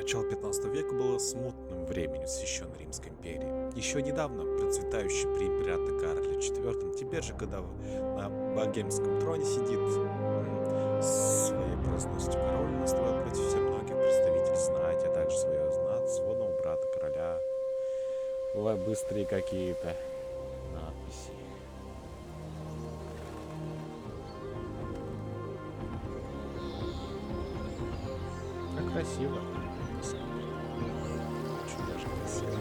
Начало 15 века было смутным временем в Священной Римской империи. Еще недавно процветающий при императоре Карле IV, теперь же, когда на богемском троне сидит своей праздностью король, настроил против всех многих представителей знати, а также своего сводного брата короля. Бывают быстрые какие-то надписи. Как красиво. Очень даже красиво.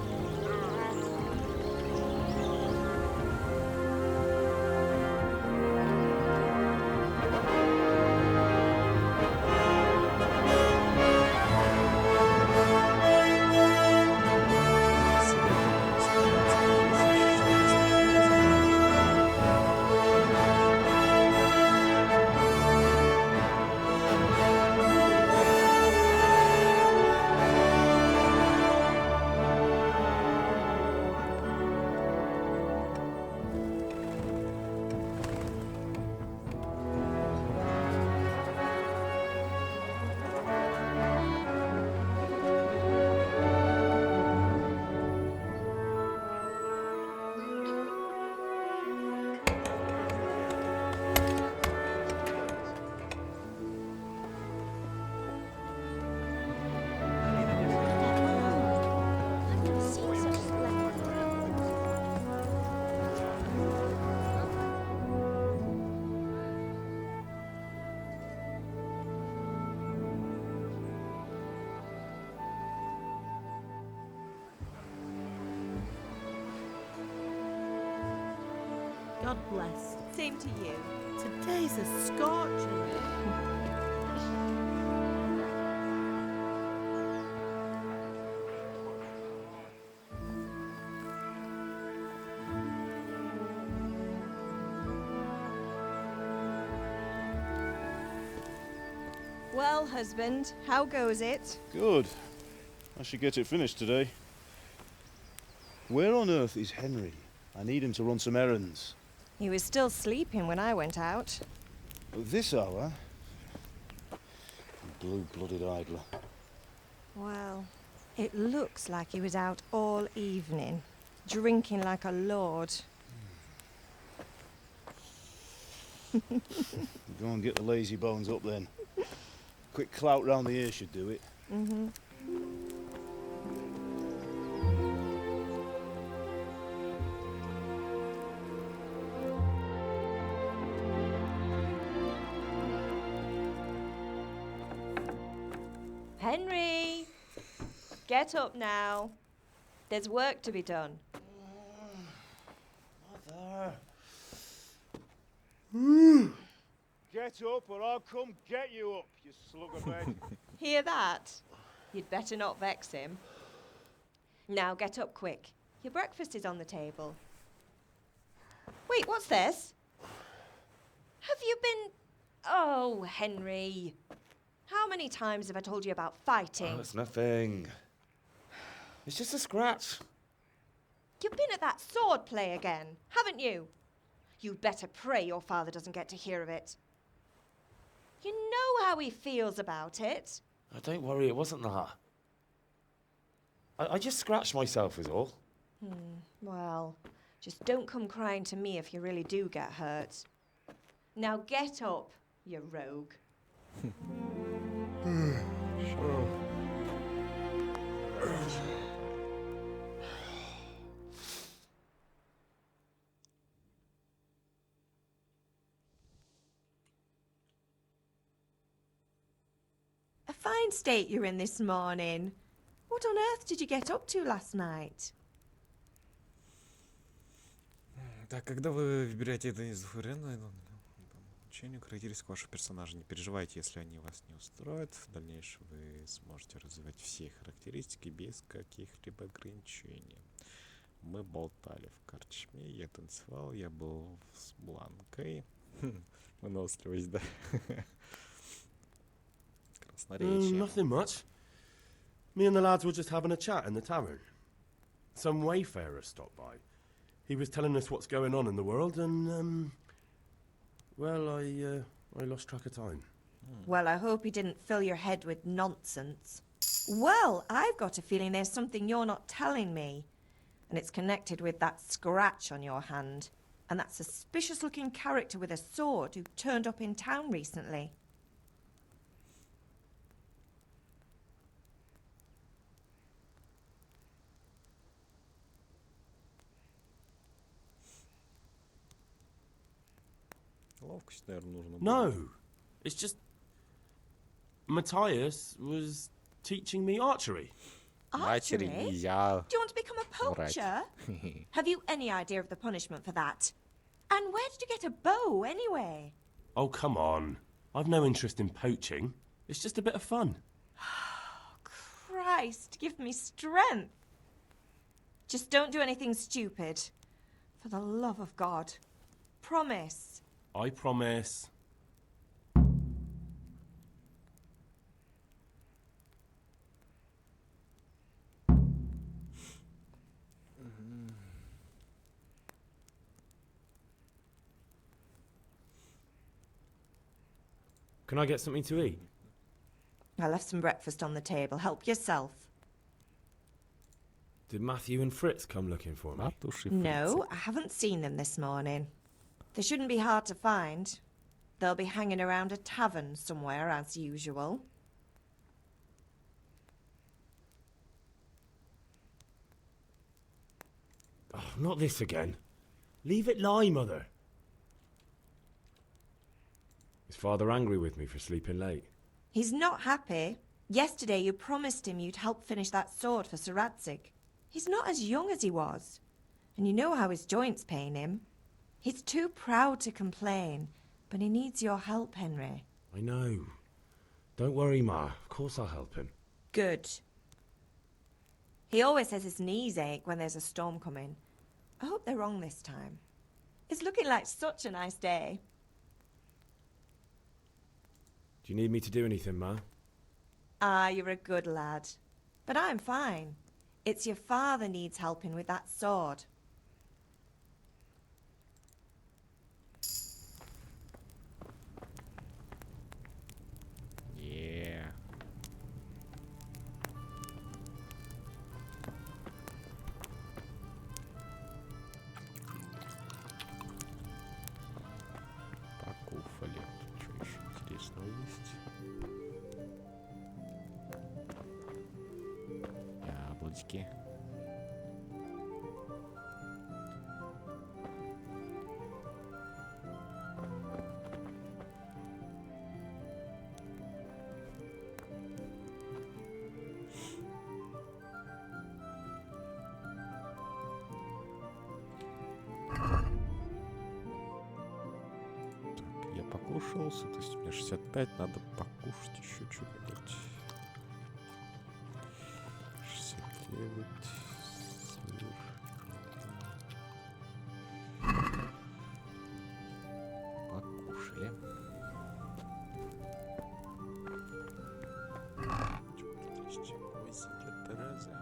God bless. Same to you. Today's a scorcher. Well, husband, how goes it? Good. I should get it finished today. Where on earth is Henry? I need him to run some errands. He was still sleeping when I went out. At this hour? Blue-blooded idler. Well, it looks like he was out all evening, drinking like a lord. Go and get the lazy bones up then. Quick clout round the ear should do it. Mm-hmm. Henry! Get up now. There's work to be done. Mother! Get up or I'll come get you up, you slug of bed. Hear that? You'd better not vex him. Now get up quick. Your breakfast is on the table. Wait, what's this? Have you been... Oh, Henry. How many times have I told you about fighting? Oh, it's nothing. It's just a scratch. You've been at that sword play again, haven't you? You'd better pray your father doesn't get to hear of it. You know how he feels about it. Oh, don't worry, it wasn't that. I just scratched myself is all. Well, just don't come crying to me if you really do get hurt. Now get up, you rogue. Sure. A fine state you're in this morning. What on earth did you get up to last night? Так, когда вы выбираете это из учению, характеристику вашего персонажа, не переживайте, если они вас не устроят. В дальнейшем вы сможете развивать все характеристики без каких-либо ограничений. Мы болтали в корчме, я танцевал, я был с Бланкой. Выносливость, да? Красноречие. Nothing much. Me and the lads were just having a chat in the tavern. Some wayfarer stopped by. He was telling us what's going on in the world and, well, I lost track of time. Well, I hope he didn't fill your head with nonsense. Well, I've got a feeling there's something you're not telling me. And it's connected with that scratch on your hand. And that suspicious-looking character with a sword who turned up in town recently. Ловкость, наверное, нужно было. No, it's just Matthias was teaching me archery. Матери Archery? нельзя Do you want to become a врать. poacher? Have you any idea of the punishment for that? And where did you get a bow, anyway? Oh, come on. I've no interest in poaching. It's just a bit of fun. Christ, give me strength. Just don't do anything stupid. For the love of God. Promise. I promise. Can I get something to eat? I left some breakfast on the table. Help yourself. Did Matthew and Fritz come looking for me? Матуши No, I haven't seen them this morning. They shouldn't be hard to find. They'll be hanging around a tavern somewhere, as usual. Oh, not this again. Leave it lie, Mother. Is Father angry with me for sleeping late? He's not happy. Yesterday you promised him you'd help finish that sword for Sir Radzig. He's not as young as he was. And you know how his joints pain him. He's too proud to complain, but he needs your help, Henry. I know. Don't worry, Ma. Of course I'll help him. Good. He always says his knees ache when there's a storm coming. I hope they're wrong this time. It's looking like such a nice day. Do you need me to do anything, Ma? Ah, you're a good lad. But I'm fine. It's your father needs helping with that sword. Yeah. Покуфали. Что еще интересного есть? Яблочки. Я покушался, то есть у меня 65, надо покушать еще что-нибудь. 69, сыр. Покушали. Что тут есть? Гвозди для Терезы.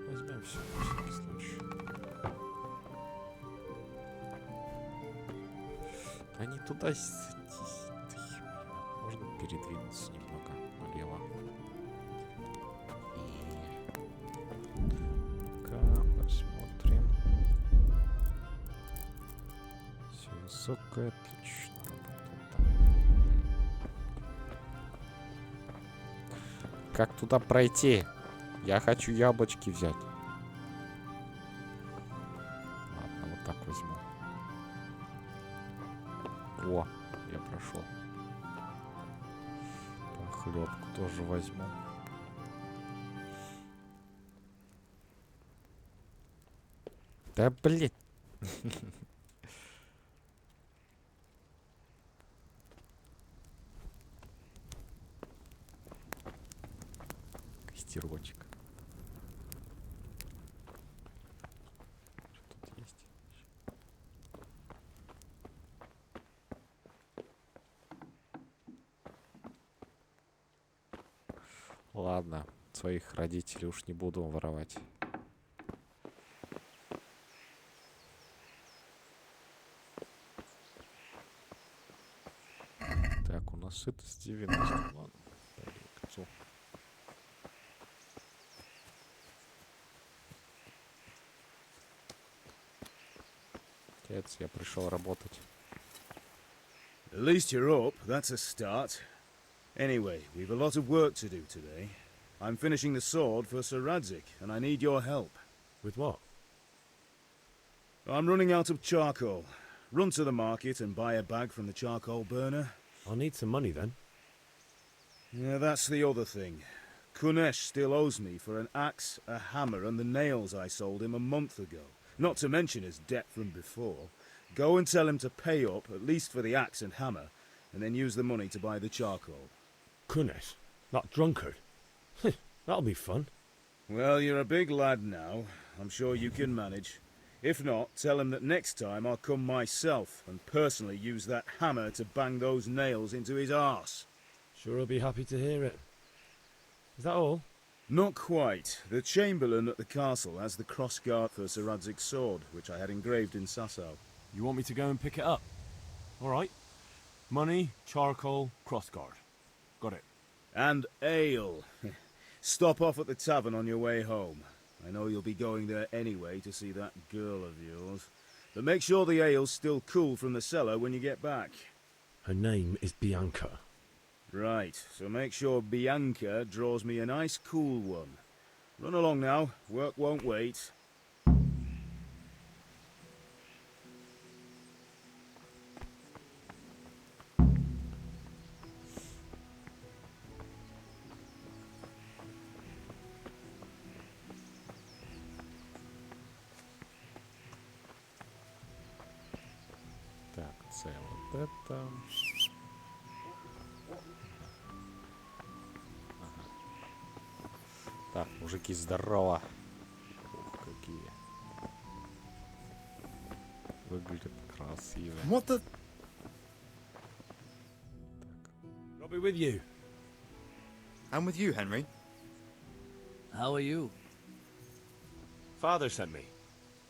Возьмем все на всякий случай. Они туда садись. Можно передвинуться немного налево. И посмотрим. Все высокое, отлично работает. Как туда пройти? Я хочу яблочки взять. Ладно, вот так возьму. О, я прошел. Похлебку тоже возьму. Да блин. Костерочек. Что тут есть? Ладно, своих родителей уж не буду воровать. Так, у нас Сытость 90. Ладно, пойду к отцу. Отец, я пришел работать. At least you're up, that's a start. Anyway, we've a lot of work to do today. I'm finishing the sword for Sir Radzik, and I need your help. With what? I'm running out of charcoal. Run to the market and buy a bag from the charcoal burner. I'll need some money then. Yeah, that's the other thing. Kunesh still owes me for an axe, a hammer, and the nails I sold him a month ago. Not to mention his debt from before. Go and tell him to pay up, at least for the axe and hammer, and then use the money to buy the charcoal. Kunesh? That drunkard? That'll be fun. Well, you're a big lad now. I'm sure you can manage. If not, tell him that next time I'll come myself and personally use that hammer to bang those nails into his arse. Sure I'll be happy to hear it. Is that all? Not quite. The Chamberlain at the castle has the crossguard for Sir Radzik's sword, which I had engraved in Sasau. You want me to go and pick it up? All right. Money, charcoal, crossguard. Got it. And ale. Stop off at the tavern on your way home. I know you'll be going there anyway to see that girl of yours. But make sure the ale's still cool from the cellar when you get back. Her name is Bianca. Right, so make sure Bianca draws me a nice cool one. Run along now, work won't wait. Так, це вот это. Ага. Так, мужики, здорово. Ух, какие. Выглядят красиво. What the? I'll be with you. I'm with you, Henry. How are you? Father sent me.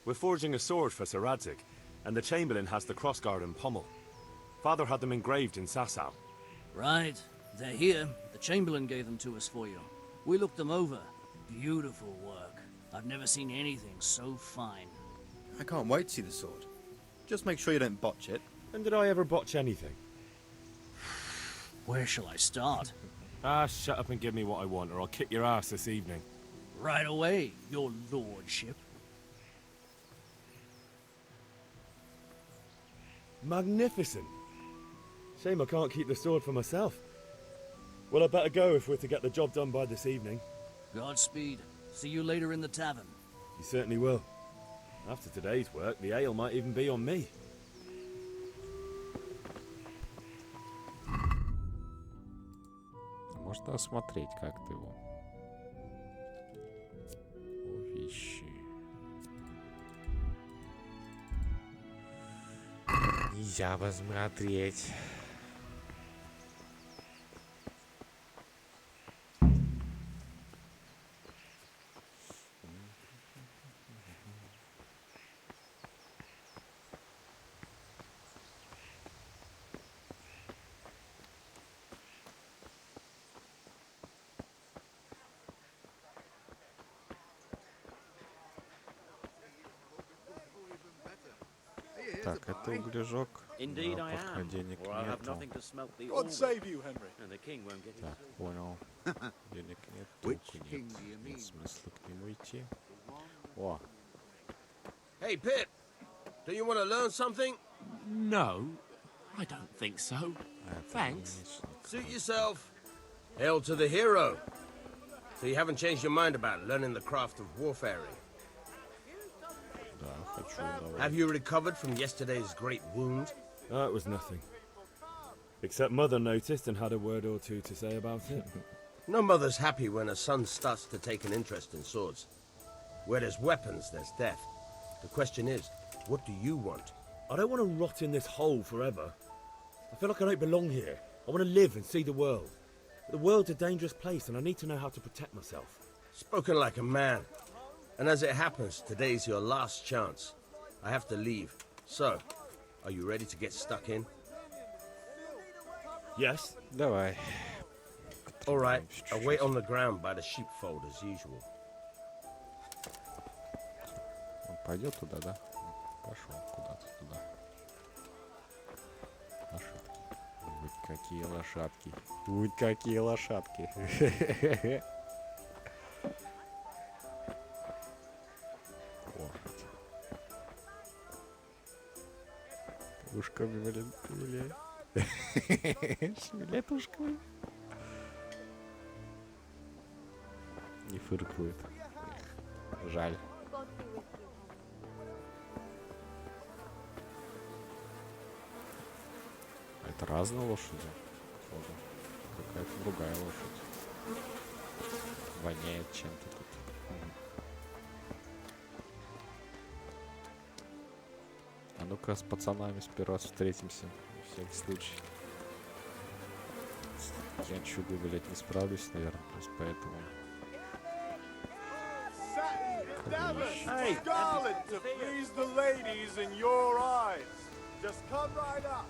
We're forging a sword for Sir Radzik, and the Chamberlain has the crossguard and pommel. Father had them engraved in Sasau. Right. They're here. The Chamberlain gave them to us for you. We looked them over. Beautiful work. I've never seen anything so fine. I can't wait to see the sword. Just make sure you don't botch it. When did I ever botch anything? Where shall I start? Shut up and give me what I want, or I'll kick your ass this evening. Right away, your lordship. Magnificent. Shame I can't keep the sword for myself. Well, I better go if we're to get the job done by this evening. Godspeed. See you later in the tavern. You certainly will. After today's work, the ale might even be on me. Можно осмотреть как-то его. О, вещи. Нельзя посмотреть. Так, это углежок. Indeed Да, I пока am, денег or I'll have нету. nothing to smelt the God ore save with, you, Henry. and the king won't get Так, his. понял. Денег нет, Which толку king нет. do you Нет mean? смысла к нему идти. О, Hey, Pip. Do you want to learn something? No, I don't think so. это Thanks. мечник. Suit yourself. Hail to the hero. So you haven't changed your mind about learning the craft of warfaring? Да, хочу, давай. Have you recovered from yesterday's great wound? Oh, it was nothing. Except Mother noticed and had a word or two to say about it. No mother's happy when a son starts to take an interest in swords. Where there's weapons, there's death. The question is, what do you want? I don't want to rot in this hole forever. I feel like I don't belong here. I want to live and see the world. The world's a dangerous place and I need to know how to protect myself. Spoken like a man. And as it happens, today's your last chance. I have to leave. So, are you ready to get stuck in? Yes? Давай. All right, I'll wait on the ground by the sheepfold as usual. Он пойдет туда, да? Пошел куда-то туда. Лошадки. Вот какие лошадки. Вот какие лошадки. Ушками, блин, виляет. Шевелят ушками. Не фыркует. Жаль. А это разные лошади? Походу. Какая-то другая лошадь. Воняет чем-то тут. А ну-ка с пацанами сперва встретимся. На всякий случай. Я чудо, блядь, не справлюсь, наверное, просто поэтому. Hey, Scarlet, to please the ladies in your eyes. Just come right up.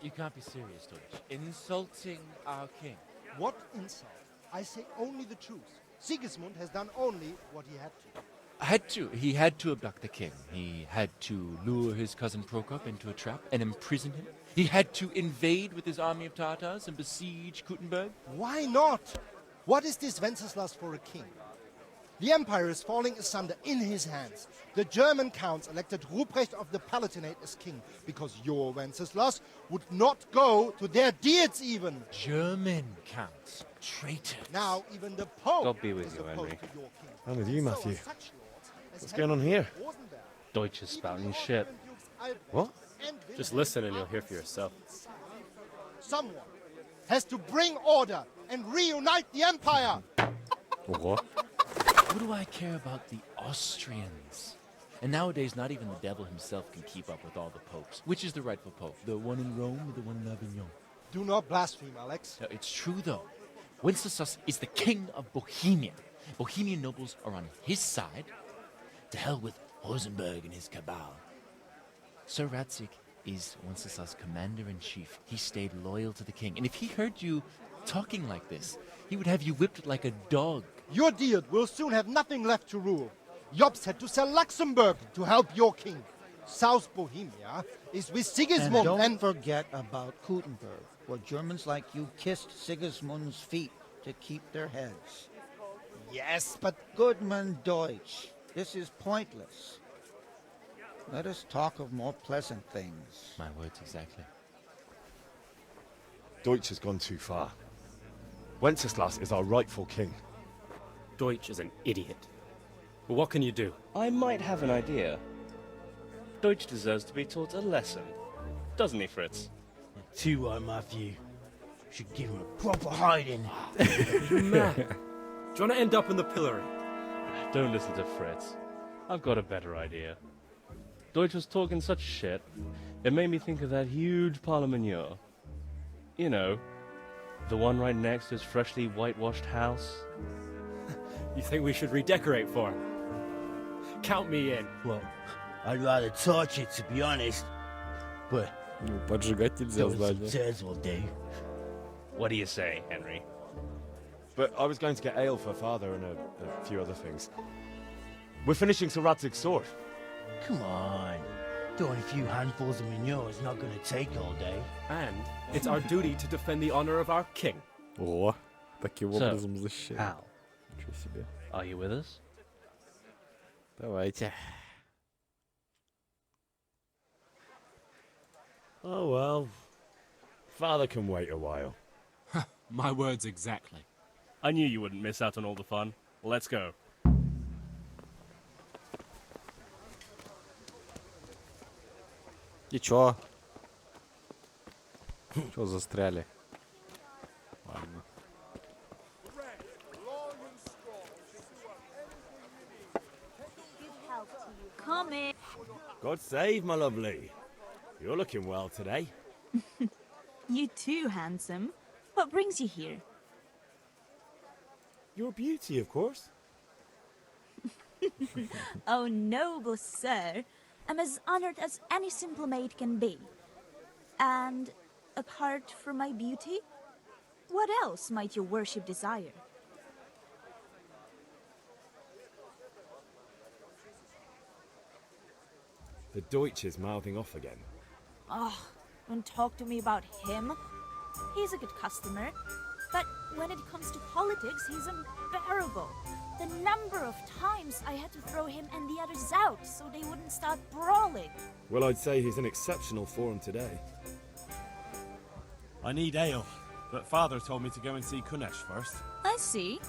You can't be serious, Deutsch. Insulting our king. What insult? I say only the truth. Sigismund has done only what he had to. He had to abduct the king. He had to lure his cousin Prokop into a trap and imprison him. He had to invade with his army of Tatars and besiege Kuttenberg. Why not? What is this Wenceslas for a king? The empire is falling asunder in his hands. The German counts elected Ruprecht of the Palatinate as king because your Wenceslas would not go to their deeds even. German counts. Traitors. Now even the Pope God be with is you, opposed Henry. to your king. I'm with you, So are Matthew. such lords as What's going on here? Rosenberg, Deutsch is spouting even shit. Norman Dukes Albrecht What? and Just Wilhelm listen and you'll hear for yourself. Someone has to bring order and reunite the empire. Ого. What do I care about the Austrians? And nowadays, not even the devil himself can keep up with all the popes. Which is the rightful pope? The one in Rome or the one in Avignon? Do not blaspheme, Alex. No, it's true, though. Wenceslas is the king of Bohemia. Bohemian nobles are on his side. To hell with Rosenberg and his cabal. Sir Radzik is Wenceslas' commander-in-chief. He stayed loyal to the king. And if he heard you talking like this, he would have you whipped like a dog. Your Diet will soon have nothing left to rule. Jobst had to sell Luxembourg to help your king. South Bohemia is with Sigismund And don't forget about Kuttenberg, where Germans like you kissed Sigismund's feet to keep their heads. Yes, but Goodman Deutsch, this is pointless. Let us talk of more pleasant things. My words exactly. Deutsch has gone too far. Wenceslas is our rightful king. Deutsch is an idiot. But what can you do? I might have an idea. Deutsch deserves to be taught a lesson. Doesn't he, Fritz? Too right, Matthew. Should give him a proper hiding. You're mad. Do you want to end up in the pillory? Don't listen to Fritz. I've got a better idea. Deutsch was talking such shit, it made me think of that huge parliament. You know, the one right next to his freshly whitewashed house. You think we should redecorate for him? Count me in. Well, I'd rather torch it, to be honest. But Ну, поджигать нельзя здание. stairs will do. What do you say, Henry? But I was going to get ale for father and a few other things. We're finishing Sir Radzig's sword. Come on. Doing a few handfuls of manure is not going to take all day. And it's our duty to defend the honor of our king. О, таким So, образом защищает. how? Ничего себе. Are you with us? Давайте. Oh well. Father can wait a while. My words exactly. I knew you wouldn't miss out on all the fun. Let's go. И чё? Чё застряли? Ладно. Come in. God save, my lovely. You're looking well today. You too, handsome. What brings you here? Your beauty, of course. Oh, noble sir. am as honored as any simple maid can be. And apart from my beauty, what else might your worship desire? The Deutsch is mouthing off again. Oh, don't talk to me about him. He's a good customer, but when it comes to politics, he's unbearable. The number of times I had to throw him and the others out so they wouldn't start brawling. Well, I'd say he's in exceptional form today. I need ale, but Father told me to go and see Kunesh first. I see.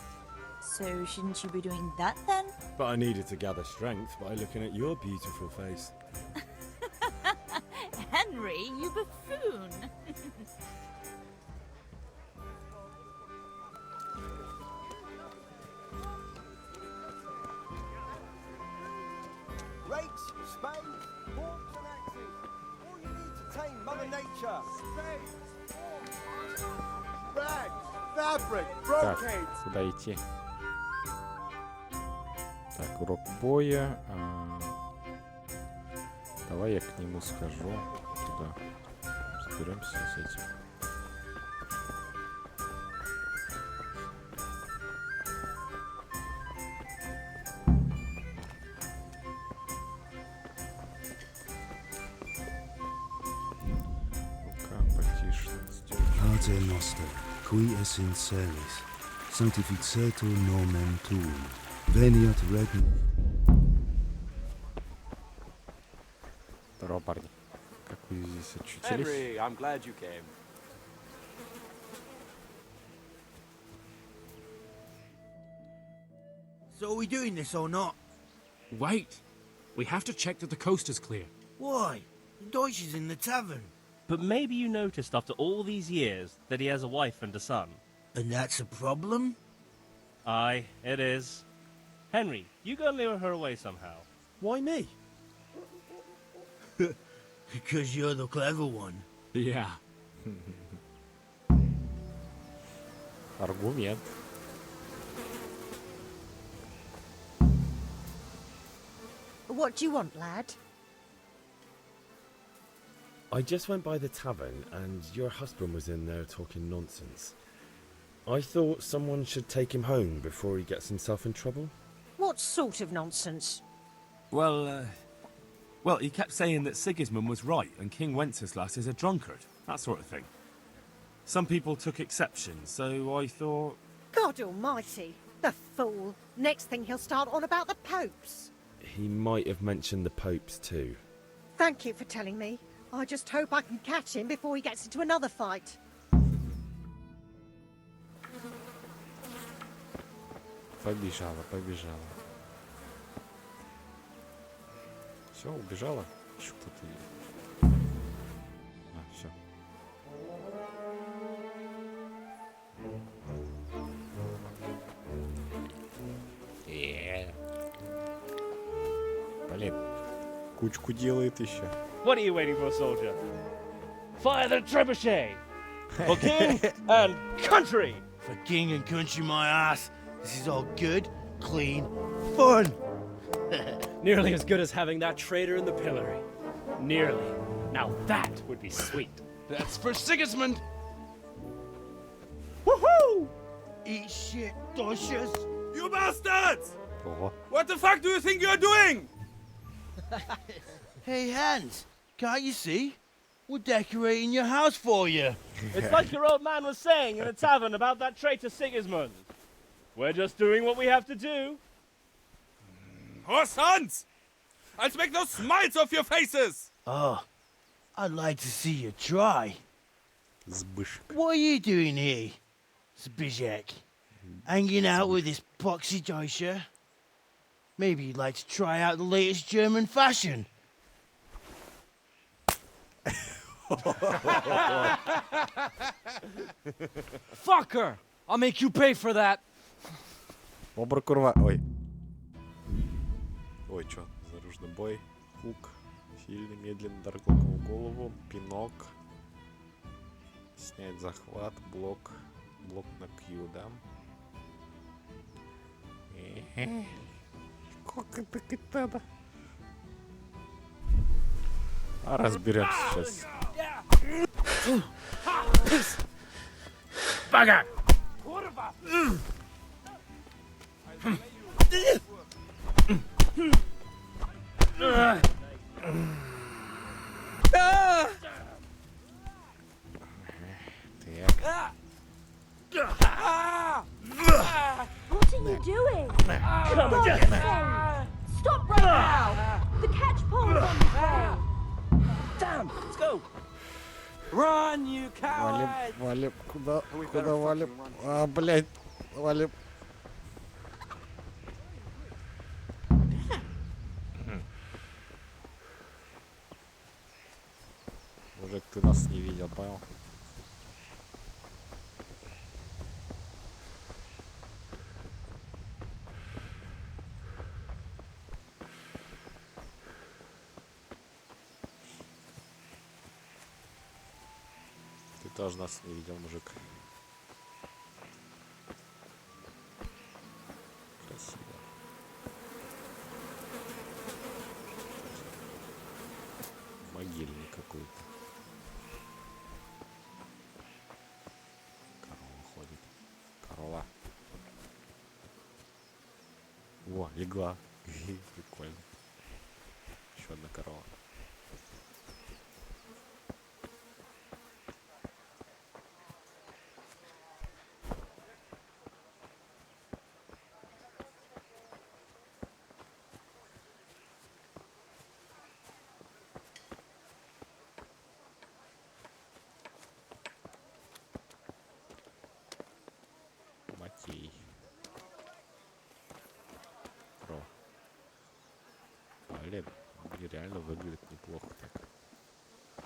So shouldn't you be doing that then? But I needed to gather strength by looking at your beautiful face. Henry, you buffoon! Rakes, spades, forks and axes. All you need to tame Mother Nature. Spades, forks, rags, fabric, Так, brocades. куда идти? Так, урок боя. Давай я к нему схожу. Туда. Разберемся с этим. Ну-ка, потише сделай. Pater noster, qui es in celis, sanctificetur nomen tuum, veniat regnum. Здорово, парни. Как вы здесь очутились? Henry, I'm glad you came. So are we doing this or not? Wait. We have to check that the coast is clear. Why? The Deutsch is in the tavern. But maybe you noticed after all these years that he has a wife and a son. And that's a problem? Aye, it is. Henry, you go and lure her away somehow. Why me? Because you're the clever one. Yeah. Аргумент. What do you want, lad? I just went by the tavern and your husband was in there talking nonsense. I thought someone should take him home before he gets himself in trouble. What sort of nonsense? Well, he kept saying that Sigismund was right and King Wenceslas is a drunkard, that sort of thing. Some people took exception, so I thought... God almighty, the fool. Next thing he'll start on about the popes. He might have mentioned the popes too. Thank you for telling me. I just hope I can catch him before he gets into another fight. Побежала, побежала. Все, убежала? Еще кто-то есть. А, все. Блин, кучку делает еще. What are you waiting for, soldier? Fire the trebuchet! For king and country! For king and country, my ass. This is all good, clean, fun. Nearly as good as having that traitor in the pillory. Nearly. Now that would be sweet. That's for Sigismund. Woohoo! Eat shit, Deutsches. You bastards! Ого. What the fuck do you think you're doing? Hey, Hans, can't you see? We're decorating your house for you. It's like your old man was saying in the tavern about that traitor Sigismund. We're just doing what we have to do. Horse sons! I'll make those smiles off your faces! Oh, I'd like to see you try. Збышек. What are you doing here, Zbyszek? Hanging out with this poxy Deutscher? Maybe you'd like to try out the latest German fashion. Fucker! I'll make you pay for that. Бобр курва. Ой. Ой, чё? Заружный бой. Хук. Сильный, медленно, дорогому голову. Пинок. Снять захват. Блок. Блок на Q, да? Как это надо? Разберемся сейчас. Bugger! What are you doing? For God's sake! Stop right now! The catch pole's on the way! Damn! Let's go! Run, you Валим, coward! валим, куда валим? А, блядь, валим. Мужик, ты нас не видел, понял? Ты тоже нас не видел, мужик. Красиво. Могильник какой-то. Корова ходит. Корова. О, легла. Прикольно. Еще одна корова. Матей. Про. Блин, реально выглядит неплохо так.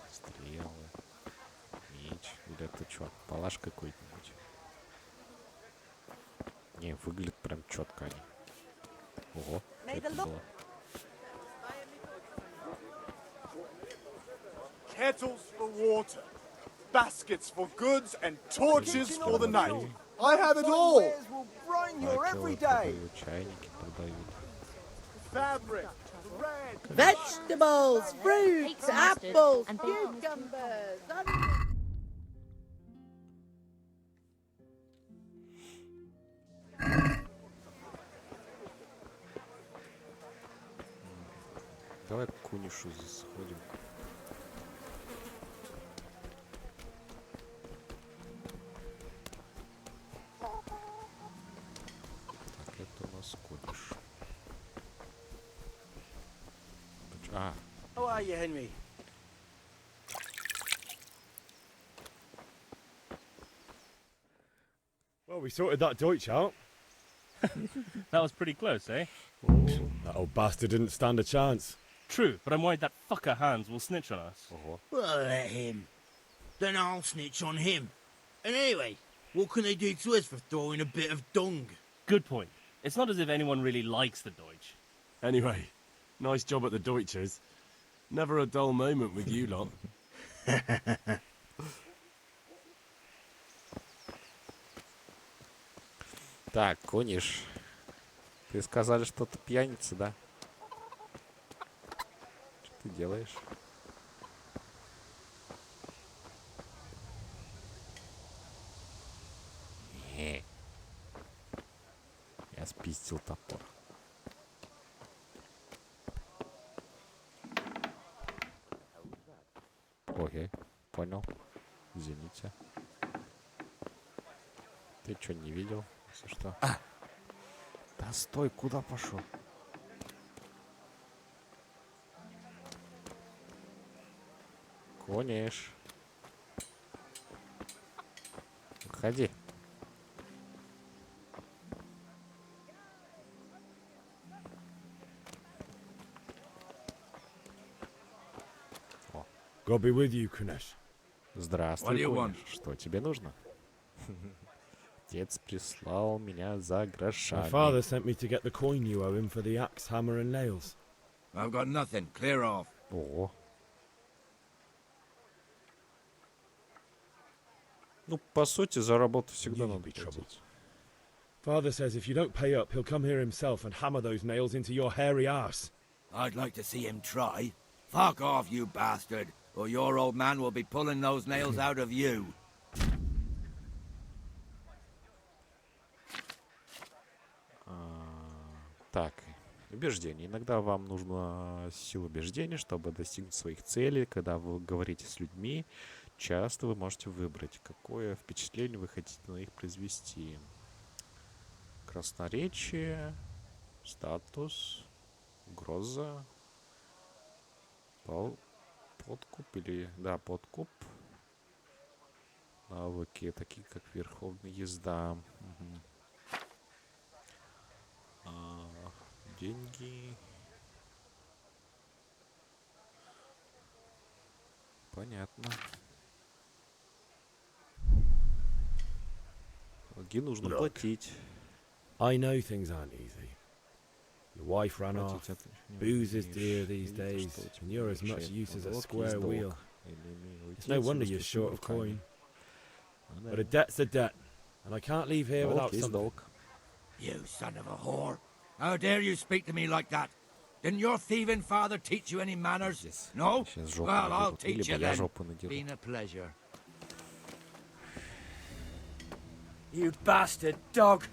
Стрелы. Меч. Или это что, палаш какой-нибудь? Не, выглядит прям четко они. Ого, это было. Kettles for water, baskets for goods, and torches for the night. I have it all. Факелы продают, чайники продают. Fabric, thread. Vegetables, fruits, Take the mustard apples, and bake on this cucumbers, Давай к Кунишу сходим. Так, это у нас Куниш. А, How are you, Henry? Well, we sorted that Deutsch out. That was pretty close, eh? That old bastard didn't stand a chance. True, but I'm worried that fucker Hans will snitch on us. Well, let him. Then I'll snitch on him. And anyway, what can they do to us for throwing a bit of dung? Good point. It's not as if anyone really likes the Deutsch. Anyway, nice job at the Deutschers. Never a dull moment with you lot. так, Куниш. Ты сказали, что ты пьяница, да? Что ты делаешь? Не. Я спиздил топор. Окей, понял. Извините. Ты что, не видел? Если что. А! Да стой, куда пошел? Конеш. Выходи. God be with you, Kunesh. Здравствуй, Конеш. Что тебе нужно? Отец прислал меня за грошами. My father sent me to get the coin you owe him for the axe, hammer and nails. I've got nothing. Clear off. О. Ну, по сути, за работу всегда надо платить. Father says if you don't pay up, he'll come here himself and hammer those nails into your hairy arse. I'd like to see him try. Fuck off, you bastard, or your old man will be pulling those nails out of you. Так, убеждение. Иногда вам нужна сила убеждения, чтобы достигнуть своих целей. Когда вы говорите с людьми, часто вы можете выбрать, какое впечатление вы хотите на них произвести. Красноречие, статус, угроза, подкуп или... Да, подкуп. Навыки, такие как верховная езда. Деньги. Понятно. Долги нужно платить. I know things aren't easy. Your wife ran off. Booze is dear these days, and you're as much use as a square wheel. It's no wonder you're short of coin. But a debt's a debt, and I can't leave here without something. You son of a whore. How dare you speak to me like that? Didn't your thieving father teach you any manners? No? Well, I'll teach you then. Been a pleasure. You bastard dog!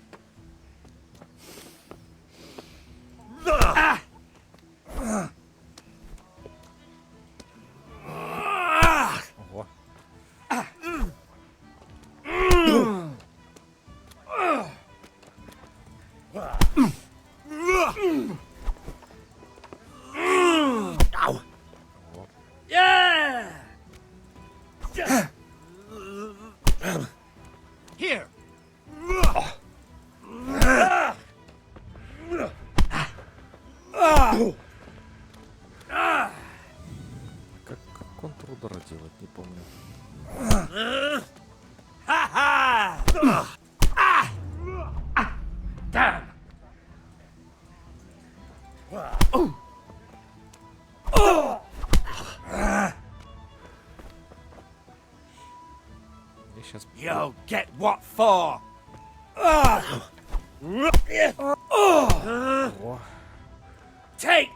Here! Как контрудара делать, не помню. Damn! You'll get what for? Take!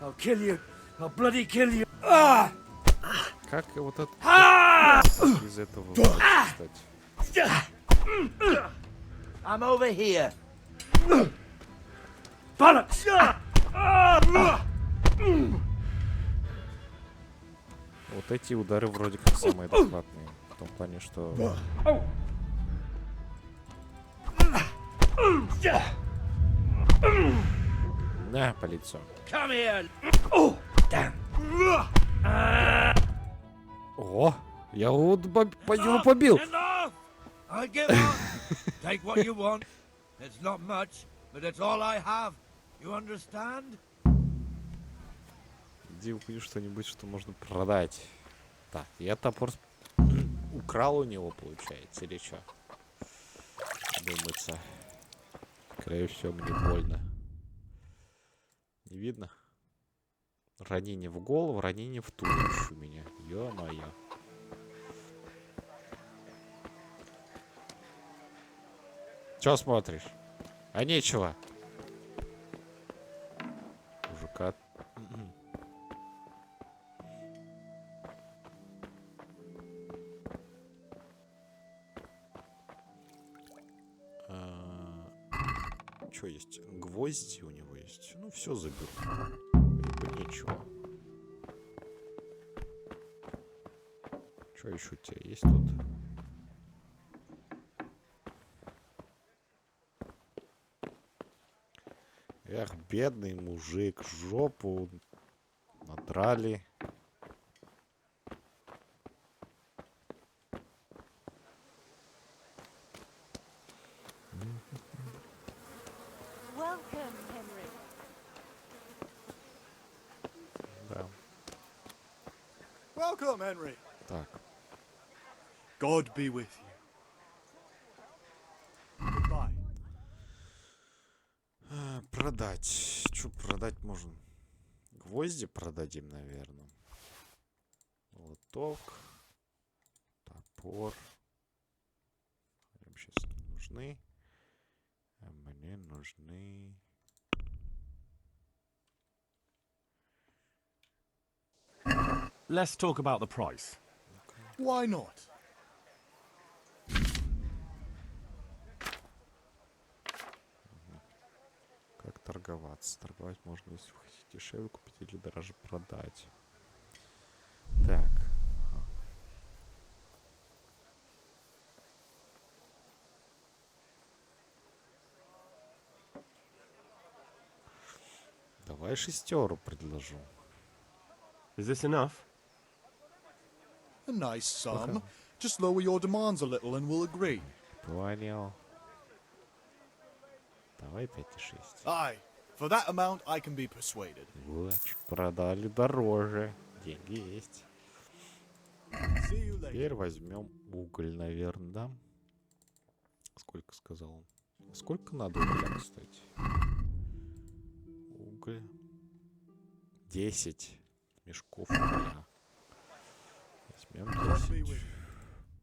I'll kill you. I'll bloody kill you. Как вот это из этого встать? I'm over here. Bollocks! Вот эти удары вроде как самые адекватные. В том плане, что... На, по лицу. Come here. Damn. О, я его побил. I give up. Take what you want. It's not much, but it's all I have. You understand? Иди купи что-нибудь, что можно продать. Так, я топор украл у него, получается, или что? Думается. Скорее всего, мне больно. Не видно? Ранение в голову, ранение в туловище у меня. Ё-моё. Чё смотришь? А нечего. Мужика. Что есть? Гвозди у него есть. Ну, все заберу. Либо ничего. Что еще у тебя есть тут? Эх, бедный мужик, жопу надрали. Welcome, Henry. Так. God be with you. Goodbye. Продать. Что продать можно? Гвозди продадим, наверное. Молоток. Топор. Им сейчас не нужны. А мне нужны... Let's talk about the price. Why not? Как торговаться? Торговать можно, если вы хотите дешевле купить или дороже продать. Так. Давай 6 предложу. Is this enough? A nice sum. Just lower your demands a little and we'll agree. Понял. Давай 5,6. Aye. For that amount, I can be persuaded. Вот, продали дороже. Деньги есть. Теперь возьмем уголь, наверное, да? Сколько сказал он? Сколько надо угля, кстати? Уголь. 10 мешков угля. Возьмем 10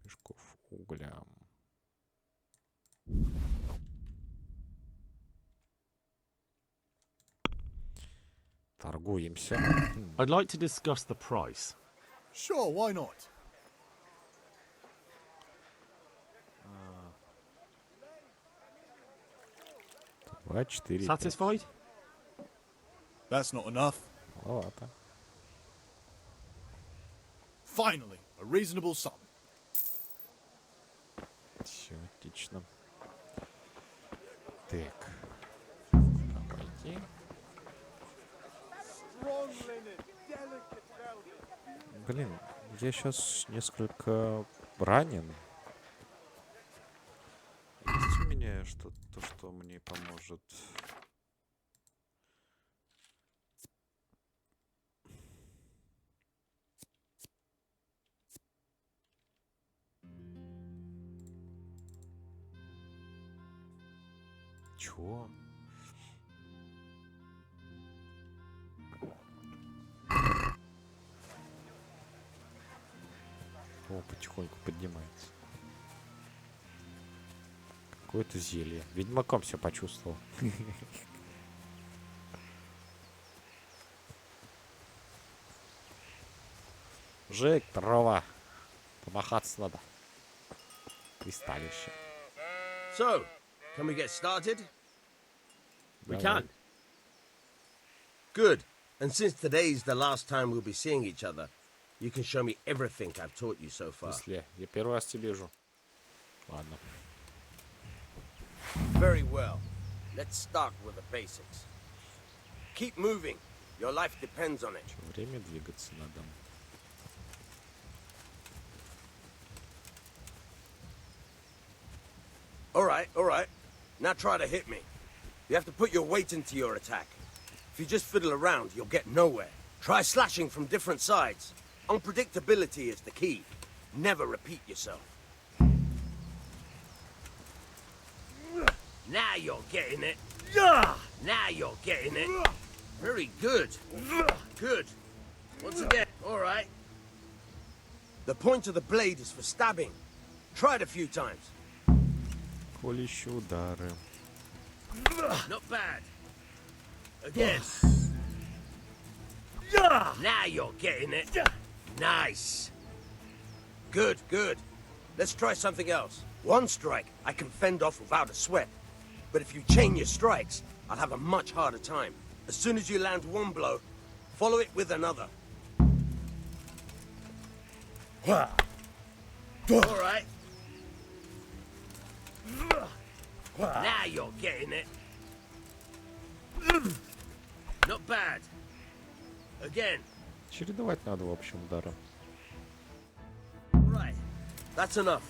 мешков угля. Торгуемся. I'd like to discuss the price. Sure, why not? Два, 4, Satisfied? That's not enough. Маловато. Finally, a reasonable sum. Все, отлично. Так. Давайте. Блин, я сейчас несколько ранен. Есть у меня что-то, что мне поможет? Чё? О, потихоньку поднимается. Какое-то зелье. Ведьмаком все почувствовал. Жек, дрова. Помахаться надо. Кристаллище. So, can we get started? We can. Good. And since today's the last time we'll be seeing each other, you can show me everything I've taught you so far. Я первый раз тебя вижу. Ладно. Very well. Let's start with the basics. Keep moving. Your life depends on it. Время двигаться надо. All right. Now try to hit me. You have to put your weight into your attack. If you just fiddle around, you'll get nowhere. Try slashing from different sides. Unpredictability is the key. Never repeat yourself. Now you're getting it. Now you're getting it. Very good. Good. Once again. All right. The point of the blade is for stabbing. Try it a few times. Колющие удары. Not bad. Again. Now you're getting it. Nice. Good. Let's try something else. One strike I can fend off without a sweat. But if you chain your strikes, I'll have a much harder time. As soon as you land one blow, follow it with another. All right. Now you're getting it. Not bad. Again. Чередовать надо, в общем, удары. Right. That's enough.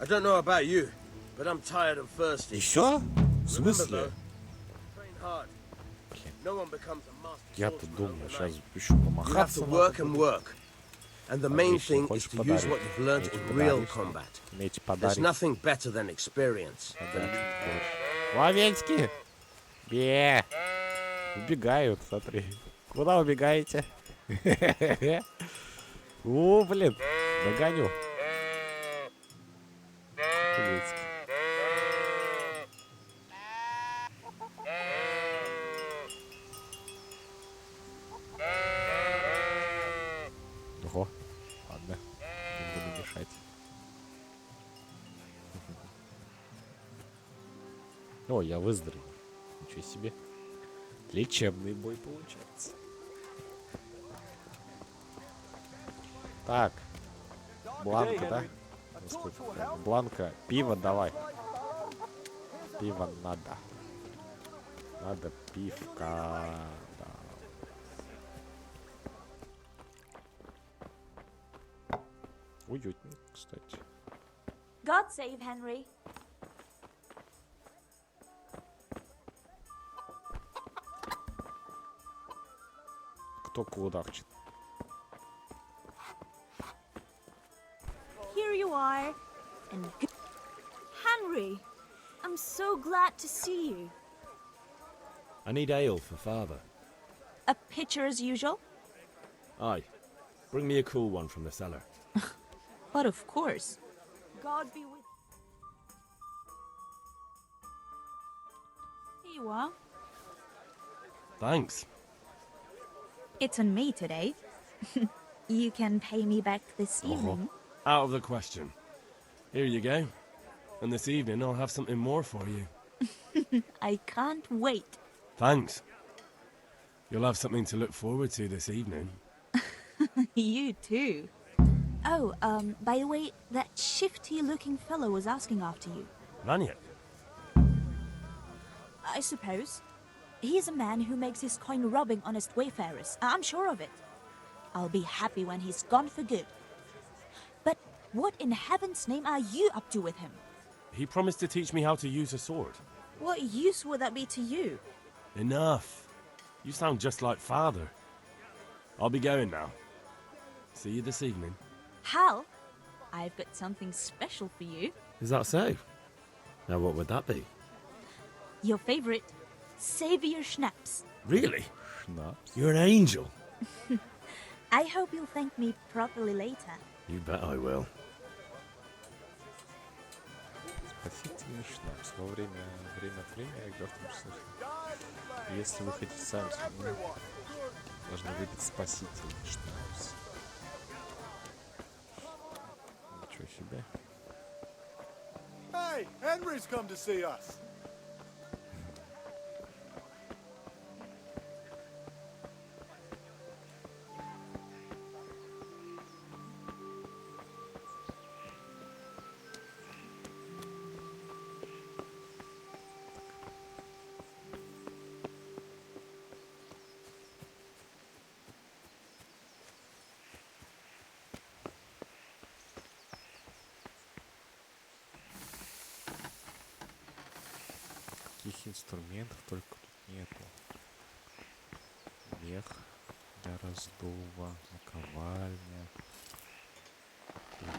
I don't know about you, but I'm tired and thirsty. Еще? В Remember, смысле? though, train hard. No one becomes a master Я-то swordsman думаю, overnight. сейчас еще You have помахаться to надо work and будет. work. And the main thing is to use what you've learned in real combat. There's nothing better than experience. Овечки! Бе! Убегают, смотри. Куда убегаете? О, блин, догоню. Овечки. Ого, ладно, не буду мешать. О, я выздоровел. Ничего себе. Лечебный бой получается. Так. Бланка, да? Насколько? Бланка. Пиво давай. Пиво надо. Надо пивка. Да. Уютненько, кстати. God save Henry. Кто кудахчет? Here you are. And Henry, I'm so glad to see you. I need ale for father. A pitcher as usual? Aye. Bring me a cool one from the cellar. But of course. God be with... Here you are. Thanks. It's on me today. You can pay me back this evening. Out of the question. Here you go. And this evening I'll have something more for you. I can't wait. Thanks. You'll have something to look forward to this evening. You too. Oh, by the way, that shifty-looking fellow was asking after you. Vanya? I suppose. He's a man who makes his coin robbing honest wayfarers. I'm sure of it. I'll be happy when he's gone for good. But what in heaven's name are you up to with him? He promised to teach me how to use a sword. What use would that be to you? Enough. You sound just like father. I'll be going now. See you this evening. Hal, I've got something special for you. Is that so? Now what would that be? Your favorite, Savior Schnapps. Really? Schnapps? You're an angel. I hope you'll thank me properly later. You bet I will. Спасительный шнапс. Во время от времени я играл в том числе. Если вы хотите сами, должны выпить спасительный шнапс. Ничего себе. Hey, Henry's come to see us. Каких инструментов только тут нету. Мех для раздува, наковальня,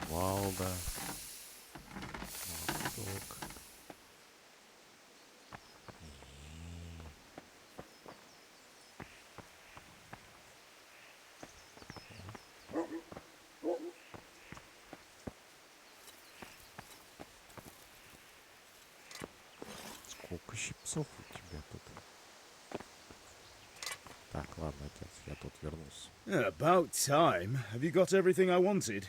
кувалда, молоток. Сколько щипцов у тебя тут? Так, ладно, отец, я тут вернусь. About time. Have you got everything I wanted?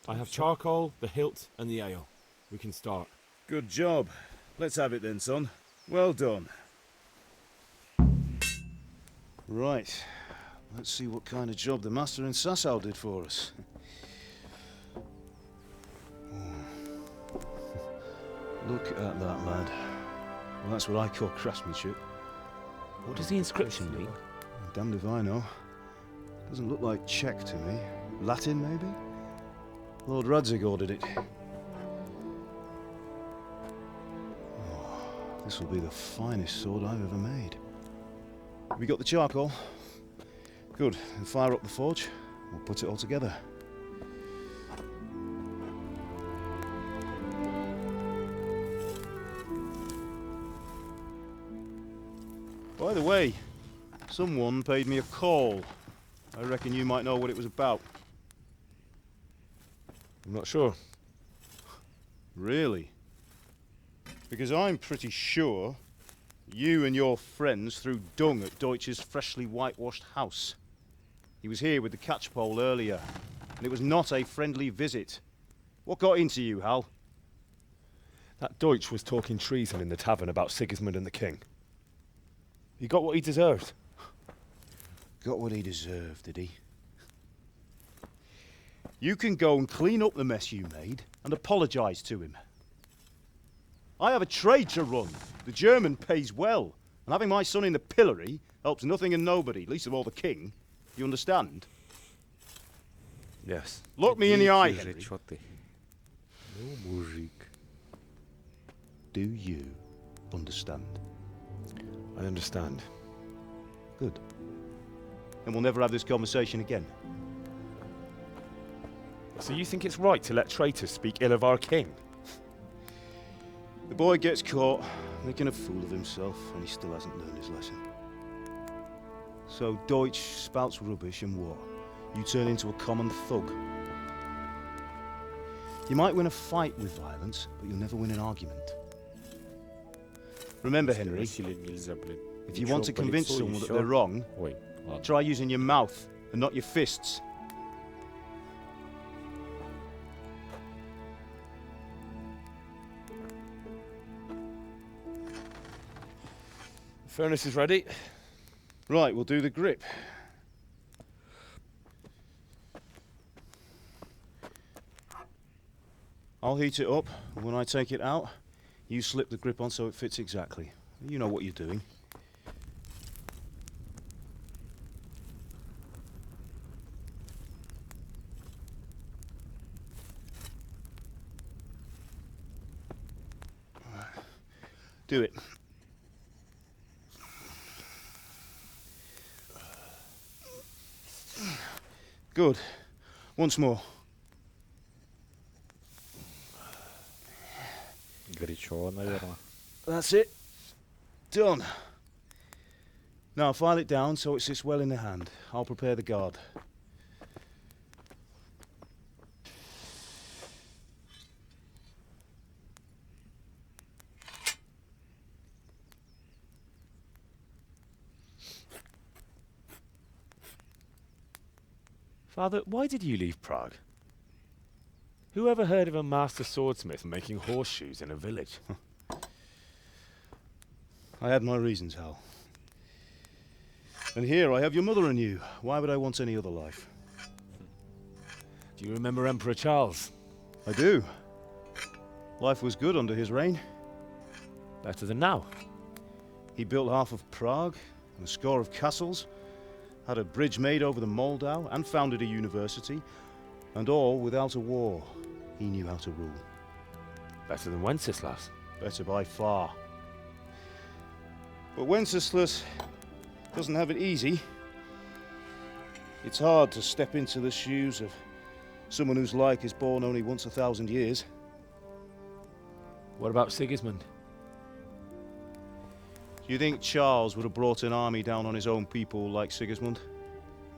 I have charcoal, the hilt, and the ale. We can start. Good job. Let's have it then, son. Well done. Right. Let's see what kind of job the master in Sasau did for us. Look at that, lad. Well, that's what I call craftsmanship. What does the inscription mean? Damned if I know. Doesn't look like Czech to me. Latin, maybe? Lord Radzig ordered it. Oh, this will be the finest sword I've ever made. Have you got the charcoal? Good. Then fire up the forge. We'll put it all together. By the way, someone paid me a call. I reckon you might know what it was about. I'm not sure. Really? Because I'm pretty sure you and your friends threw dung at Deutsch's freshly whitewashed house. He was here with the catchpole earlier, and it was not a friendly visit. What got into you, Hal? That Deutsch was talking treason in the tavern about Sigismund and the king. He got what he deserved. Got what he deserved, did he? You can go and clean up the mess you made and apologise to him. I have a trade to run. The German pays well, and having my son in the pillory helps nothing and nobody, least of all the king. You understand? Yes. Look me in the eye, Henry. Do you understand? I understand. Good. Then we'll never have this conversation again. So you think it's right to let traitors speak ill of our king? The boy gets caught making a fool of himself, and he still hasn't learned his lesson. So Deutsch spouts rubbish, and what? You turn into a common thug. You might win a fight with violence, but you'll never win an argument. Remember, Henry, if you want to convince someone that they're wrong, try using your mouth and not your fists. The furnace is ready. Right, we'll do the grip. I'll heat it up, and when I take it out, you slip the grip on so it fits exactly. You know what you're doing. Do it. Good. Once more. Горячо, наверное. That's it. Done. Now file it down so it sits well in the hand. I'll prepare the guard. Father, why did you leave Prague? Who ever heard of a master swordsmith making horseshoes in a village? I had my reasons, Hal. And here I have your mother and you. Why would I want any other life? Do you remember Emperor Charles? I do. Life was good under his reign. Better than now. He built half of Prague and a score of castles, had a bridge made over the Moldau, and founded a university, and all without a war. He knew how to rule. Better than Wenceslas. Better by far. But Wenceslas doesn't have it easy. It's hard to step into the shoes of someone whose like is born only once 1,000 years. What about Sigismund? Do you think Charles would have brought an army down on his own people like Sigismund?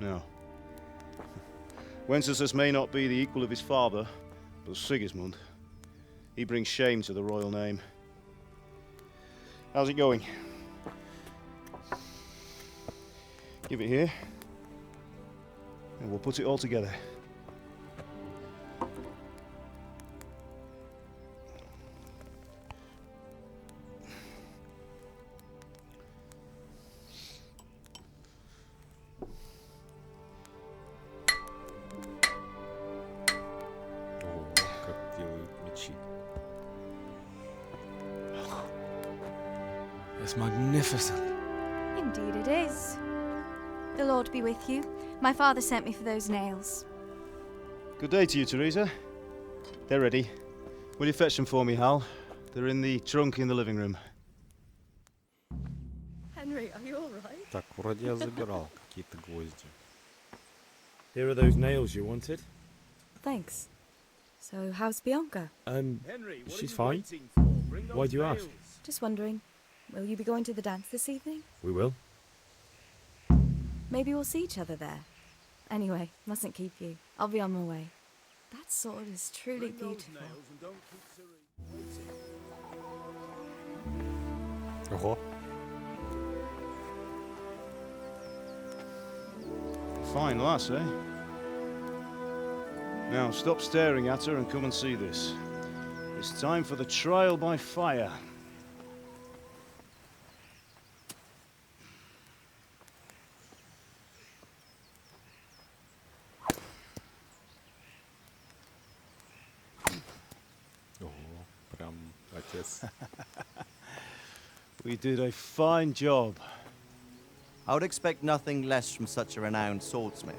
No. Wenceslas may not be the equal of his father, but Sigismund, he brings shame to the royal name. How's it going? Give it here, and we'll put it all together. It's magnificent. Indeed it is. The Lord be with you. My father sent me for those nails. Good day to you, Teresa. They're ready. Will you fetch them for me, Hal? They're in the trunk in the living room. Henry, are you all right? Так, вроде я забирал какие-то гвозди. Here are those nails you wanted. Thanks. So, how's Bianca? She's fine. Why do you ask? Just wondering, will you be going to the dance this evening? We will. Maybe we'll see each other there. Anyway, mustn't keep you. I'll be on my way. That sword is truly beautiful. Ого. Fine lass, eh? Now, stop staring at her and come and see this. It's time for the trial by fire. Прям отец. We did a fine job. I would expect nothing less from such a renowned swordsmith.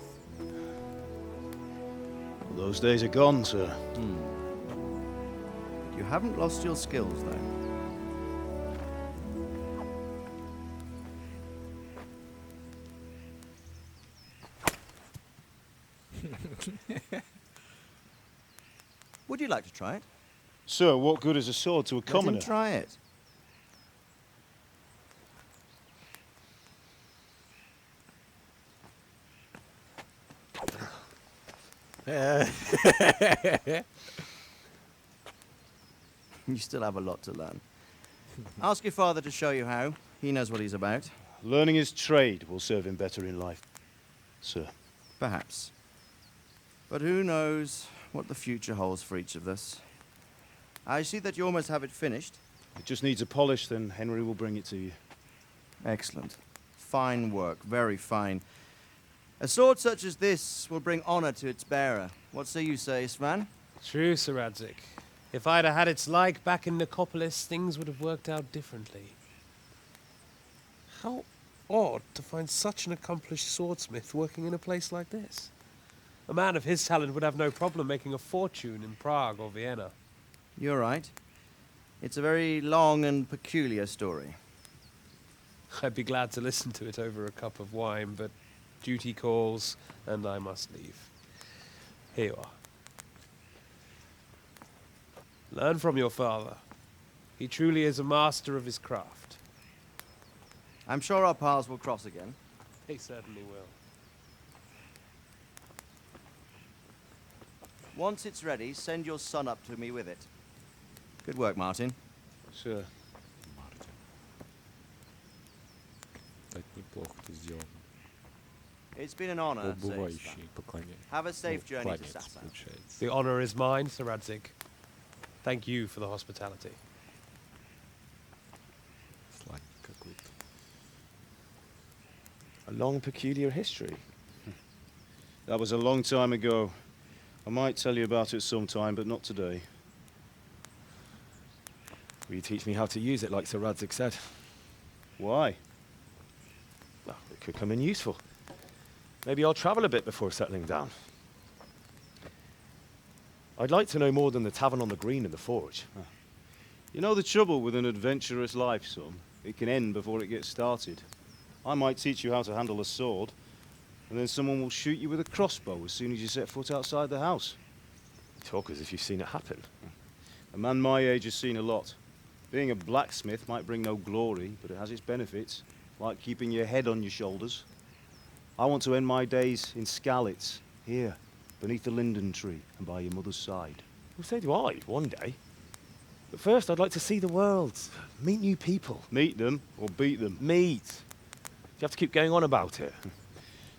Those days are gone, sir. You haven't lost your skills, though. Would you like to try it? Sir, what good is a sword to a commoner? Let him try it. You still have a lot to learn. Ask your father to show you how. He knows what he's about. Learning his trade will serve him better in life, sir. Perhaps. But who knows what the future holds for each of us. I see that you almost have it finished. It just needs a polish, then Henry will bring it to you. Excellent. Fine work, very fine. A sword such as this will bring honor to its bearer. What say you, Svan? True, Sir Radzik. If I'd have had its like back in Nicopolis, things would have worked out differently. How odd to find such an accomplished swordsmith working in a place like this. A man of his talent would have no problem making a fortune in Prague or Vienna. You're right. It's a very long and peculiar story. I'd be glad to listen to it over a cup of wine, but duty calls, and I must leave. Here you are. Learn from your father. He truly is a master of his craft. I'm sure our paths will cross again. They certainly will. Once it's ready, send your son up to me with it. Good work, Martin. Sir. Так неплохо ты сделано. It's been an honor, Убывающий поклоняется. Have a safe journey to Кланяется, Sasa. получается. The honor is mine, Sir Radzik. Thank you for the hospitality. Сланник какой-то. A long, peculiar history. That was a long time ago. I might tell you about it sometime, but not today. Will you teach me how to use it like Sir Radzik said? Why? Well, it could come in useful. Maybe I'll travel a bit before settling down. I'd like to know more than the tavern on the green and the forge. You know the trouble with an adventurous life, son? It can end before it gets started. I might teach you how to handle a sword, and then someone will shoot you with a crossbow as soon as you set foot outside the house. You talk as if you've seen it happen. A man my age has seen a lot. Being a blacksmith might bring no glory, but it has its benefits, like keeping your head on your shoulders. I want to end my days in Skalitz, here, beneath the linden tree and by your mother's side. Well, so do I, one day. But first, I'd like to see the world, meet new people. Meet them or beat them? Meet. You have to keep going on about it.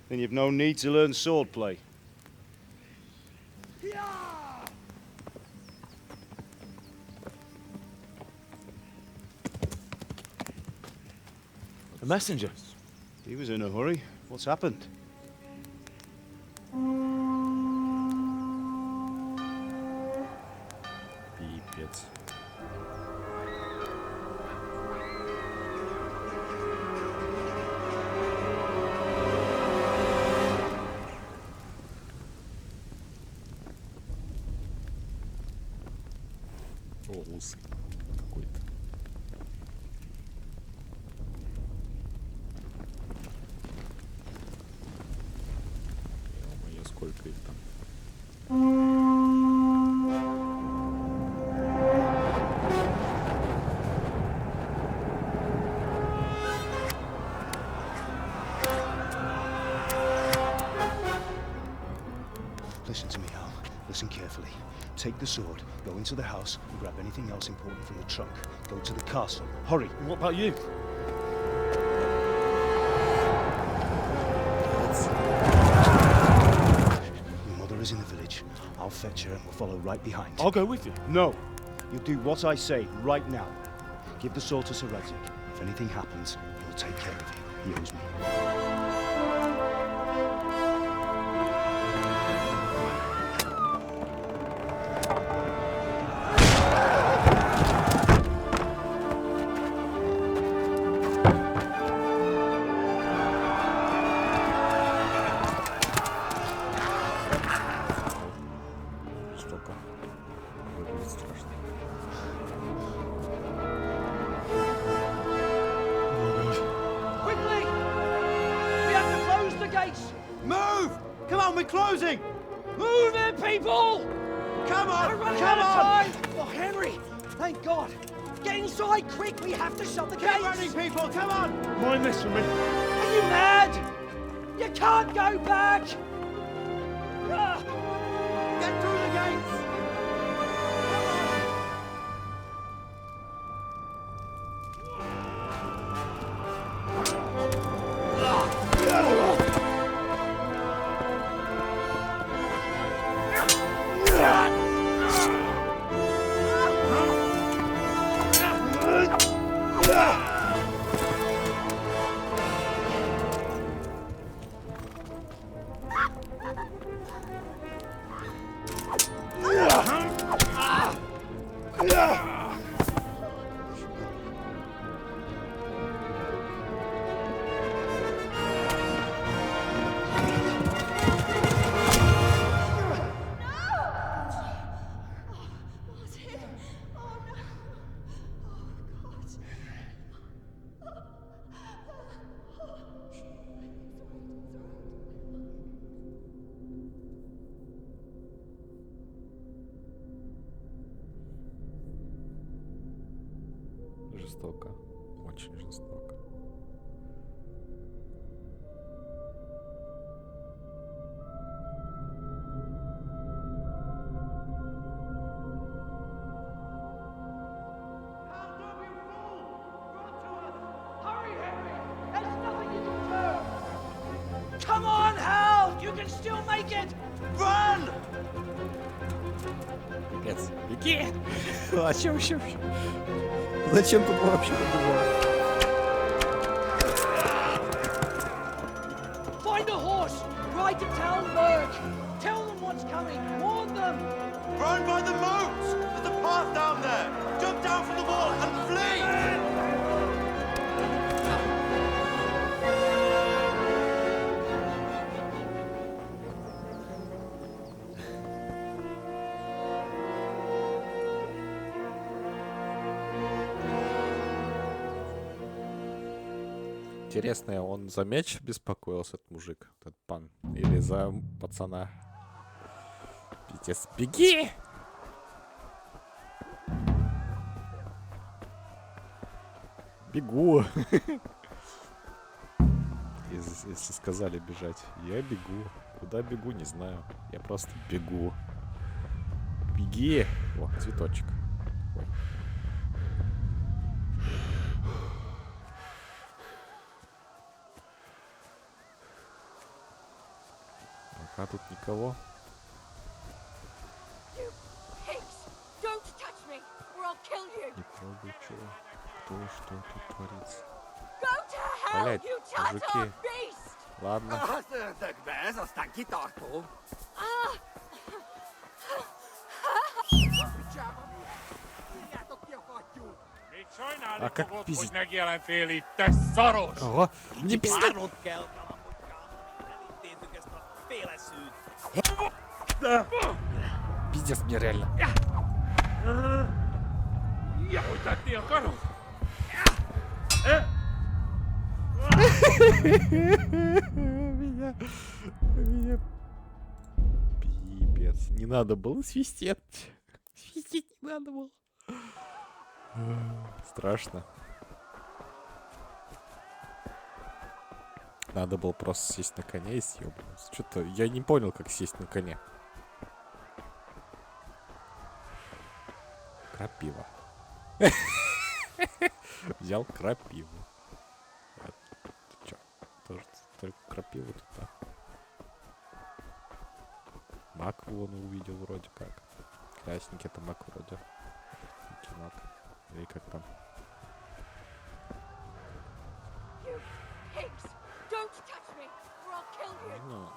Then you've no need to learn swordplay. A messenger. He was in a hurry. What's happened? Пипец. О, лысый какой-то. Ё-моё, Сколько их там? Listen to me, Hal. Listen carefully. Take the sword, go into the house, and grab anything else important from the trunk. Go to the castle. Hurry! What about you? Your mother is in the village. I'll fetch her and we'll follow right behind. I'll go with you. No! You do what I say right now. Give the sword to Sir Radzik. If anything happens, he'll take care of you. He owes me. Жестоко. Выглядит страшно. Quickly! We have to close the gates! Move! Come on, we're closing! Move it, people! Come on! We're running Come out of on! time! Oh, Henry! Thank God! Get inside, quick! We have to shut the Keep gates! running, people! Come on! Mind this for me. Are you mad? You can't go back! Ah. Get through the gates! Жестоко. Очень жестоко. Hurry, Henry! There's nothing you can do! Come on, Hal! You can still make it! Run! Пипец. Беги! Зачем вообще? Зачем тут вообще побежал? Find a horse! Ride to town, Merc! Tell them what's coming! Warn them! Run by the moat! There's a path down there! Jump down from the wall and flee! Интересно, он за меч беспокоился, этот мужик, этот пан, или за пацана? Пиздец, беги! Бегу! Если сказали бежать, я бегу. Куда бегу, не знаю. Я просто бегу. Беги! О, цветочек. Ой. Пока тут никого. Не трогай, чего. Кто, что тут творится. Блять, мужики. Ладно. А как пиздить? Ого, не пизди! Пиздец мне реально. Меня Не надо было свистеть. Свистеть не надо было. Страшно. Надо было просто сесть на коня и съебываться. Что-то я не понял, как сесть на коня. Крапива. Взял крапиву. Ты чё? Тоже только крапиву тут, да? Мак вон увидел вроде как. Красненький это мак вроде. Мак. Или как там? Ну.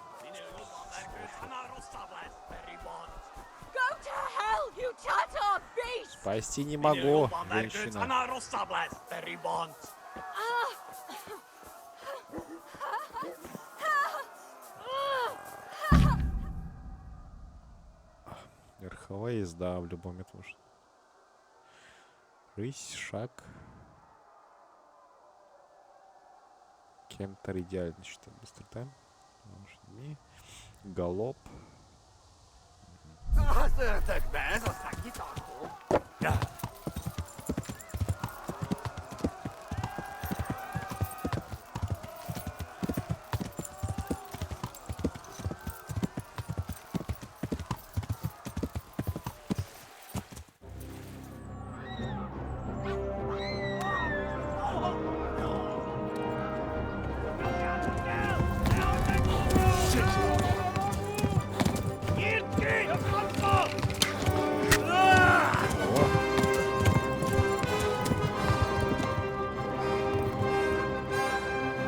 Спасти не могу, женщина. Верховая езда в любом это может. Рысь, шаг. Кентер идеально считаю. Быстрота. Лошадьми. Галоп.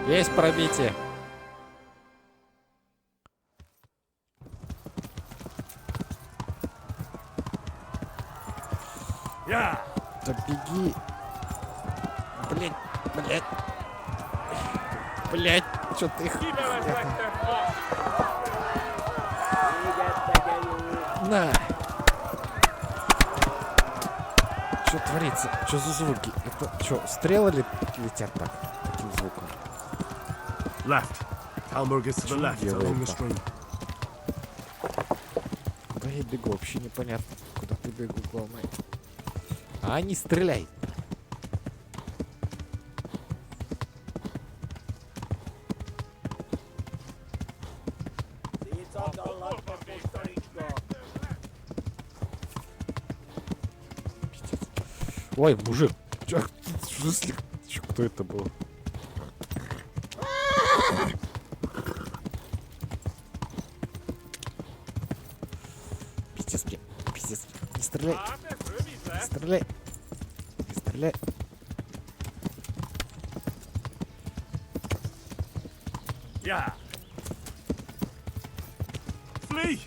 Есть пробитие. Да беги. Блять, блять. Блять, что ты их... На. Что творится? Что за звуки? Это что, стрелы летят так? Таким звуком. Left. Talmberg is to the left, along the stream. Куда я бегу? Вообще непонятно. Куда ты бегу, главное. А не стреляй! Ой, мужик! Чё, в смысле? Кто это был? Пиздец, блин. Пиздец. Не стреляй. Не стреляй. Не стреляй. Yeah. Flee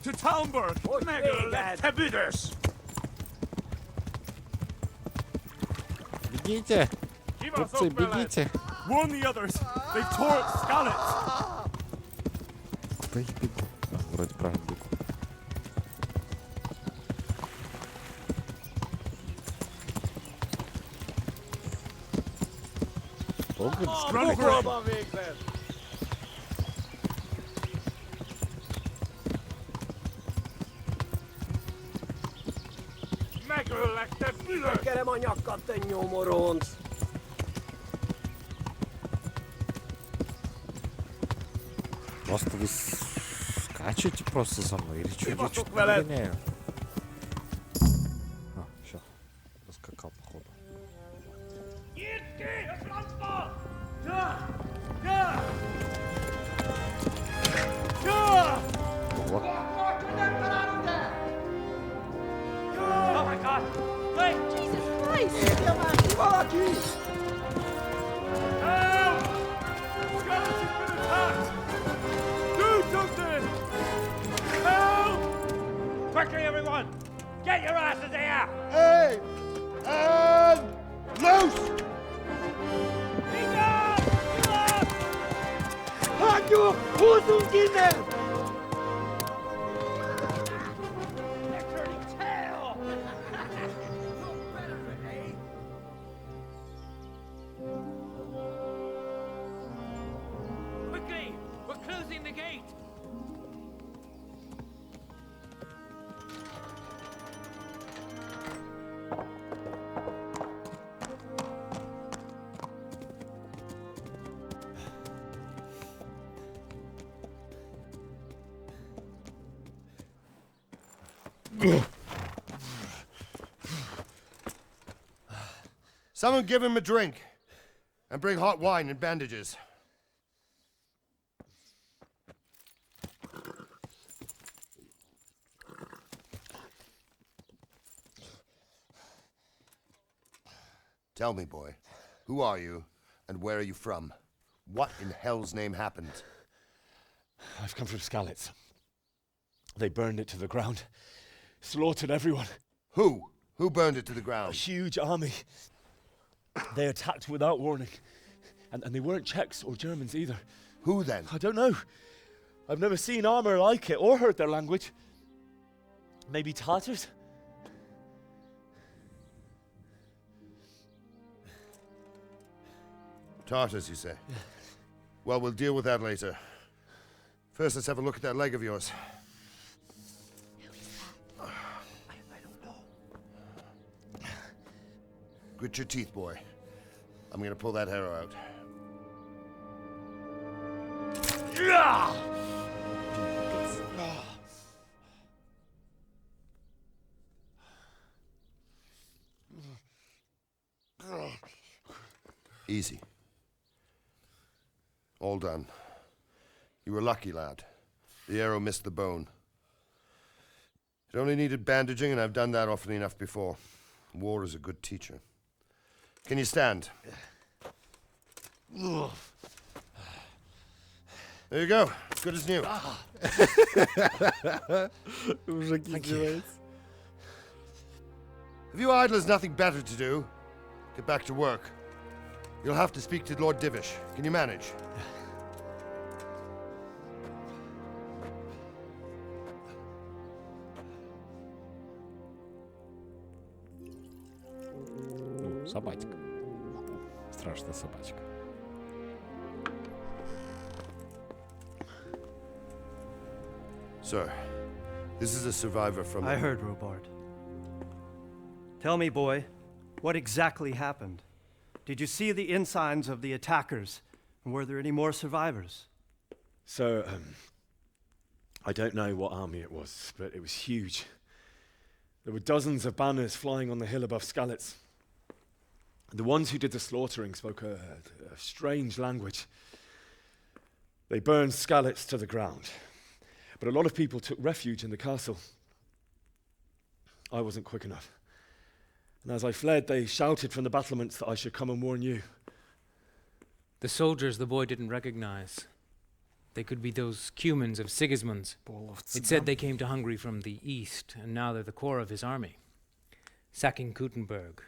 to Talmberg. Бегите! Купцы, бегите! Warn the others. They've tore at Skalitz. Куда я бегу? А, вроде правильно бегу. Megölek a nyakkad, te nyomoronc! Просто вы скачете просто за мной или что? Я что-то догоняю. А, все. Раскакал, походу. Вот. Oh my god! Wait! Jesus Christ! Help! Skalitz has been attacked! Do something! Help! Quickly Someone give him a drink. And bring hot wine and bandages. Tell me, boy, who are you and where are you from? What in hell's name happened? I've come from Skalitz. They burned it to the ground. Slaughtered everyone. Who? Who burned it to the ground? A huge army. They attacked without warning. And they weren't Czechs or Germans either. Who then? I don't know. I've never seen armor like it or heard their language. Maybe Tatars? Tartars, you say? Yeah. Well, we'll deal with that later. First, let's have a look at that leg of yours. I don't know. Grit your teeth, boy. I'm gonna pull that arrow out. Easy. All done. You were lucky, lad. The arrow missed the bone. It only needed bandaging, and I've done that often enough before. War is a good teacher. Can you stand? There you go. Good as new. Thank you. If you idlers nothing better to do, get back to work. You'll have to speak to Lord Divish. Can you manage? Собачка. Страшная собачка. Sir, this is a survivor from... I heard, Robard. Tell me, boy, what exactly happened? Did you see the ensigns of the attackers? And were there any more survivors? So, I don't know what army it was, but it was huge. There were dozens of banners flying on the hill above Skalitz. The ones who did the slaughtering spoke a strange language. They burned Skalitz to the ground. But a lot of people took refuge in the castle. I wasn't quick enough. And as I fled, they shouted from the battlements that I should come and warn you. The soldiers the boy didn't recognize. They could be those Cumans of Sigismund's. It said they came to Hungary from the east, and now they're the core of his army. Sacking Gutenberg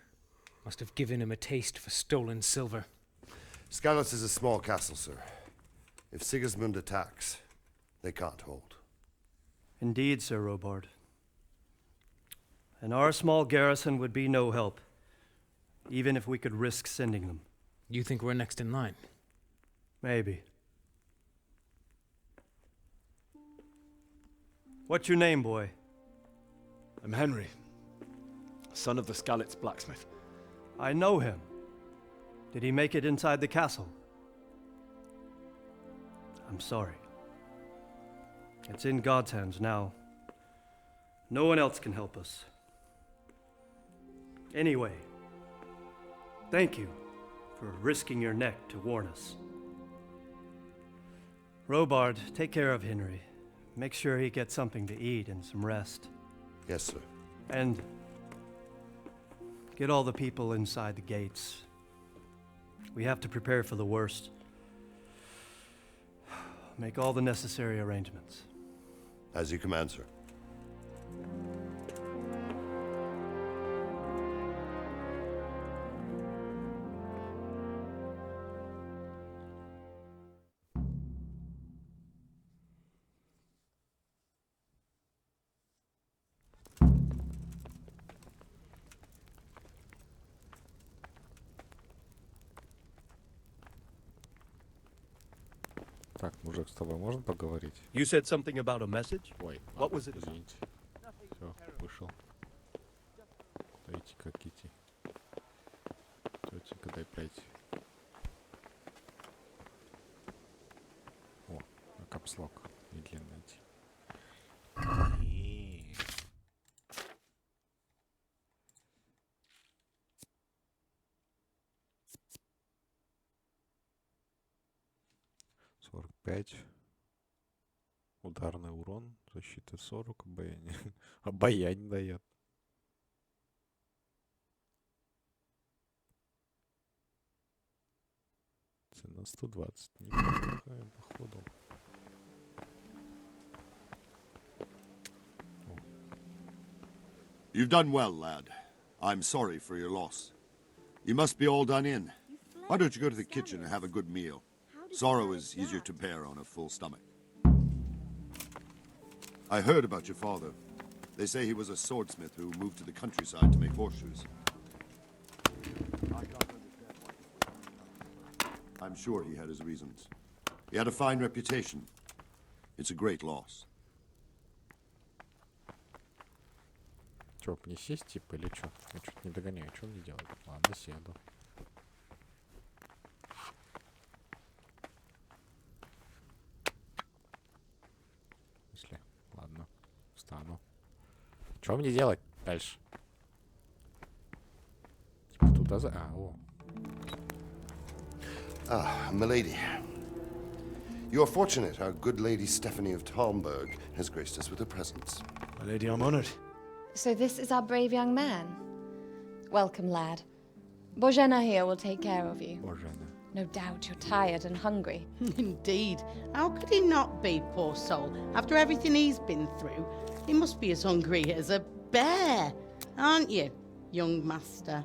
must have given him a taste for stolen silver. Skalitz is a small castle, sir. If Sigismund attacks, they can't hold. Indeed, Sir Robard. And our small garrison would be no help, even if we could risk sending them. You think we're next in line? Maybe. What's your name, boy? I'm Henry, son of the Skalitz blacksmith. I know him. Did he make it inside the castle? I'm sorry. It's in God's hands now. No one else can help us. Anyway, thank you for risking your neck to warn us. Robard, take care of Henry. Make sure he gets something to eat and some rest. Yes, sir. And get all the people inside the gates. We have to prepare for the worst. Make all the necessary arrangements. As you command, sir. Так, мужик, с тобой можно поговорить? You said something about a message? Ой, What was it? Извините. Все, вышел. Дайте как идти. Тетенька, дай пройти. О, на капслок. Медленно идти. 45. Ударный урон. Защита 40. Обаяние дает. Цена 120. Неплохая, походу. You've done well, lad. I'm sorry for your loss. You must be all done in. Why don't you go to the kitchen and have a good meal? Sorrow is easier to bear on a full stomach. I heard about your father. They say he was a swordsmith who moved to the countryside to make horseshoes. I'm sure he had his reasons. He had a fine reputation. It's a great loss. Чё, мне сесть, типа, или чё? Я что-то не догоняю, что мне делать? Ладно, сяду. Если... Ладно, встану. Что мне делать дальше? Типа туда за... А, о. Ah, milady. You are fortunate our good lady Stephanie of Talmberg has graced us with her presence. My lady, I'm honored. So this is our brave young man. Welcome, lad. Bozhena here will take care of you. Bozhena. No doubt you're tired and hungry. Indeed. How could he not be, poor soul? After everything he's been through, he must be as hungry as a bear, aren't you, young master?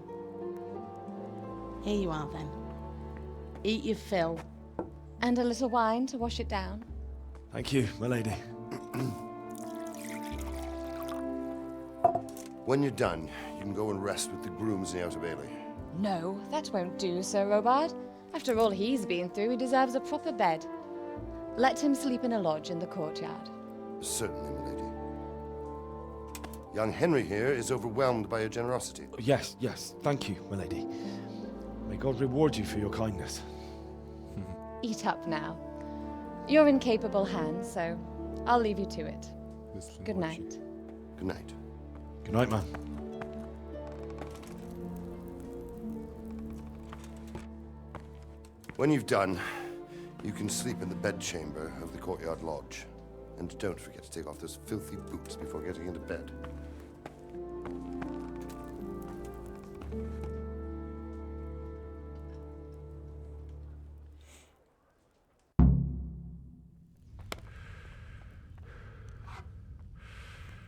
Here you are, then. Eat your fill. And a little wine to wash it down. Thank you, my lady. When you're done, you can go and rest with the grooms in the Outer Bailey. No, that won't do, Sir Robard. After all he's been through, he deserves a proper bed. Let him sleep in a lodge in the courtyard. Certainly, milady. Young Henry here is overwhelmed by your generosity. Yes, yes, thank you, my lady. May God reward you for your kindness. Eat up now. You're in capable hands, so I'll leave you to it. Good night. Good night. Good night, man. When you've done, you can sleep in the bedchamber of the courtyard lodge. And don't forget to take off those filthy boots before getting into bed.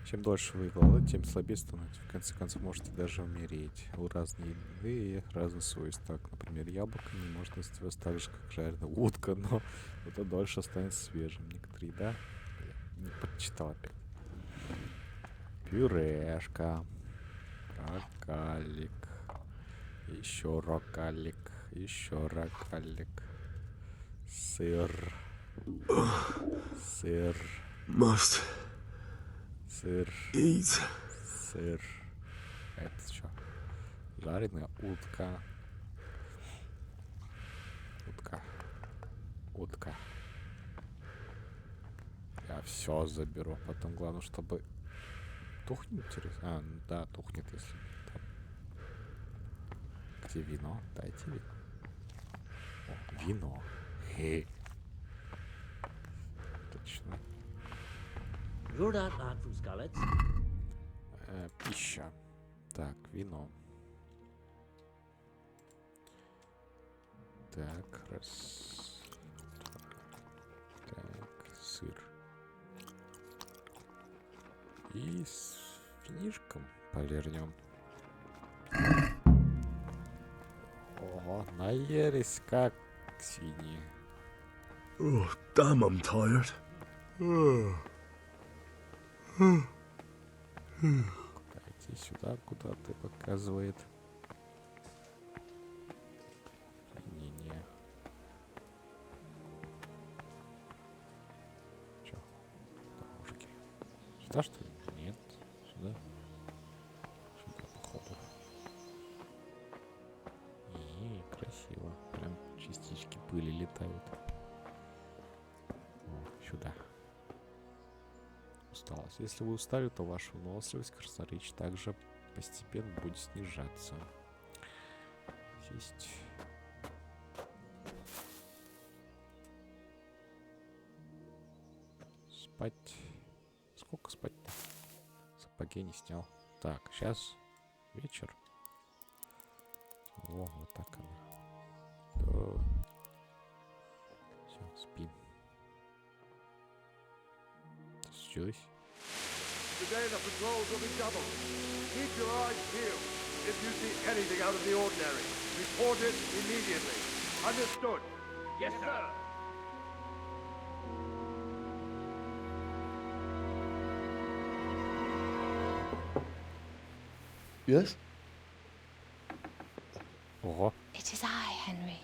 Чем дольше вы голодны, тем слабее становитесь. В конце концов, можете даже умереть. У разной еды разные свойства. Так, например, яблоко не может нести вас так же, как жареная утка, но это дольше останется свежим. Некоторые еда... Не прочитал опять. Пюрешка. Рокалик. Еще рокалик. Еще рокалик. Сыр. Сыр. Must. Сыр. Eat. Сыр. Это что? Жареная утка. Утка. Утка. Я все заберу. Потом главное, чтобы... Тухнет, интересно? А, ну да, тухнет, если... Там... Где вино? Дайте вино. О, вино. Хе. Точно. You're that lad from Skalitz? Пища. Так, вино. Так, раз. Так, сыр. И с винишком повернем. Ого, наелись как свиньи. Oh, damn, I'm tired. Идти сюда, куда ты показывает. Не-не. Чё? Дорожки. Сюда, что ли? Нет. Сюда. Сюда, походу. И красиво. Прям частички пыли летают. О, сюда. Усталость. Если вы устали, то ваша выносливость, красноречие также постепенно будет снижаться. Сесть. спать. Сколько спать-то? Сапоги не снял. Так, сейчас вечер. О, вот так она. Все, спим. Случилось? Today the patrols will be doubled. Keep your eyes peeled. If you see anything out of the ordinary, report it immediately. Understood? Yes, sir. Yes? Ого. It is I, Henry.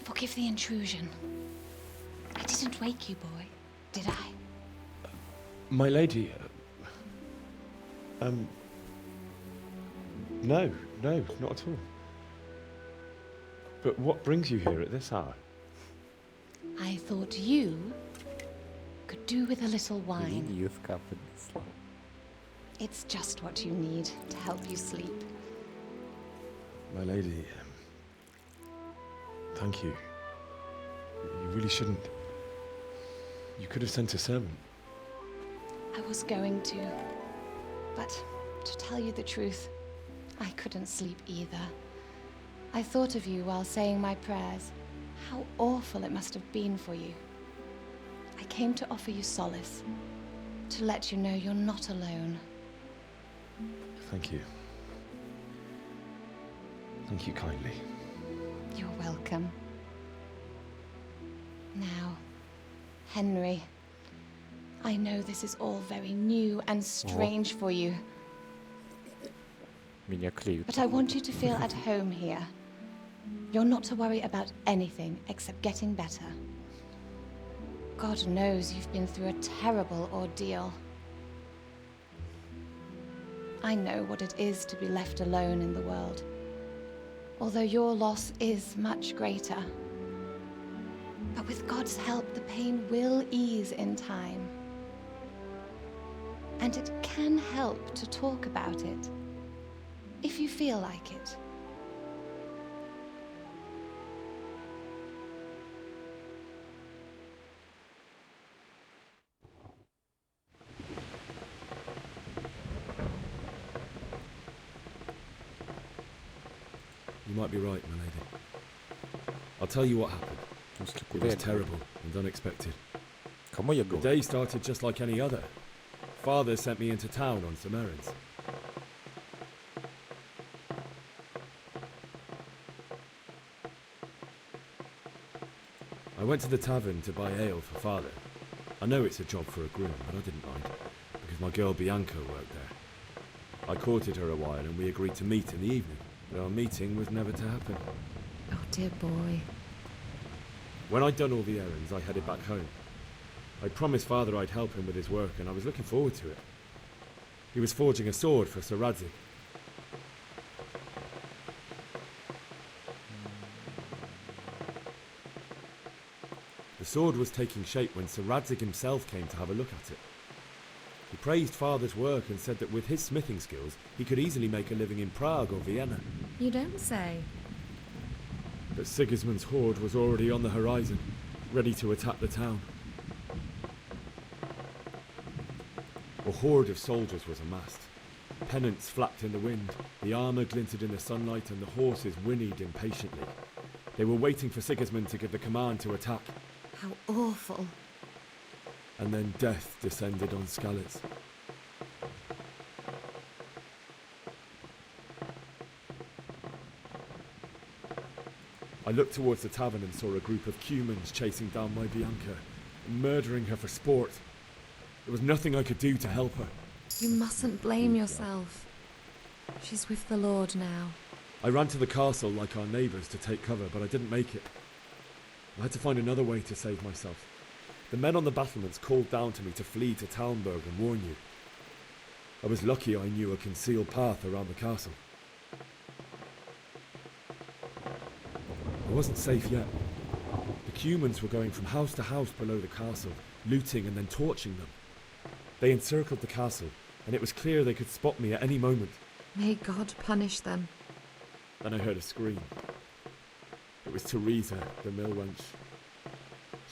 Forgive the intrusion. I didn't wake you, boy, did I? My lady, no, not at all. But what brings you here at this hour? I thought you could do with a little wine. Виньюшка принесла. It's just what you need to help you sleep. My lady, thank you. You really shouldn't. You could have sent a servant. I was going to, but to tell you the truth, I couldn't sleep either. I thought of you while saying my prayers. How awful it must have been for you. I came to offer you solace, to let you know you're not alone. Thank you. Thank you kindly. You're welcome. Now, Henry, I know this is all very new and strange for you, Меня клеют. but I want you to feel at home here. You're not to worry about anything except getting better. God knows you've been through a terrible ordeal. I know what it is to be left alone in the world, although your loss is much greater. But with God's help, the pain will ease in time. And it can help to talk about it, if you feel like it. You might be right, my lady. I'll tell you what happened. It was terrible and unexpected. The day started just like any other. Father sent me into town on some errands. I went to the tavern to buy ale for Father. I know it's a job for a groom, but I didn't mind, because my girl Bianca worked there. I courted her a while and we agreed to meet in the evening, but our meeting was never to happen. Oh, dear boy. When I'd done all the errands, I headed back home. I promised Father I'd help him with his work, and I was looking forward to it. He was forging a sword for Sir Radzig. The sword was taking shape when Sir Radzig himself came to have a look at it. He praised Father's work and said that with his smithing skills, he could easily make a living in Prague or Vienna. You don't say. But Sigismund's horde was already on the horizon, ready to attack the town. A horde of soldiers was amassed. Pennants flapped in the wind, the armour glinted in the sunlight, and the horses whinnied impatiently. They were waiting for Sigismund to give the command to attack. How awful. And then death descended on Skalitz. I looked towards the tavern and saw a group of Cumans chasing down my Bianca and murdering her for sport. There was nothing I could do to help her. You mustn't blame yourself. She's with the Lord now. I ran to the castle like our neighbours to take cover, but I didn't make it. I had to find another way to save myself. The men on the battlements called down to me to flee to Talmberg and warn you. I was lucky I knew a concealed path around the castle. I wasn't safe yet. The Cumans were going from house to house below the castle, looting and then torching them. They encircled the castle, and it was clear they could spot me at any moment. May God punish them. Then I heard a scream. It was Teresa, the mill wench.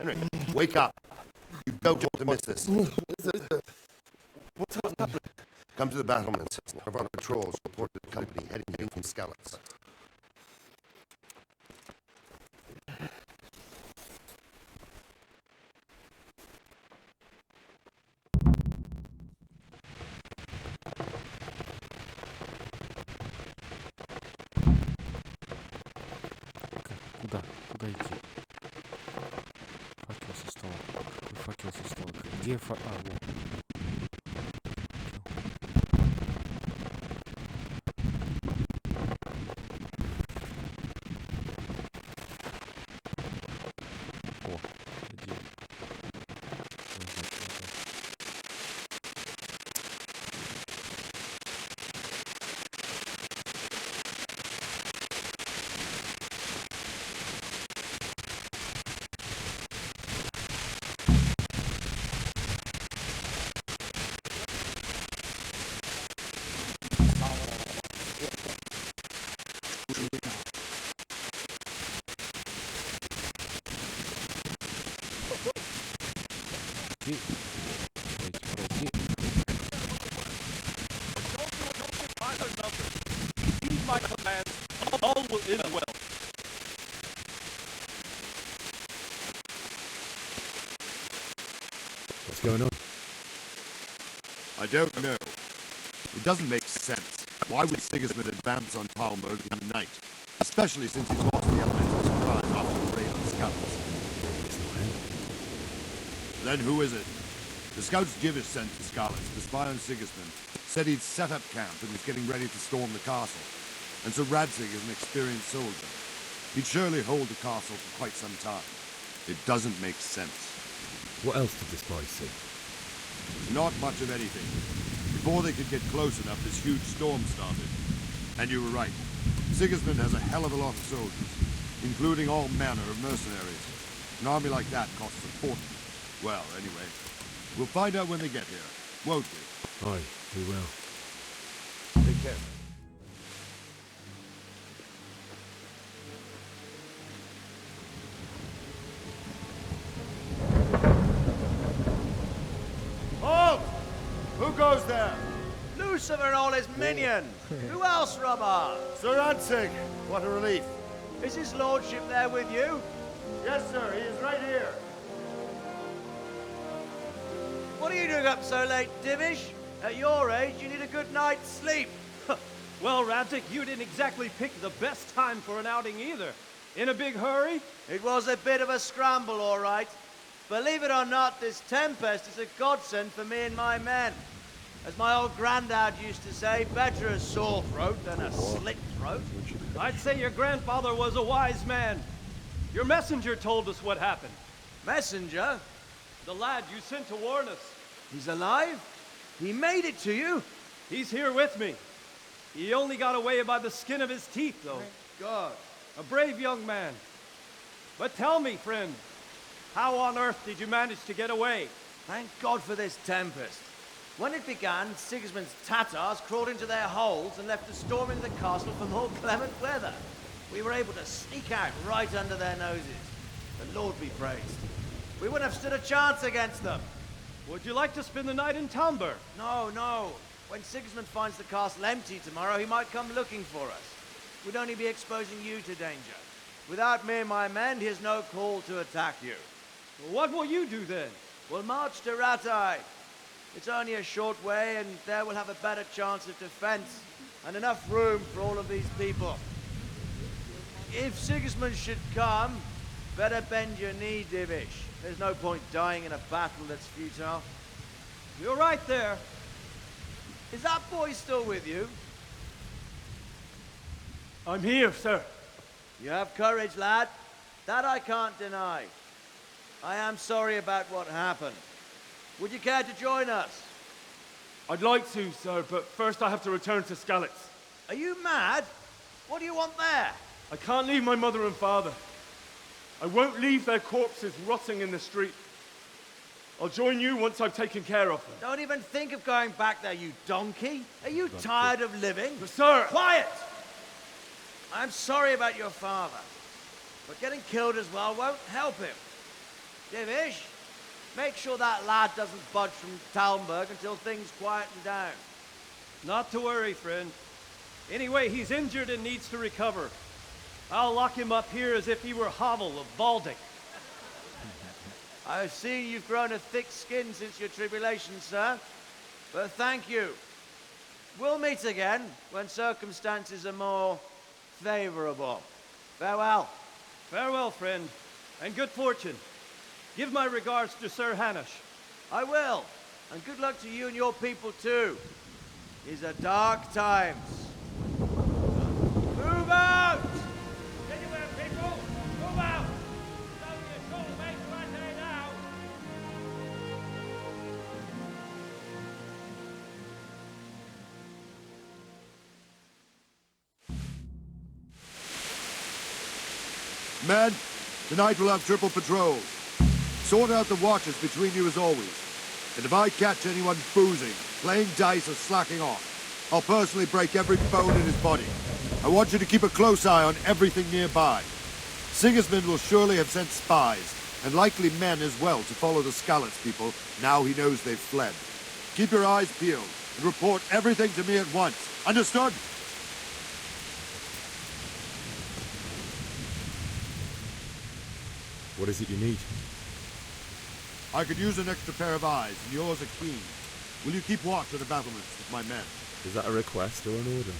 Henry, wake up. You don't want to miss this. What's happening? Come to the battlements. Our patrols report the company heading in from Skalitz. Куда? Куда идти? Факел со стола. Какой факел со стола? Где факел? А, вот. О, иди. Heed my command. All will end well. What's going on? I don't know. It doesn't make sense. Why would Sigismund advance on Talmberg in the night? Especially since he's lost the elemental surprise after the raid on scouts. Then who is it? The scouts Jivish sent to Skalitz to spy on Sigismund said he'd set up camp and was getting ready to storm the castle. And so Radzig is an experienced soldier. He'd surely hold the castle for quite some time. It doesn't make sense. What else did the spies see? Not much of anything. Before they could get close enough, this huge storm started. And you were right. Sigismund has a hell of a lot of soldiers, including all manner of mercenaries. An army like that costs a fortune. Well, anyway, we'll find out when they get here, won't we? Aye, we will. Take care. Halt! Who goes there? Lucifer and all his minions. Who else, Robber? Sir Radzig. What a relief. Is his lordship there with you? Yes, sir. He is right here. What are you doing up so late, Divish? At your age, you need a good night's sleep. Well, Radzig, you didn't exactly pick the best time for an outing either. In a big hurry? It was a bit of a scramble, all right. Believe it or not, this tempest is a godsend for me and my men. As my old granddad used to say, better a sore throat than a slit throat. I'd say your grandfather was a wise man. Your messenger told us what happened. Messenger? The lad you sent to warn us. He's alive? He made it to you? He's here with me. He only got away by the skin of his teeth, though. Thank God. A brave young man. But tell me, friend, how on earth did you manage to get away? Thank God for this tempest. When it began, Sigismund's Tatars crawled into their holes and left us storming the castle for more clement weather. We were able to sneak out right under their noses. The Lord be praised. We wouldn't have stood a chance against them. Would you like to spend the night in Talmberg? No, no. When Sigismund finds the castle empty tomorrow, he might come looking for us. We'd only be exposing you to danger. Without me and my men, he has no call to attack you. What will you do then? We'll march to Ratai. It's only a short way, and there we'll have a better chance of defense and enough room for all of these people. If Sigismund should come, better bend your knee, Divish. There's no point dying in a battle that's futile. You're right there. Is that boy still with you? I'm here, sir. You have courage, lad. That I can't deny. I am sorry about what happened. Would you care to join us? I'd like to, sir, but first I have to return to Skalitz. Are you mad? What do you want there? I can't leave my mother and father. I won't leave their corpses rotting in the street. I'll join you once I've taken care of them. Don't even think of going back there, you donkey. Are you tired of living? But sir! Quiet! I'm sorry about your father, but getting killed as well won't help him. Divish, make sure that lad doesn't budge from Talmberg until things quieten down. Not to worry, friend. Anyway, he's injured and needs to recover. I'll lock him up here as if he were Hovel of Baldic. I've seen you've grown a thick skin since your tribulation, sir. But thank you. We'll meet again when circumstances are more favorable. Farewell. Farewell, friend, and good fortune. Give my regards to Sir Hanush. I will, and good luck to you and your people too. These are dark times. Move out! Anywhere, people! Move out! It's only a short way to Rattay now! Men, tonight we'll have triple patrols. Sort out the watches between you as always. And if I catch anyone boozing, playing dice or slacking off, I'll personally break every bone in his body. I want you to keep a close eye on everything nearby. Sigismund will surely have sent spies, and likely men as well, to follow the Skalitz people now he knows they've fled. Keep your eyes peeled, and report everything to me at once. Understood? What is it you need? I could use an extra pair of eyes, and yours are keen. Will you keep watch at the battlements with my men? Is that a request or an order?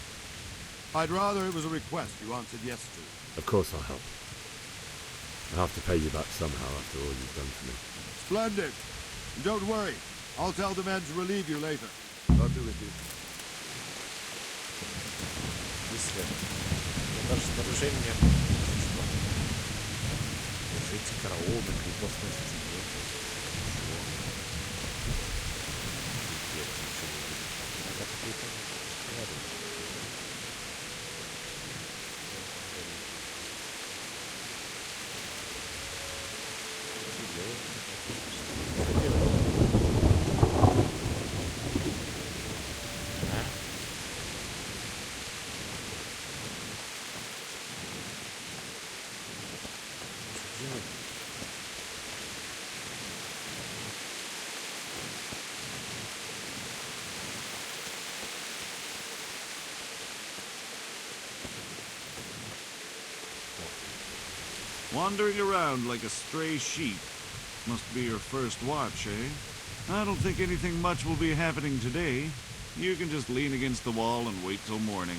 I'd rather it was a request you answered yes to. Of course I'll help. I'll have to pay you back somehow after all you've done for me. Splendid. And don't worry. I'll tell the men to relieve you later. God be with you. Если даже вторжение держите караул, на крипов носите нет. Wandering around like a stray sheep. Must be your first watch, eh? I don't think anything much will be happening today. You can just lean against the wall and wait till morning.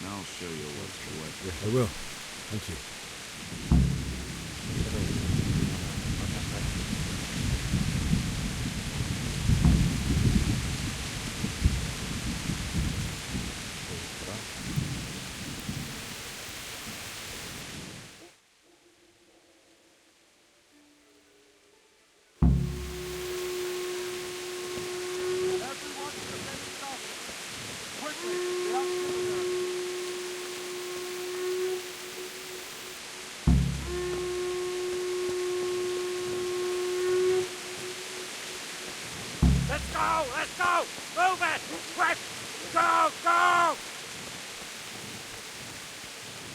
I'll show you what's what. I will. Thank you. Let's go! Let's go! Move it! Quick! Go! Go!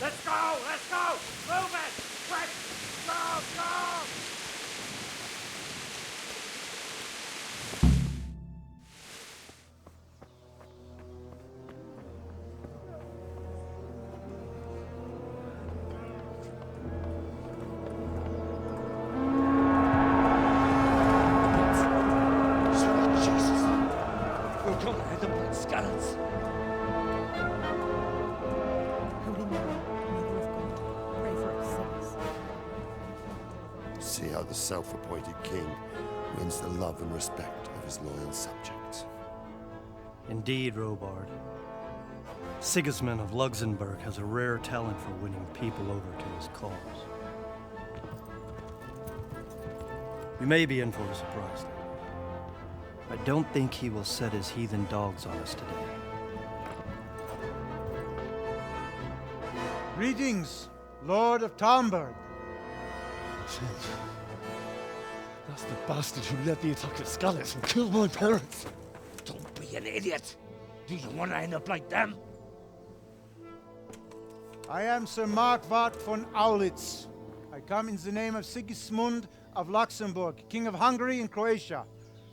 Let's go! Let's go! Move it! Quick! Go! Go! See how the self-appointed king wins the love and respect of his loyal subjects. Indeed, Robard. Sigismund of Luxembourg has a rare talent for winning people over to his cause. We may be in for a surprise, though. I don't think he will set his heathen dogs on us today. Greetings, Lord of Talmberg. That's the bastard who led the attack at Skalitz and killed my parents. Don't be an idiot! Do you want to end up like them? I am Sir Markwart von Aulitz. I come in the name of Sigismund of Luxembourg, King of Hungary and Croatia,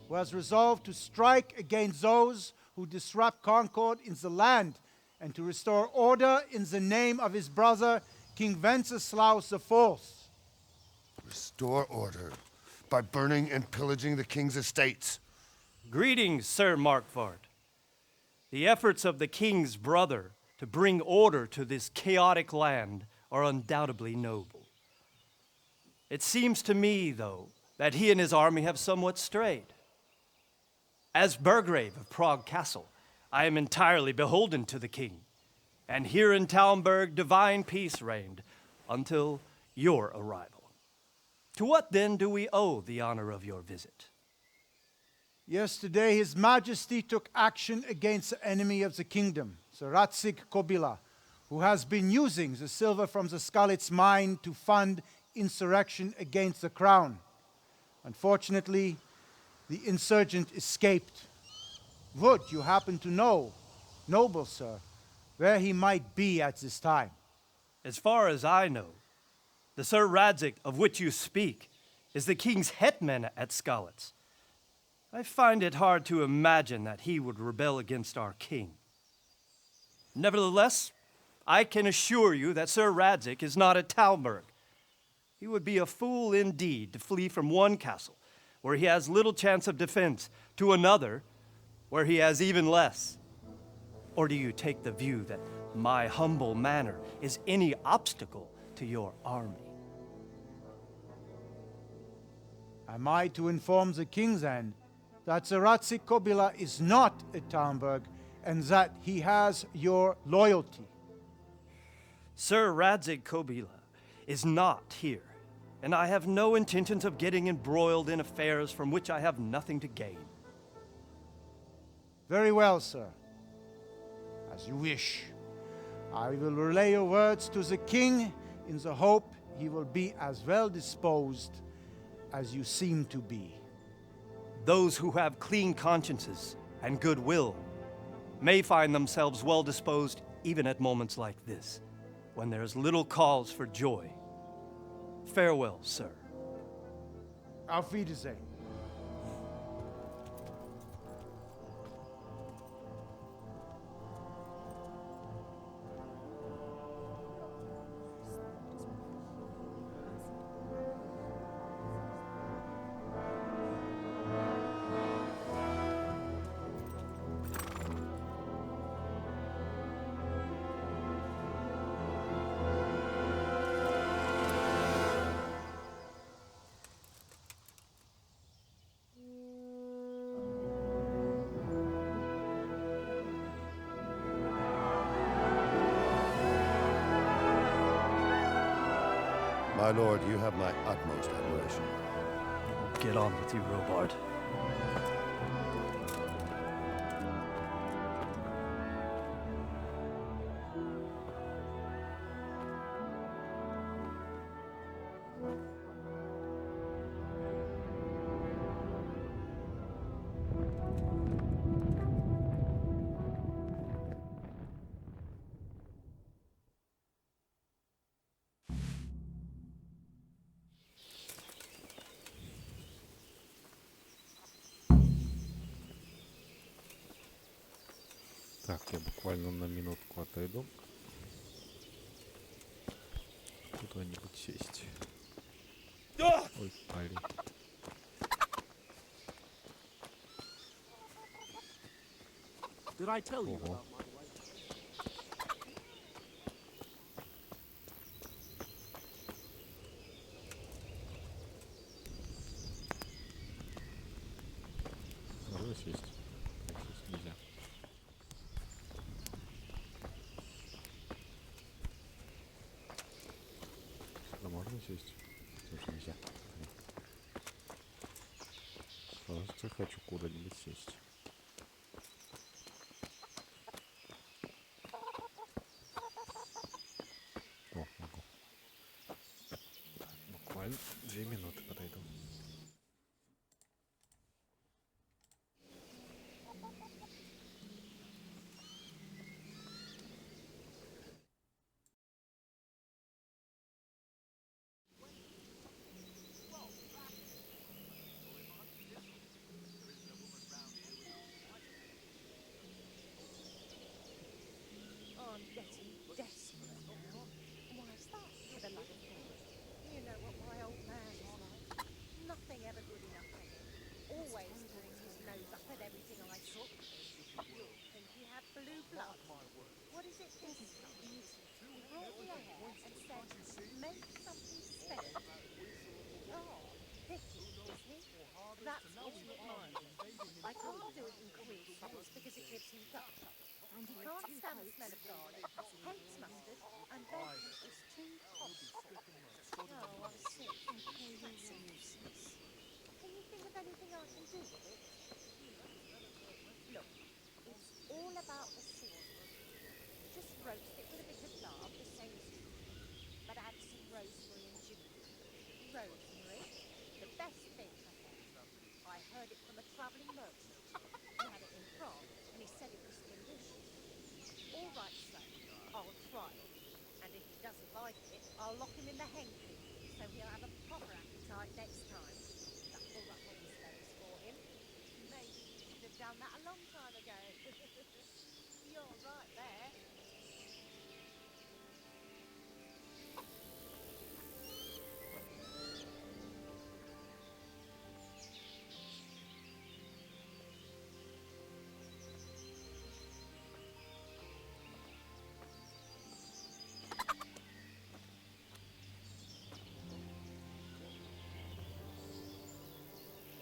who has resolved to strike against those who disrupt concord in the land and to restore order in the name of his brother, King Wenceslaus IV. Restore order by burning and pillaging the king's estates. Greetings, Sir Markvart. The efforts of the king's brother to bring order to this chaotic land are undoubtedly noble. It seems to me, though, that he and his army have somewhat strayed. As Burgrave of Prague Castle, I am entirely beholden to the king, and here in Talmberg divine peace reigned until your arrival. To what then do we owe the honor of your visit? Yesterday, His Majesty took action against the enemy of the kingdom, the Ratsig Kobila, who has been using the silver from the Skalitz mine to fund insurrection against the crown. Unfortunately, the insurgent escaped. Would you happen to know, noble sir, where he might be at this time? As far as I know, the Sir Radzik of which you speak is the king's hetman at Skalitz. I find it hard to imagine that he would rebel against our king. Nevertheless, I can assure you that Sir Radzik is not at Talmberg. He would be a fool indeed to flee from one castle, where he has little chance of defense, to another, where he has even less. Or do you take the view that my humble manner is any obstacle to your army? Am I to inform the king then that the Ratsik Kobila is not at Talmberg and that he has your loyalty? Sir Radzik Kobila is not here, and I have no intentions of getting embroiled in affairs from which I have nothing to gain. Very well, sir. As you wish. I will relay your words to the king in the hope he will be as well disposed as you seem to be. Those who have clean consciences and goodwill may find themselves well disposed even at moments like this, when there is little cause for joy. Farewell, sir. Auf Wiedersehen. My lord, you have my utmost admiration. Get on with you, Robard. Так, я буквально на минутку отойду. Куда-нибудь сесть. Ой, парень. Did I tell you Ого. about my wife? Можно сесть? Сесть нельзя. Да можно сесть? Тоже нельзя. Просто хочу куда-нибудь сесть. О, могу. Так, буквально 2 минуты подойду. I'm getting desperate now. Why's that, for the love of God? You know what my old man is like. Nothing ever good enough for him. Always turning his nose up at everything I took. You'll think he had blue blood. What is it this time? He brought me a hair and said, make something special. Oh, picky, is he? That's pushing it mildly. I can't do it in Queen sauce because it gives him gut trouble. And he can't stand the smell of garlic, hates mustard, and bacon is too hot. Oh, I see. That's useless. Can you think of anything I can do with it? Look, it's all about the seasoning. Just roast it with a bit of lard, the same as you do, but add some rosemary and ginger. Rosemary, the best thing for hair. I heard it from a travelling merchant. He had it in France, and he said it was delicious. All right, so I'll try it, and if he doesn't like it, I'll lock him in the hen coop, so he'll have a proper appetite next time. That'll ruffle his feathers for him. Maybe you should have done that a long time ago. You're right there.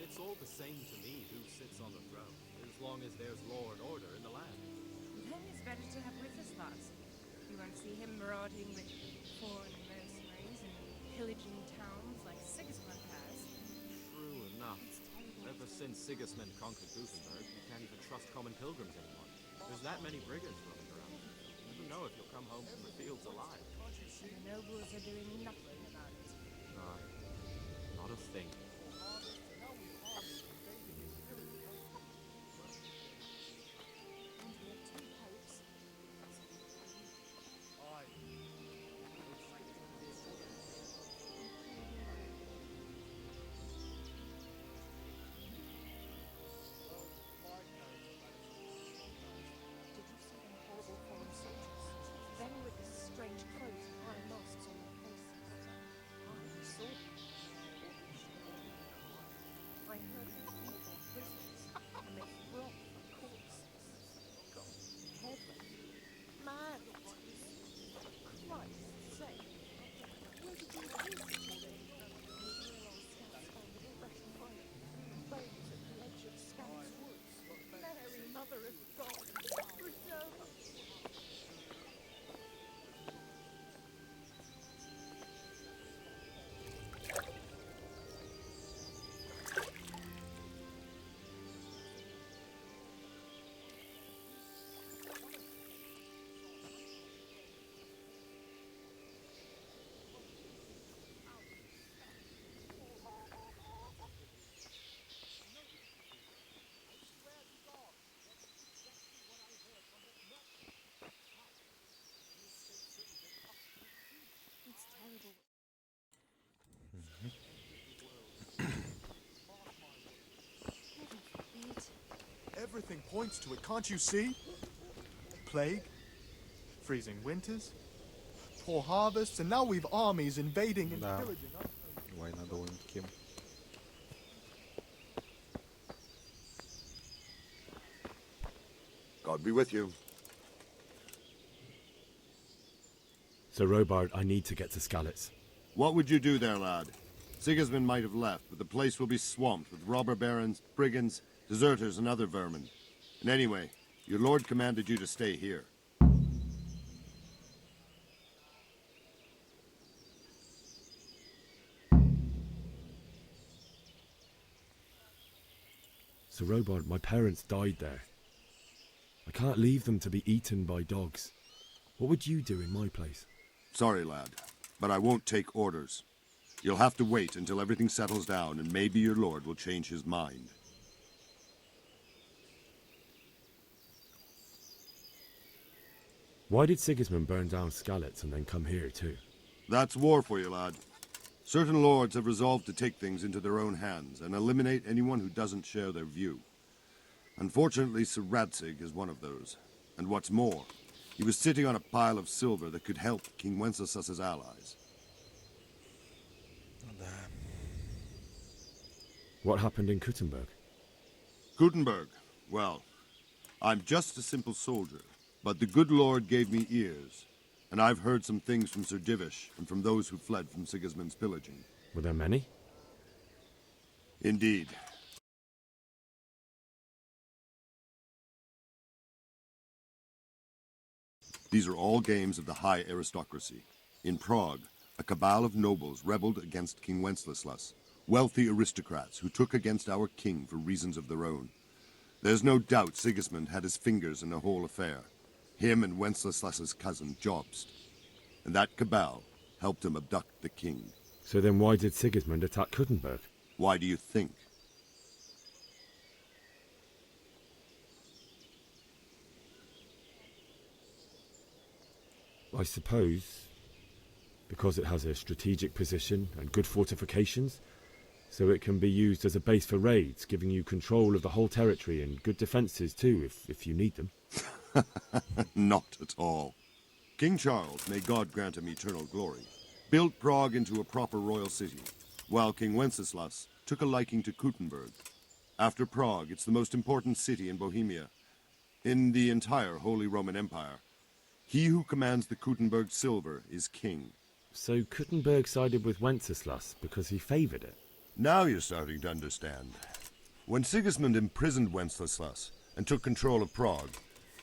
It's all the same to me who sits on the throne, as long as there's law and order in the land. Then it's better to have with us, lads. You won't see him marauding with foreign mercenaries and pillaging towns like Sigismund has. True enough. Ever since Sigismund conquered Gutenberg, you can't even trust common pilgrims anymore. There's that many brigands roaming around. You never know if you'll come home from the fields alive. The nobles are doing nothing about it. Not a thing. Strange clothes and high masks on their faces. I saw them. I heard them beat their prisoners and make broth for corpses. God, head-rending, mad ones. Christ's sake. Where did you hear them? Maybe all our scouts found the fresh fire and bones at the edge of Scouts Woods. Mary, Mother of God, preserve us. Everything points to it, can't you see? Plague, freezing winters, poor harvests, and now we've armies invading and pillaging us. Война довольно-таки. God be with you. Sir Robard, I need to get to Skalitz. What would you do there, lad? Sigismund might have left, but the place will be swamped with robber barons, brigands, deserters, and other vermin. And anyway, your lord commanded you to stay here. Sir Robard, my parents died there. I can't leave them to be eaten by dogs. What would you do in my place? Sorry, lad, but I won't take orders. You'll have to wait until everything settles down, and maybe your lord will change his mind. Why did Sigismund burn down Skalitz and then come here too? That's war for you, lad. Certain lords have resolved to take things into their own hands and eliminate anyone who doesn't share their view. Unfortunately, Sir Radzig is one of those. And what's more, He was sitting on a pile of silver that could help King Wenceslas's allies. What happened in Kuttenberg? Kuttenberg? Well, I'm just a simple soldier, but the good Lord gave me ears, and I've heard some things from Sir Divish and from those who fled from Sigismund's pillaging. Were there many? Indeed. These are all games of the high aristocracy. In Prague, a cabal of nobles rebelled against King Wenceslas, wealthy aristocrats who took against our king for reasons of their own. There's no doubt Sigismund had his fingers in the whole affair. Him and Wenceslas's cousin, Jobst. And that cabal helped him abduct the king. So then why did Sigismund attack Kuttenberg? Why do you think? I suppose because it has a strategic position and good fortifications, so it can be used as a base for raids, giving you control of the whole territory and good defences too, if you need them. Not at all. King Charles, may God grant him eternal glory, built Prague into a proper royal city, while King Wenceslas took a liking to Kuttenberg. After Prague, it's the most important city in Bohemia, in the entire Holy Roman Empire. He who commands the Kuttenberg silver is king. So Kuttenberg sided with Wenceslas because he favoured it? Now you're starting to understand. When Sigismund imprisoned Wenceslas and took control of Prague,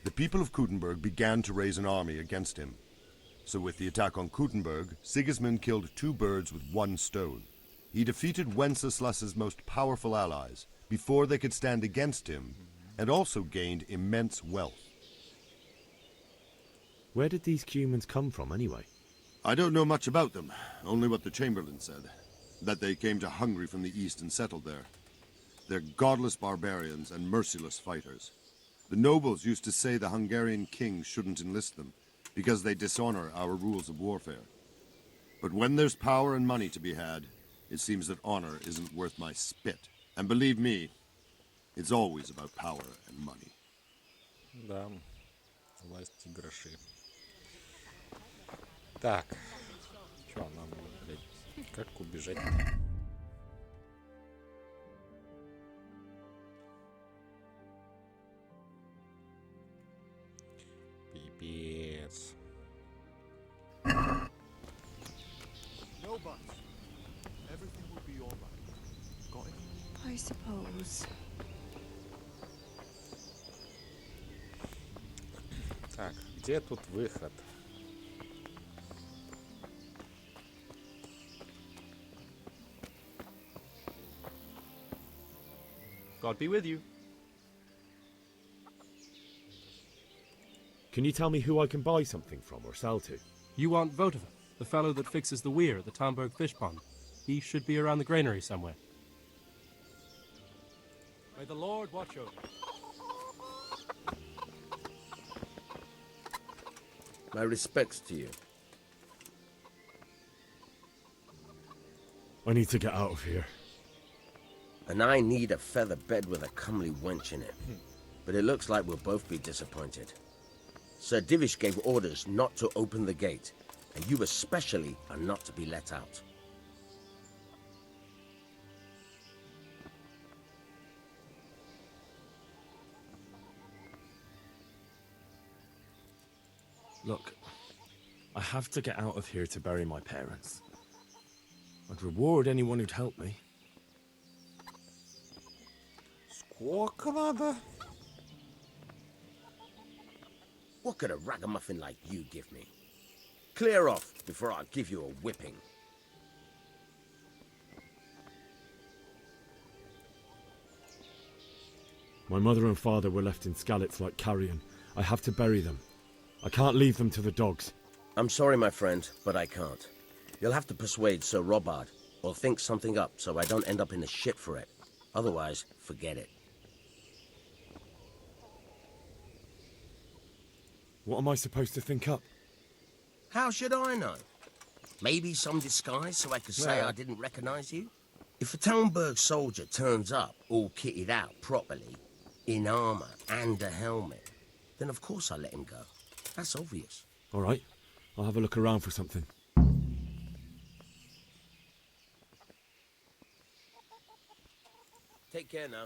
the people of Kuttenberg began to raise an army against him. So with the attack on Kuttenberg, Sigismund killed two birds with one stone. He defeated Wenceslas's most powerful allies before they could stand against him, and also gained immense wealth. Where did these Cumans come from, anyway? I don't know much about them, only what the Chamberlain said. That they came to Hungary from the east and settled there. They're godless barbarians and merciless fighters. The nobles used to say the Hungarian king shouldn't enlist them, because they dishonor our rules of warfare. But when there's power and money to be had, it seems that honor isn't worth my spit. And believe me, it's always about power and money. Да, власть и гроши. Так, чё нам, блядь, как убежать-то? Пипец. No buts. Everything will be all right. Got it? I suppose. Так, где тут выход? God be with you. Can you tell me who I can buy something from or sell to? You want Votiva, the fellow that fixes the weir at the Tamberg fish pond. He should be around the granary somewhere. May the Lord watch over you. My respects to you. I need to get out of here. And I need a feather bed with a comely wench in it. But it looks like we'll both be disappointed. Sir Divish gave orders not to open the gate, and you especially are not to be let out. Look, I have to get out of here to bury my parents. I'd reward anyone who'd help me. Сколько надо? What could a ragamuffin like you give me? Clear off before I give you a whipping. My mother and father were left in Skalitz like carrion. I have to bury them. I can't leave them to the dogs. I'm sorry, my friend, but I can't. You'll have to persuade Sir Robard, or think something up so I don't end up in the shit for it. Otherwise, forget it. What am I supposed to think up? How should I know? Maybe some disguise so I could say Yeah. I didn't recognize you? If a Talmberg soldier turns up all kitted out properly, in armor and a helmet, then of course I let him go. That's obvious. All right, I'll have a look around for something. Take care now.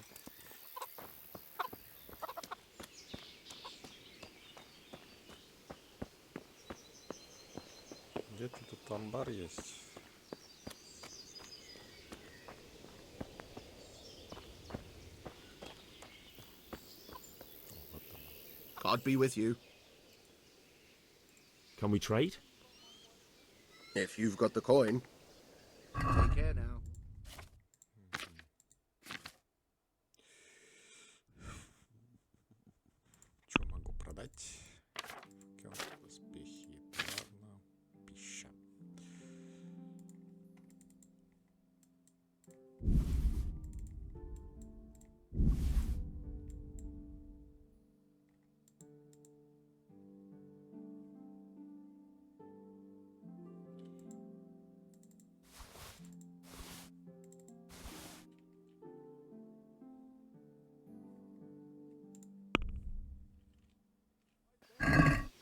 Где-то тут амбар есть. God be with you. Can we trade? If you've got the coin. Take care now. Что могу продать? Доспехи, ладно, пища.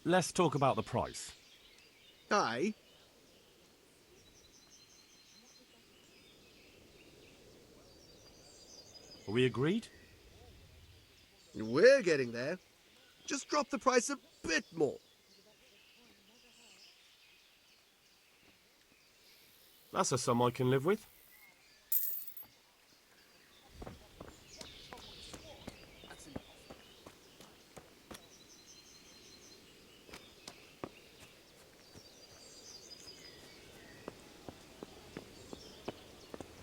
Let's talk about the price. Aye. Are we agreed? We're getting there. Just drop the price a bit more. That's a sum I can live with.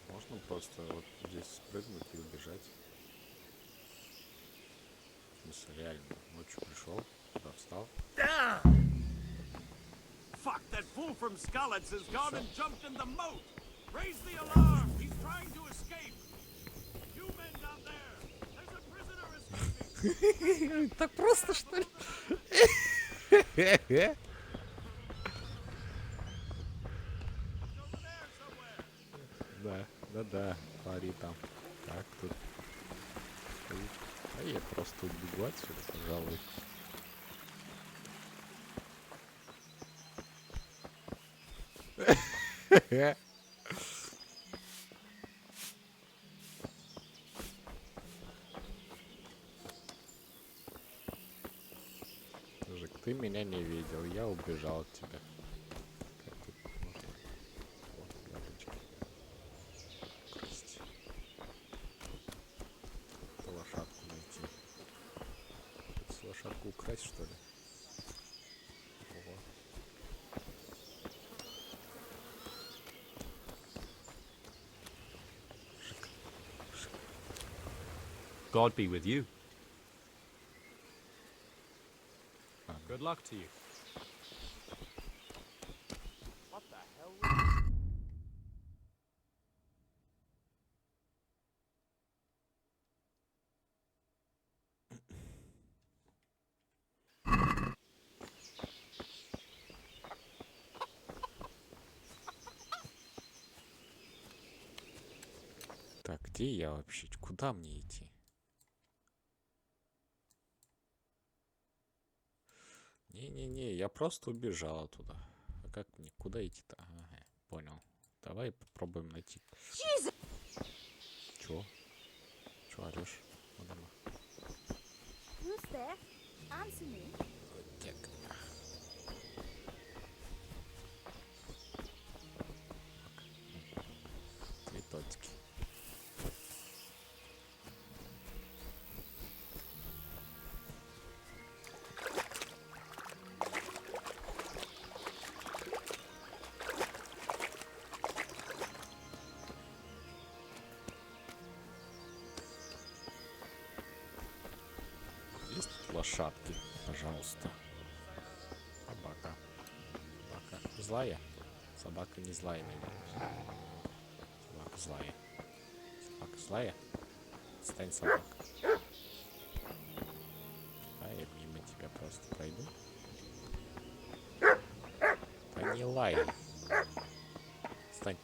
Можно просто вот здесь спрыгнуть и убежать. В смысле, реально. Ночью пришел, туда встал. Fuck, that fool from Skalitz has gone and jumped in the moat! Raise the alarm! He's trying to escape! You men down there! There's a prisoner escaping! Так просто, что ли? Да, пари там. Так, тут. А я просто убегу отсюда, пожалуй. Мужик, ты меня не видел, я убежал от тебя. Как тут можно? Вот, яблочко. Украсть. Как-то лошадку найти. Тут лошадку украсть, что ли? Ого. God be with you. Good luck to you. What the hell? Так, где я вообще? Куда мне идти? Не-не-не, я просто убежал оттуда. А как мне? Куда идти-то? Ага, понял. Давай попробуем найти. Чё? Чё орёшь? Мадама? Who's there? Answer me. Так. Цветочки. Есть тут лошадки, пожалуйста. Собака. Собака злая? Собака не злая, наверное. Собака злая. Собака злая? Стань, собака. А я мимо тебя просто пройду. Да не лай. Стань.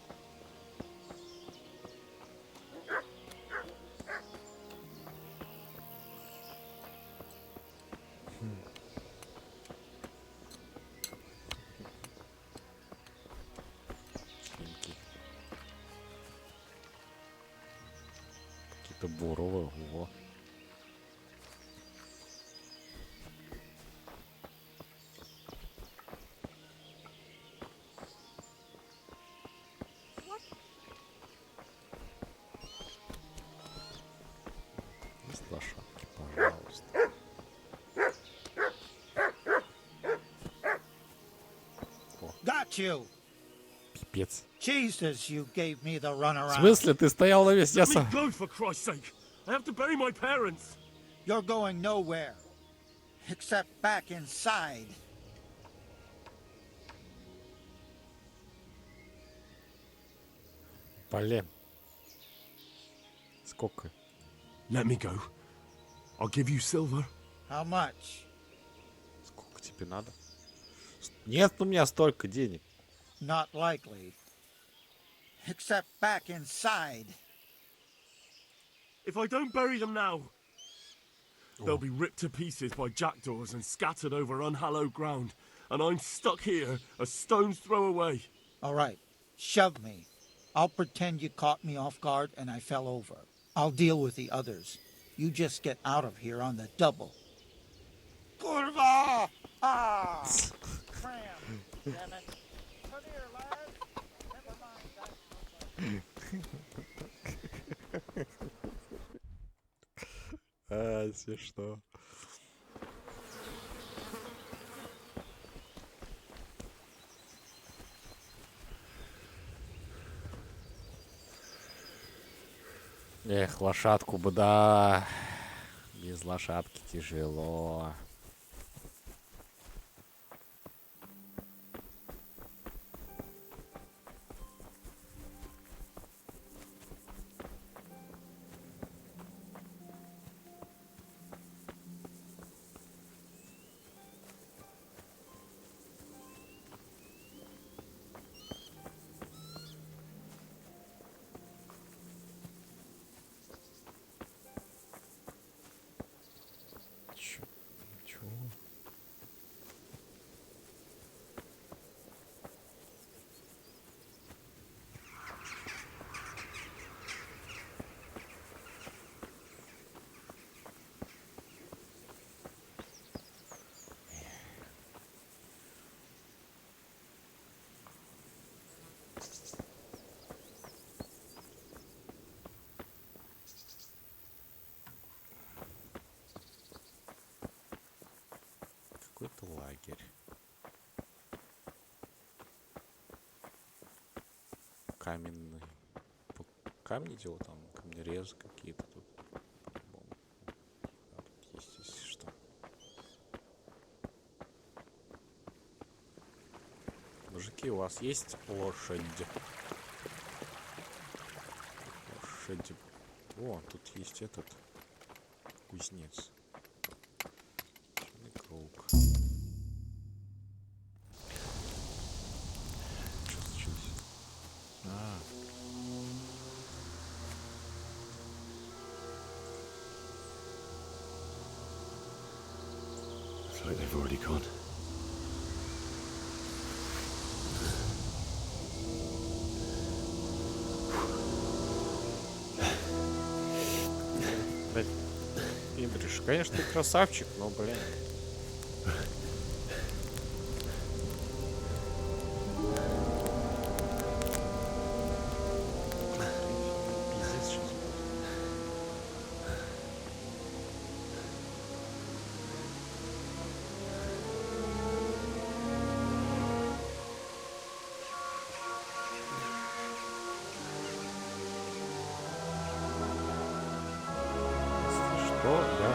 Буровый, во. Есть лошадки, пожалуйста. Got you. Пипец. Jesus, you gave me the В runaround. смысле? Ты стоял на месте? Let me go, for Christ's sake! I have to bury my parents! You're going nowhere. Except back inside. Блин. Сколько? Let me go. I'll give you silver. How much? Сколько тебе надо? Нет у меня столько денег. Not likely. Except back inside. If I don't bury them now, they'll be ripped to pieces by jackdaws and scattered over unhallowed ground, and I'm stuck here a stone's throw away. All right, shove me. I'll pretend you caught me off guard and I fell over. I'll deal with the others. You just get out of here on the double. Kurva! Ah! Cram! Damn it. Come here, lad. Never mind that. Смешно. Эх, лошадку бы, да. Без лошадки тяжело. Какой-то лагерь. Каменный. Камни делают там, камнерезы какие-то тут. А тут есть, если что. Мужики, у вас есть лошадь? Лошадь. О, тут есть этот кузнец. Круг. Что случилось? Looks like they've already gone. Имбриш, конечно, ты красавчик, но, блин. Пиздец сейчас. Что я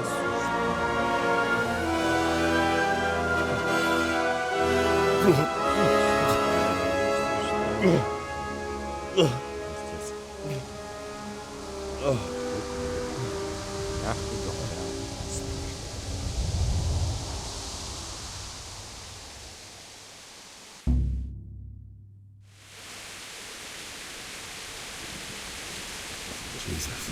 Jesus.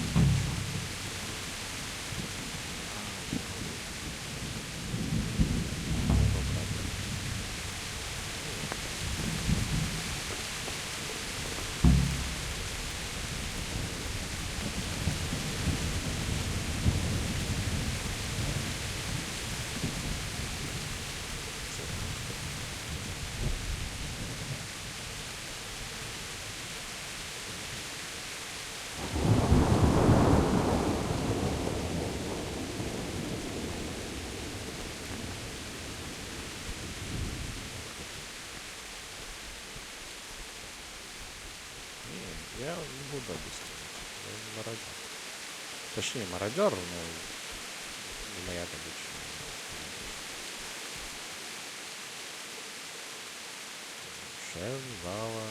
Не, я не буду объяснять. Я не мародер. Точнее, мародер, но не моя добыча. Шеф, зала,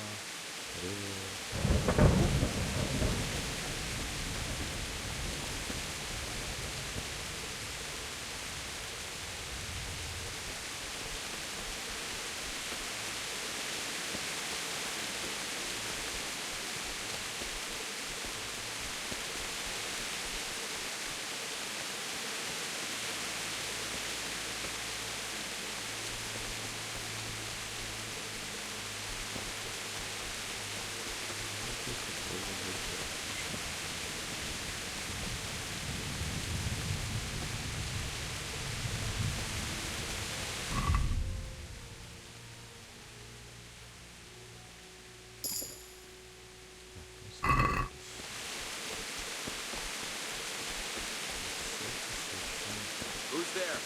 Who's there?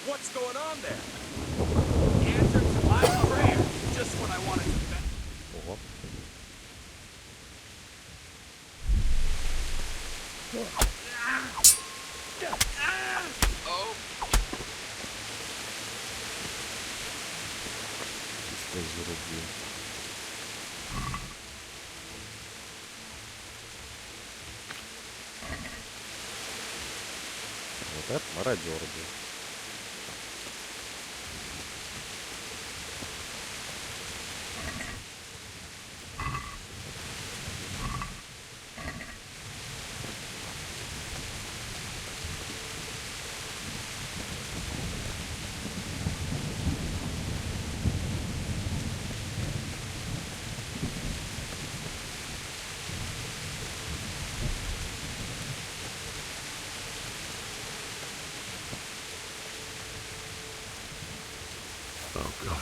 What's going on there? Answer to my prayer. Just what I wanted to bet. Oh. Вот это мародер был. Oh, God.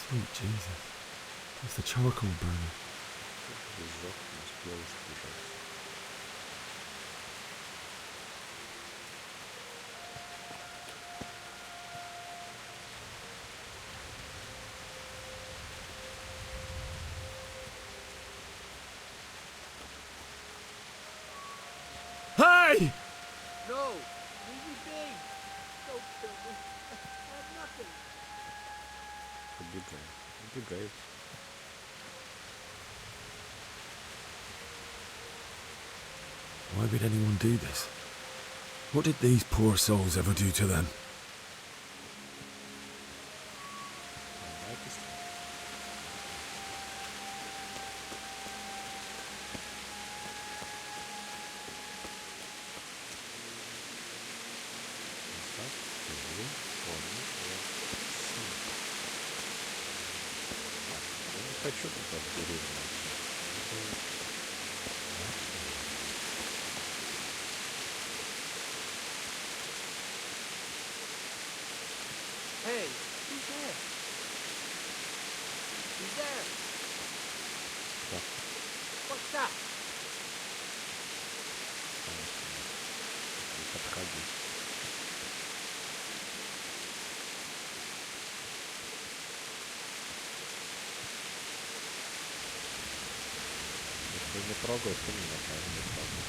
Sweet Jesus. It's the charcoal burner. Hey! No! Leave me be! Don't kill me. I have nothing. Убегай. Убегай. Why would anyone do this? What did these poor souls ever do to them? Хочу туда в деревню. there. Who's there? What's that? Если не трогают, то не наказывают, не трогают.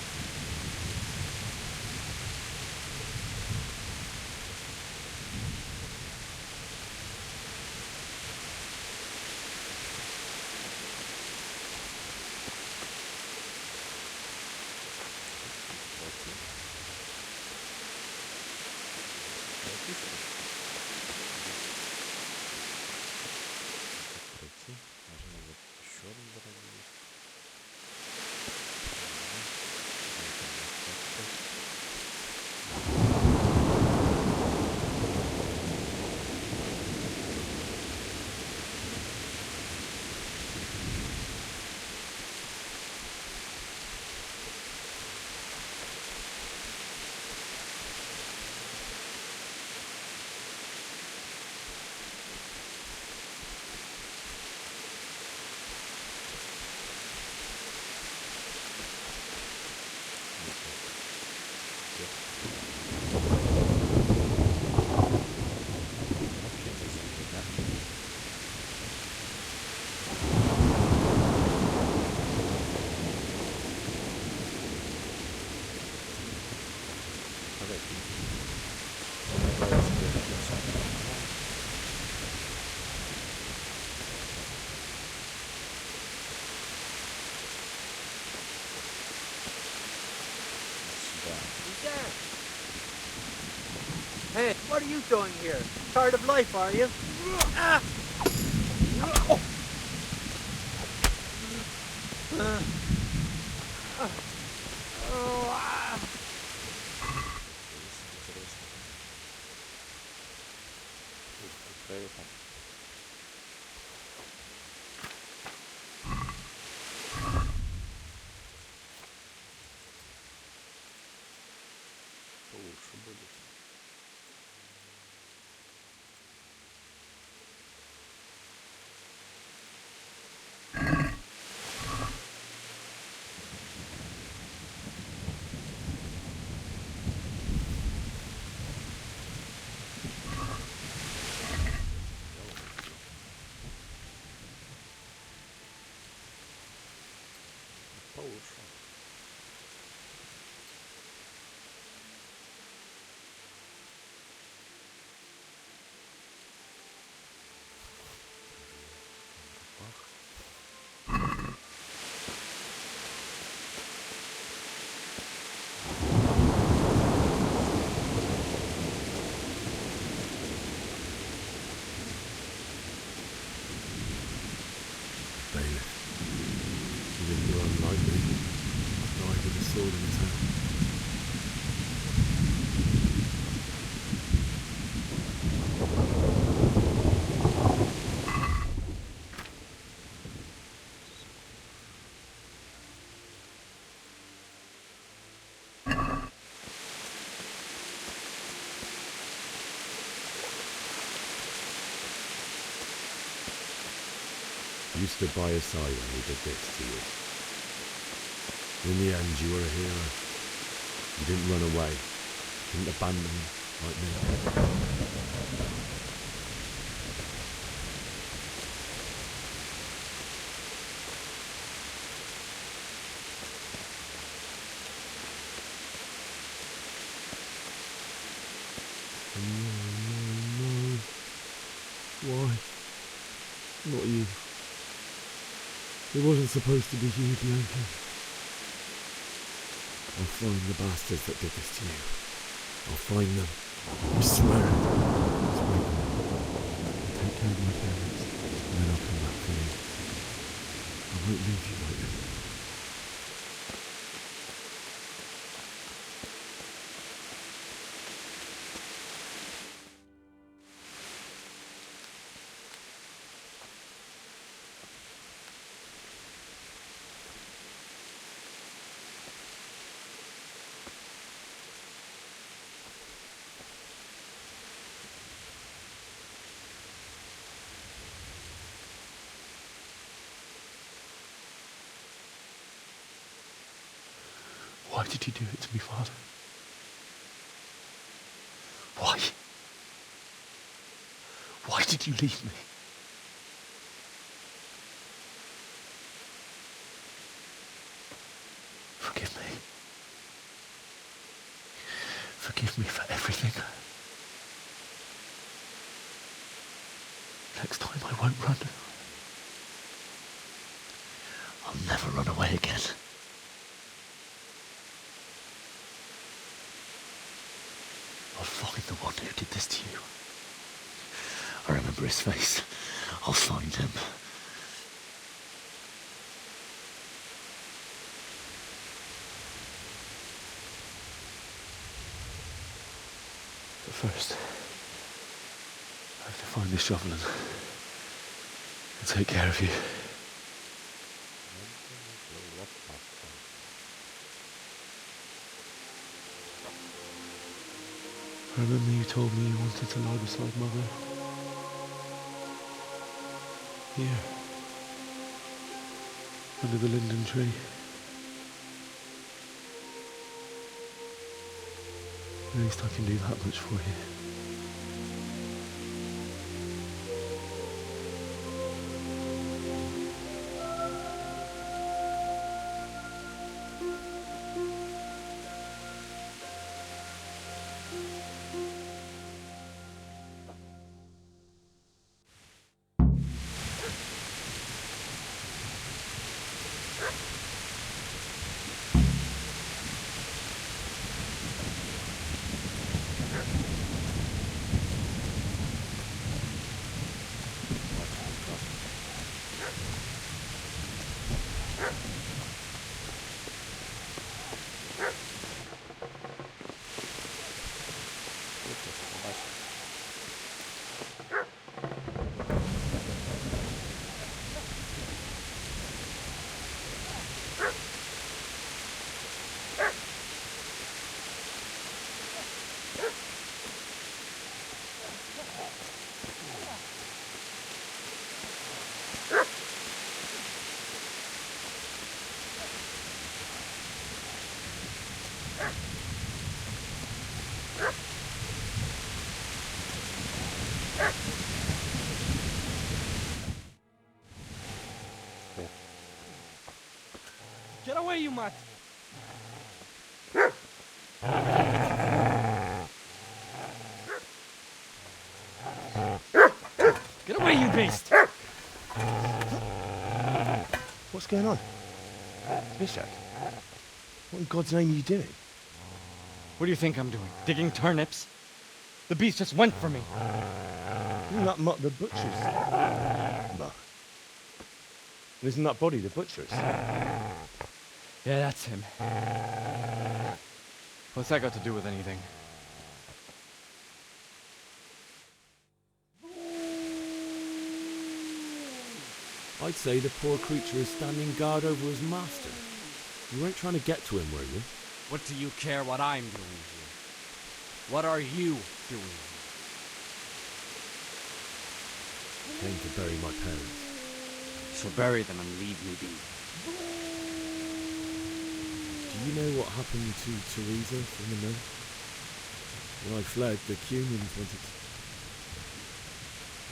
Hey, what are you doing here? Tired of life, are you? Ah! Oh. Oh, ah. Лучше будет. Получше. Bailiff. He didn't run lightly. Died with a sword in his hand. You stood by his side when he did this to you. In the end, you were a hero. You didn't run away. You didn't abandon him like me. No. Why? Not you. It wasn't supposed to be you, Bianca. I'll find the bastards that did this to you. I'll find them. I swear it. Just wait a minute. Take care of my parents, and then I'll come back for you. I won't leave you like this. Why did you do it to me, Father? Why? Why did you leave me? Forgive me. Forgive me for everything. Next time I won't run. I'll never run away again. I'll find the one who did this to you. I remember his face. I'll find him. But first, I have to find this shovel and take care of you. I remember you told me you wanted to lie beside Mother. Here. Under the linden tree. At least I can do that much for you. Get away, you mutt! Get away, you beast! What's going on? Bishop, what in God's name are you doing? What do you think I'm doing? Digging turnips? The beast just went for me. Isn't that Mutt the butcher's? No. Isn't that body the butcher's? Yeah, that's him. What's that got to do with anything? I'd say the poor creature is standing guard over his master. You weren't trying to get to him, were you? What do you care what I'm doing here? What are you doing here? Came to bury my parents. So bury them and leave me be. Do you know what happened to Teresa from the mill? When I fled, the Cumans wanted to...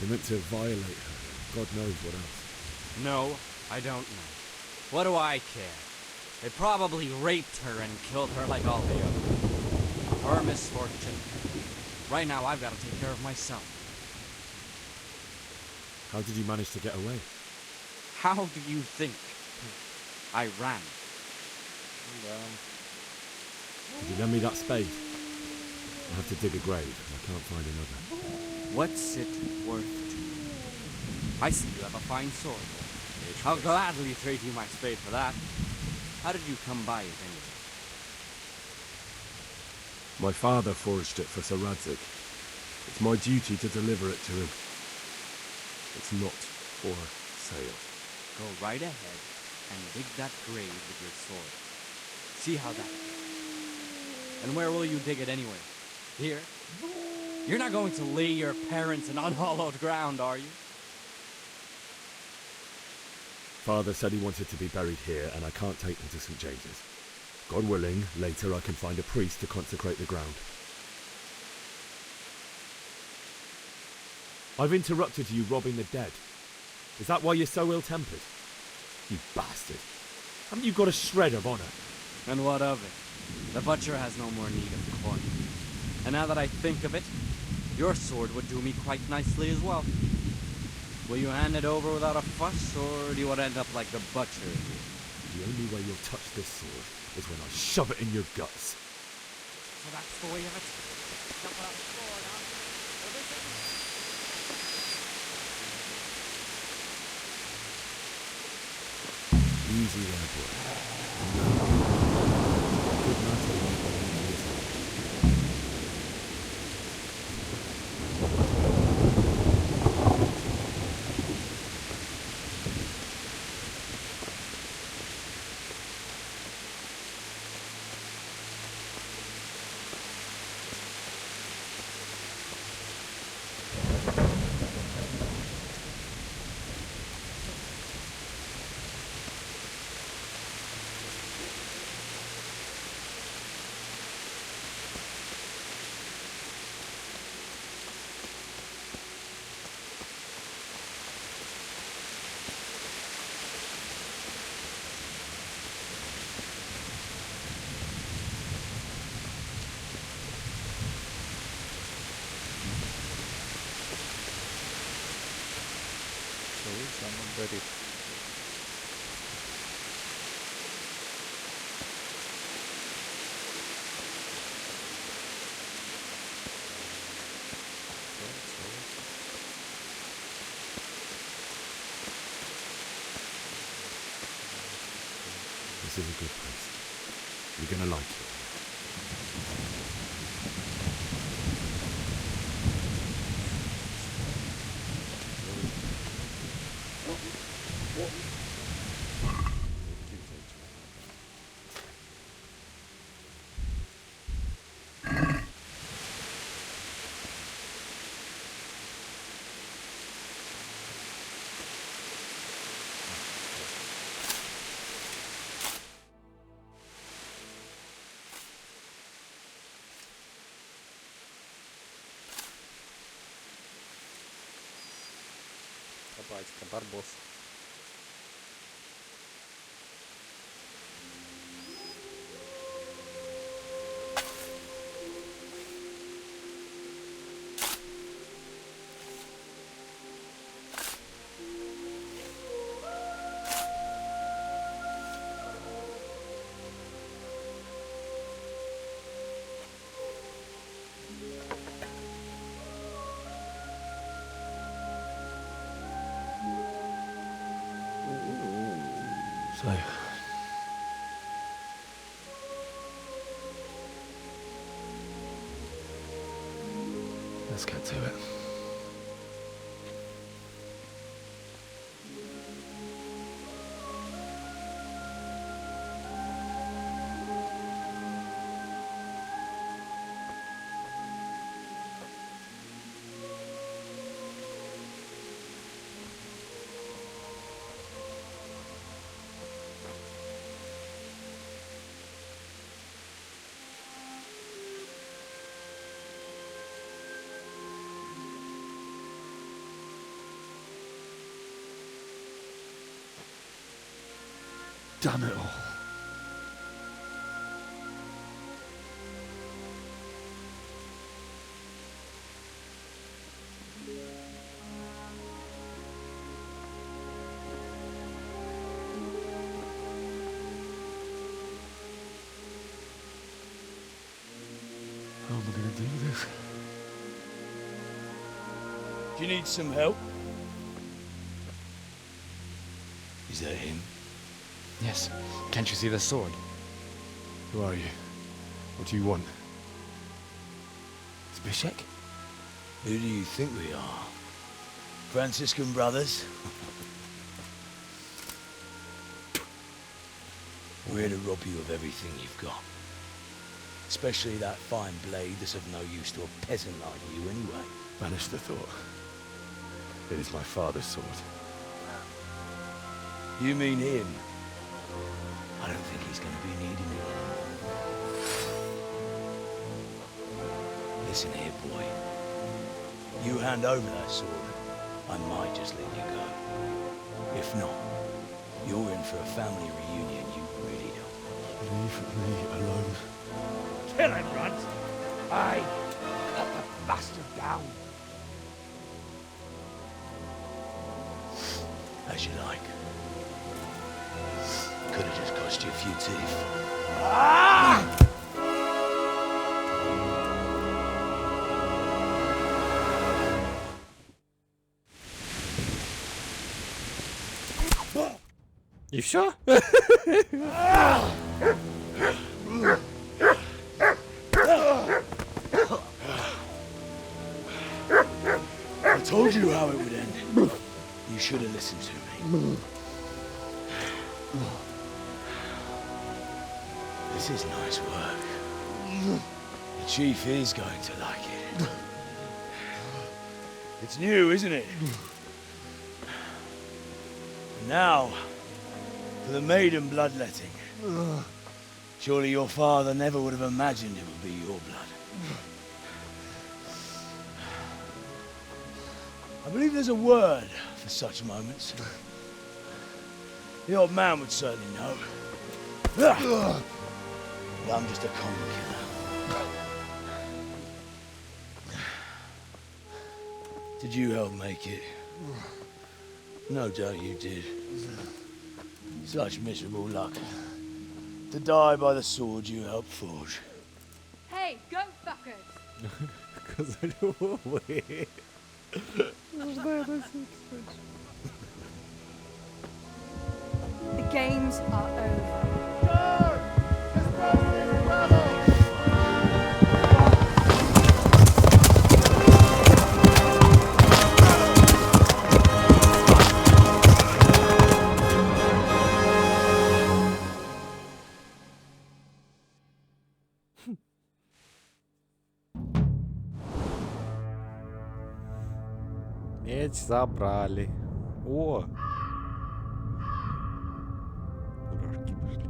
They meant to violate her, God knows what else. No, I don't know. What do I care? They probably raped her and killed her like all the others. Her misfortune. Right now, I've got to take care of myself. How did you manage to get away? How do you think? I ran. Could you lend me that spade? I have to dig a grave. I can't find another. What's it worth to you? I see you have a fine sword. I'll gladly trade you my spade for that. How did you come by it anyway? My father forged it for Sir Radzig. It's my duty to deliver it to him. It's not for sale. Go right ahead and dig that grave with your sword. See how that is. And where will you dig it anyway? Here? You're not going to lay your parents in unhallowed ground, are you? Father said he wanted to be buried here, and I can't take them to St. James's. God willing, later I can find a priest to consecrate the ground. I've interrupted you robbing the dead. Is that why you're so ill-tempered? You bastard. Haven't you got a shred of honor? And what of it? The butcher has no more need of coin. And now that I think of it, your sword would do me quite nicely as well. Will you hand it over without a fuss, or do you want to end up like the butcher? The only way you'll touch this sword is when I shove it in your guts. So that's the way of it. Jump out the sword, huh? Easy there, boy. Good matter like that. Ready. This is a good place. You're gonna like it. Батька, барбос. So, let's get to it. Damn it all. How am I going to do this? Do you need some help? Is that him? Yes. Can't you see the sword? Who are you? What do you want? Zbyszek? Who do you think we are? Franciscan brothers? We're here to rob you of everything you've got. Especially that fine blade that's of no use to a peasant like you anyway. Banish the thought. It is my father's sword. You mean him? I don't think he's going to be needing it. Listen here, boy. You hand over that sword, I might just let you go. If not, you're in for a family reunion you really don't. Leave me alone. Kill him, Runt! Aye, cut the bastard down. As you like. Could have just cost you a few teeth. Ah! И все? I told you how it would end. You should have listened to me. This is nice work. The chief is going to like it. It's new, isn't it? Now, for the maiden bloodletting. Surely your father never would have imagined it would be your blood. I believe there's a word for such moments. The old man would certainly know. But I'm just a common killer. Did you help make it? No doubt you did. Such miserable luck. To die by the sword you helped forge. Hey, go fuckers! Козлёвый. The games are over. Меч забрали. О! Мурашки пошли.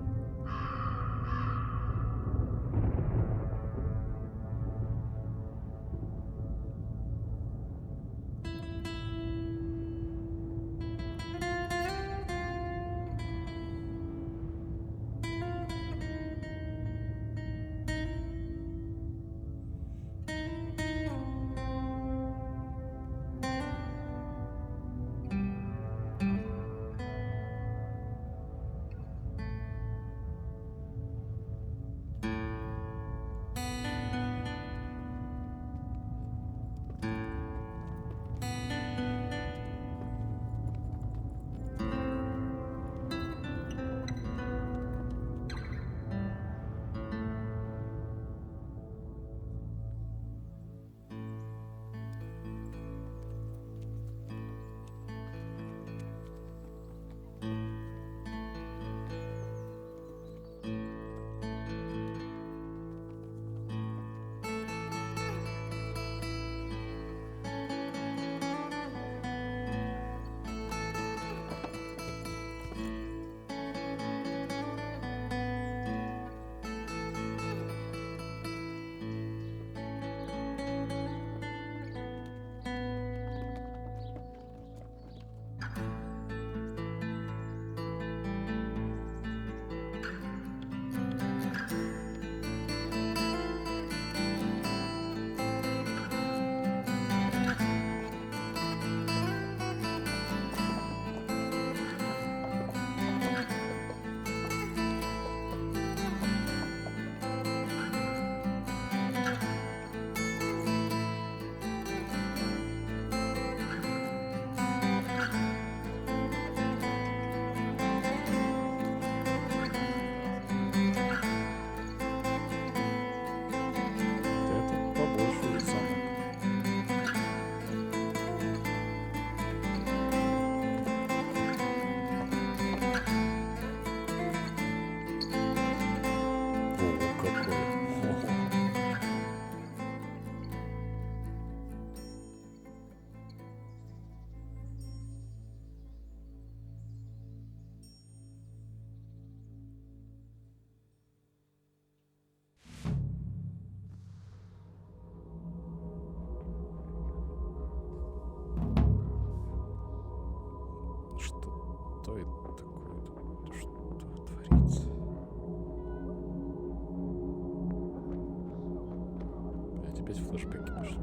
опять флешбеки пошли.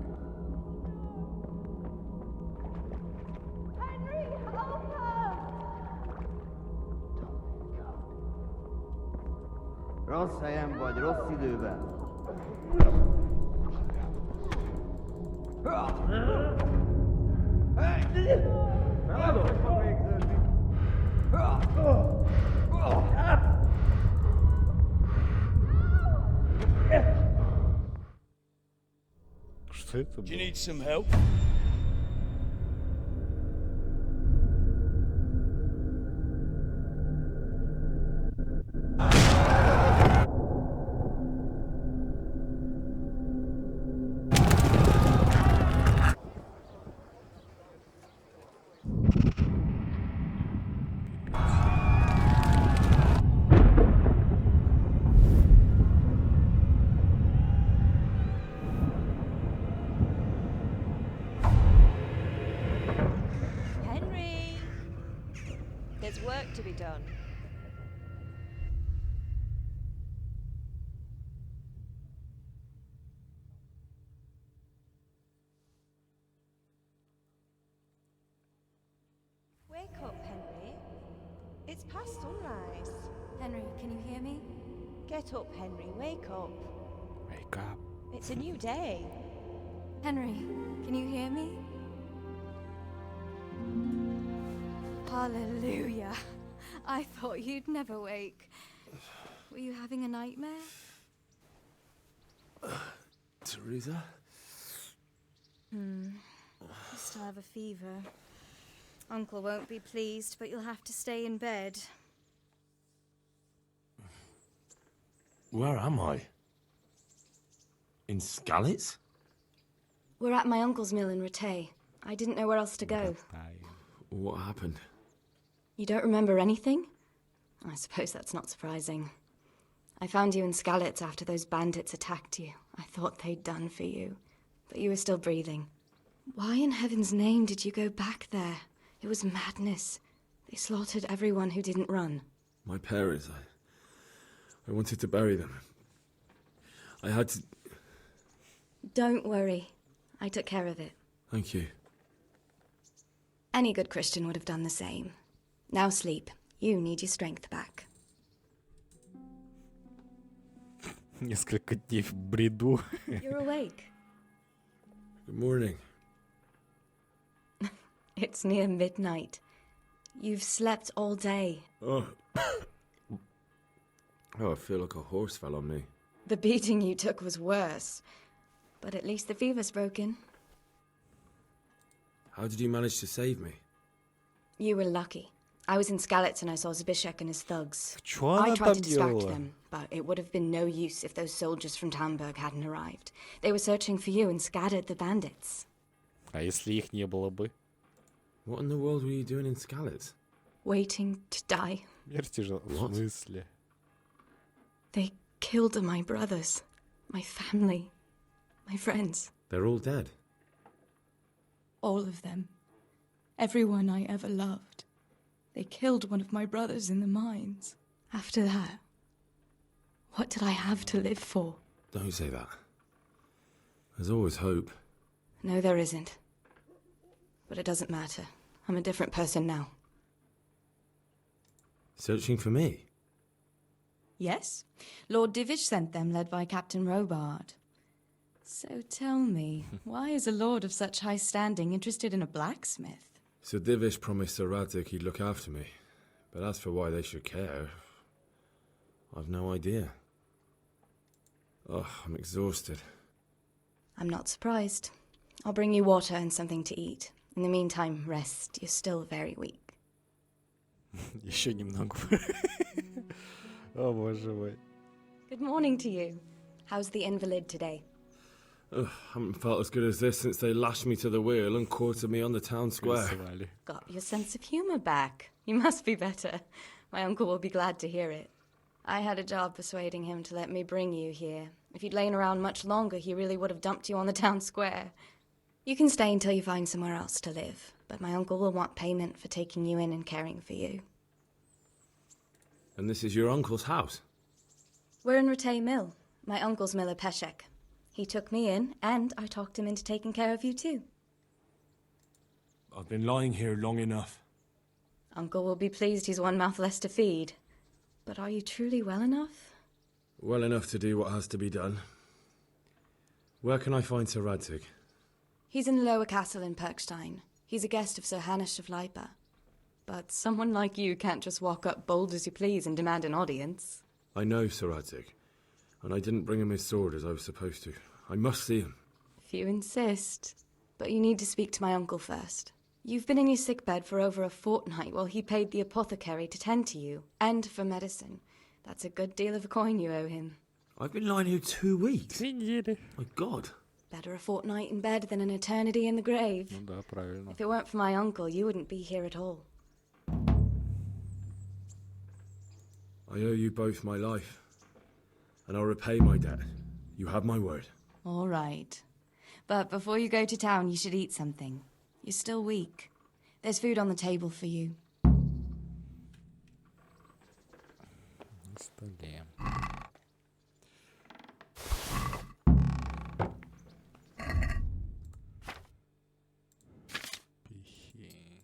Rossz helyen vagy, rossz időben. Что это Do you было? need some help? Henry! There's work to be done. Wake up, Henry. It's past sunrise. Henry, can you hear me? Get up, Henry. Wake up. Wake up. It's a new day. Henry, can you hear me? Hallelujah. I thought you'd never wake. Were you having a nightmare? Teresa? You still have a fever. Uncle won't be pleased, but you'll have to stay in bed. Where am I? In Skalitz? We're at my uncle's mill in Rattay. I didn't know where else to go. What happened? You don't remember anything? I suppose that's not surprising. I found you in Skalitz after those bandits attacked you. I thought they'd done for you, but you were still breathing. Why in heaven's name did you go back there? It was madness. They slaughtered everyone who didn't run. My parents, I wanted to bury them. I had to... Don't worry. I took care of it. Thank you. Any good Christian would have done the same. Now sleep. You need your strength back. Несколько дней в бреду. You're awake. Good morning. It's near midnight. You've slept all day. Oh. Oh, I feel like a horse fell on me. The beating you took was worse. But at least the fever's broken. How did you manage to save me? You were lucky. I was in Skalitz and I saw Zbyszek and his thugs. Чё I она tried там to distract делала? them, but it would have been no use if those soldiers from Tamburg hadn't arrived. They were searching for you and scattered the bandits. А если их не было бы? What in the world were you doing in Skalitz? Waiting to die. Смерти же в смысле? They killed my brothers, my family, my friends. They're all dead. All of them. Everyone I ever loved. They killed one of my brothers in the mines. After that, what did I have to live for? Don't say that. There's always hope. No, there isn't. But it doesn't matter. I'm a different person now. Searching for me? Yes. Lord Divish sent them, led by Captain Robard. So tell me, why is a lord of such high standing interested in a blacksmith? So Divish promised Sir Radzik he'd look after me. But as for why they should care, I've no idea. Oh, I'm exhausted. I'm not surprised. I'll bring you water and something to eat. In the meantime, rest. You're still very weak. Еще немного. О, боже мой. Good morning to you. How's the invalid today? Ugh, haven't felt as good as this since they lashed me to the wheel and quartered me on the town square. Got your sense of humor back. You must be better. My uncle will be glad to hear it. I had a job persuading him to let me bring you here. If you'd lain around much longer, he really would have dumped you on the town square. You can stay until you find somewhere else to live, but my uncle will want payment for taking you in and caring for you. And this is your uncle's house? We're in Rattay Mill, my uncle's mill at Peshek. He took me in, and I talked him into taking care of you too. I've been lying here long enough. Uncle will be pleased he's one mouth less to feed. But are you truly well enough? Well enough to do what has to be done. Where can I find Sir Radzig? He's in the lower castle in Perkstein. He's a guest of Sir Hanush of Leipa. But someone like you can't just walk up bold as you please and demand an audience. I know Sir Radzig, and I didn't bring him his sword as I was supposed to. I must see him. If you insist. But you need to speak to my uncle first. You've been in your sickbed for over a fortnight while he paid the apothecary to tend to you, and for medicine. That's a good deal of a coin you owe him. I've been lying here 2 weeks. My God. Better a fortnight in bed than an eternity in the grave. Ну да, правильно. If it weren't for my uncle, you wouldn't be here at all. I owe you both my life, and I'll repay my debt. You have my word. All right. But before you go to town, you should eat something. You're still weak. There's food on the table for you. Столе. Пихи.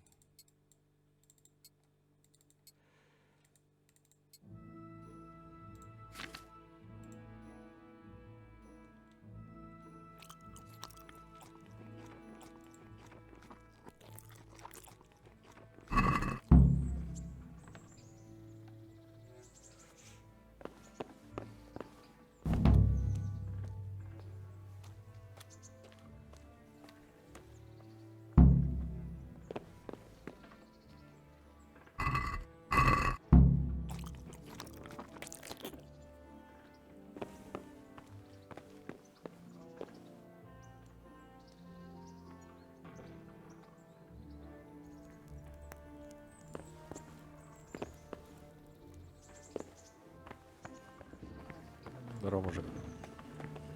Здорово, мужик.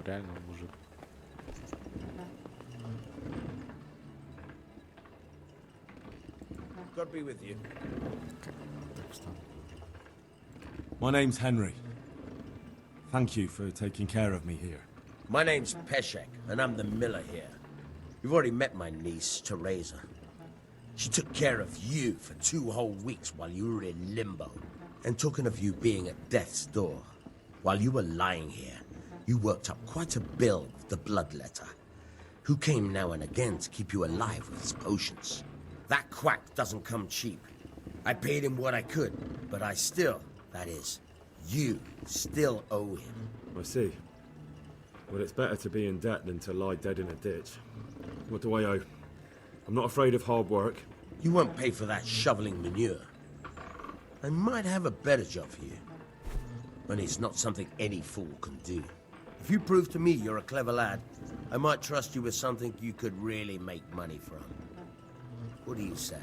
Реально мужик. God be with you. My name's Henry. Thank you for taking care of me here. My name's Peshek, and I'm the miller here. You've already met my niece, Teresa. She took care of you for 2 whole weeks while you were in limbo. And talking of you being at death's door, while you were lying here, you worked up quite a bill with the bloodletter, who came now and again to keep you alive with his potions. That quack doesn't come cheap. I paid him what I could, but I still, that is, you still owe him. I see. Well, it's better to be in debt than to lie dead in a ditch. What do I owe? I'm not afraid of hard work. You won't pay for that shoveling manure. I might have a better job for you, but it's not something any fool can do. If you prove to me you're a clever lad, I might trust you with something you could really make money from. What do you say?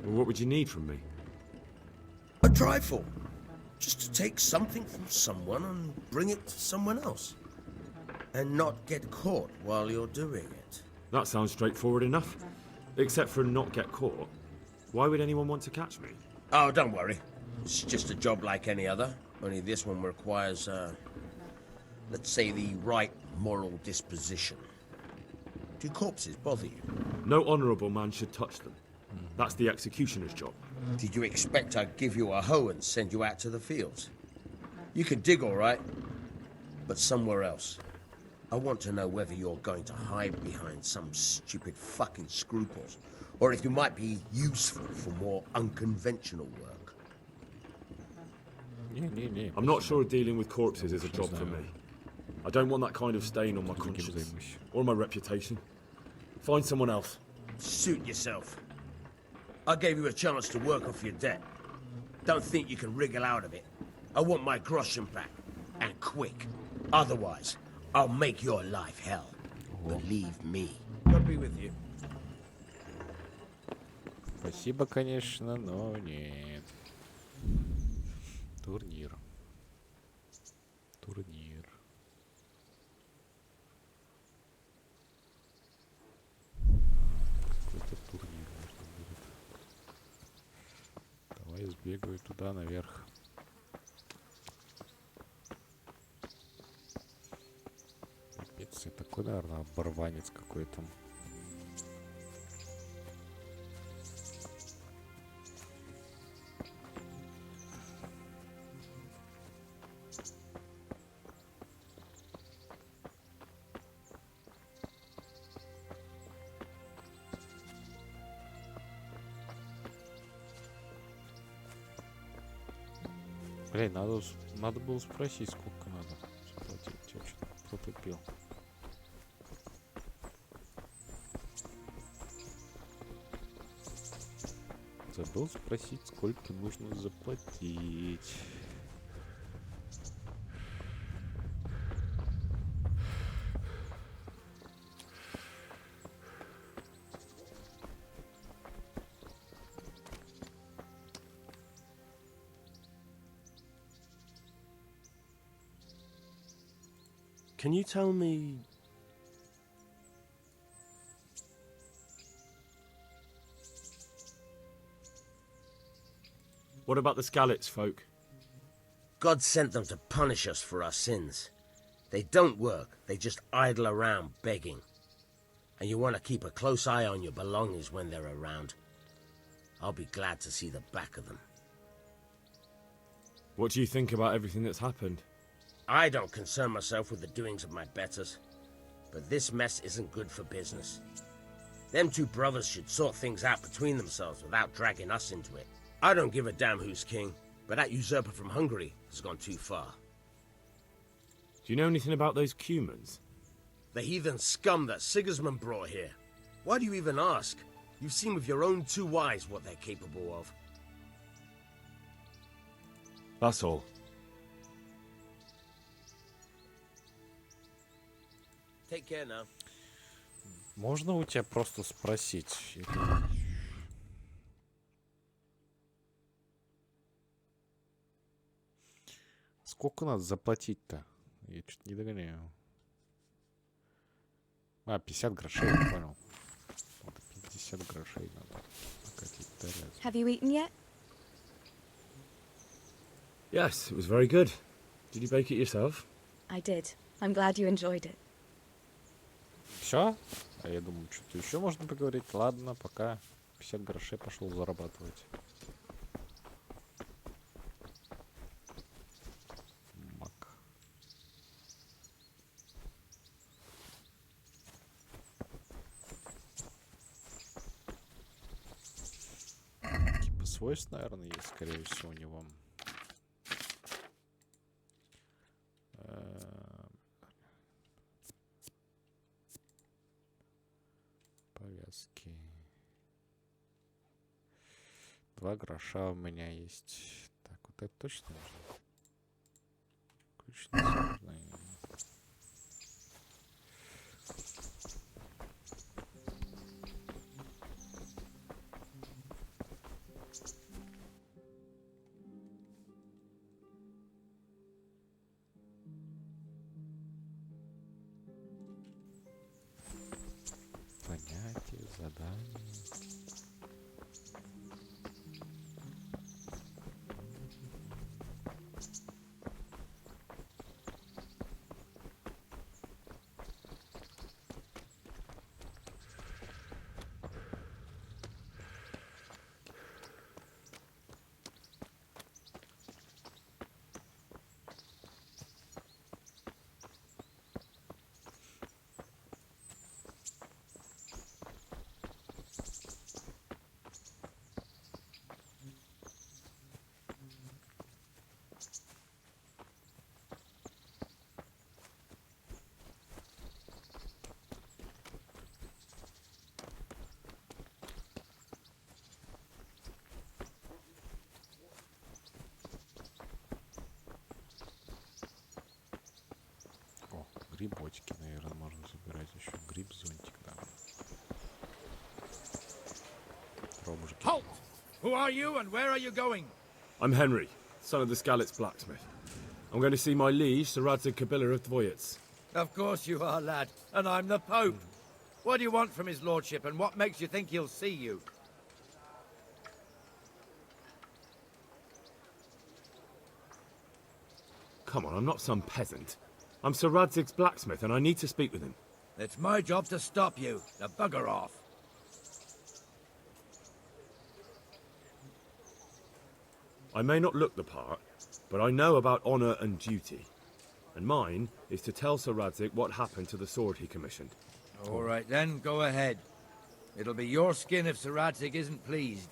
Well, what would you need from me? A trifle. Just to take something from someone and bring it to someone else. And not get caught while you're doing it. That sounds straightforward enough. Except for not get caught. Why would anyone want to catch me? Oh, don't worry. It's just a job like any other. Only this one requires, let's say, the right moral disposition. Do corpses bother you? No honourable man should touch them. That's the executioner's job. Did you expect I'd give you a hoe and send you out to the fields? You can dig all right, but somewhere else. I want to know whether you're going to hide behind some stupid fucking scruples, or if you might be useful for more unconventional work. I'm not sure dealing with corpses is a job for me. I don't want that kind of stain on my conscience, or my reputation. Find someone else. Suit yourself. I gave you a chance to work off your debt. Don't think you can wriggle out of it. I want my groschen back, and quick. Otherwise, I'll make your life hell. Believe me. God be with you. Спасибо, конечно, но нет. Турнир. Турнир. Какой-то турнир нужно будет. Давай сбегаю туда наверх. Я такой, наверное, оборванец какой-то. Блин, надо было спросить, сколько надо заплатить. Я что-то протупил. Забыл спросить, сколько нужно заплатить. Can you tell me... What about the Skalitz folk? God sent them to punish us for our sins. They don't work, they just idle around begging. And you want to keep a close eye on your belongings when they're around. I'll be glad to see the back of them. What do you think about everything that's happened? I don't concern myself with the doings of my betters, but this mess isn't good for business. Them two brothers should sort things out between themselves without dragging us into it. I don't give a damn who's king, but that usurper from Hungary has gone too far. Do you know anything about those Cumans? The heathen scum that Sigismund brought here. Why do you even ask? You've seen with your own two eyes what they're capable of. That's all. Take care now. Можно у тебя просто спросить? Сколько надо заплатить-то? Я что-то не догоняю. 50 грошей, я понял. Вот 50 грошей надо. Have you eaten yet? Yes, it was very good. Did you bake it yourself? I did. I'm glad you enjoyed it. Все? А я думаю, что-то еще можно поговорить. Ладно, пока. 50 грошей пошел зарабатывать. Мак. Типа свойств, наверное, есть, скорее всего, у него. Повязки. 2 гроша у меня есть. Так, вот это точно нужно. Ключ несложный. Занятие, задание. Грибочки, наверное, можно собирать еще. Гриб-зонтик, да. Пробужки. Halt! Who are you and where are you going? I'm Henry, son of the Skalitz blacksmith. I'm going to see my liege, Sir Radzig Kabila of Dvoyets. Of course you are, lad. And I'm the Pope. What do you want from his lordship and what makes you think he'll see you? Come on, I'm not some peasant. I'm Sir Radzig's blacksmith, and I need to speak with him. It's my job to stop you. Now bugger off. I may not look the part, but I know about honour and duty. And mine is to tell Sir Radzig what happened to the sword he commissioned. All right then, go ahead. It'll be your skin if Sir Radzig isn't pleased.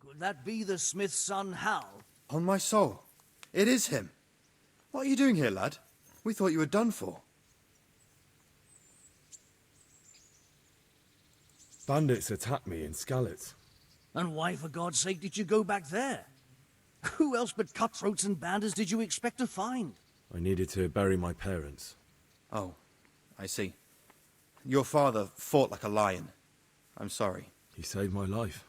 Could that be the smith's son, Hal? On my soul. It is him. What are you doing here, lad? We thought you were done for. Bandits attacked me in Skalitz. And why, for God's sake, did you go back there? Who else but cutthroats and bandits did you expect to find? I needed to bury my parents. Oh, I see. Your father fought like a lion. I'm sorry. He saved my life.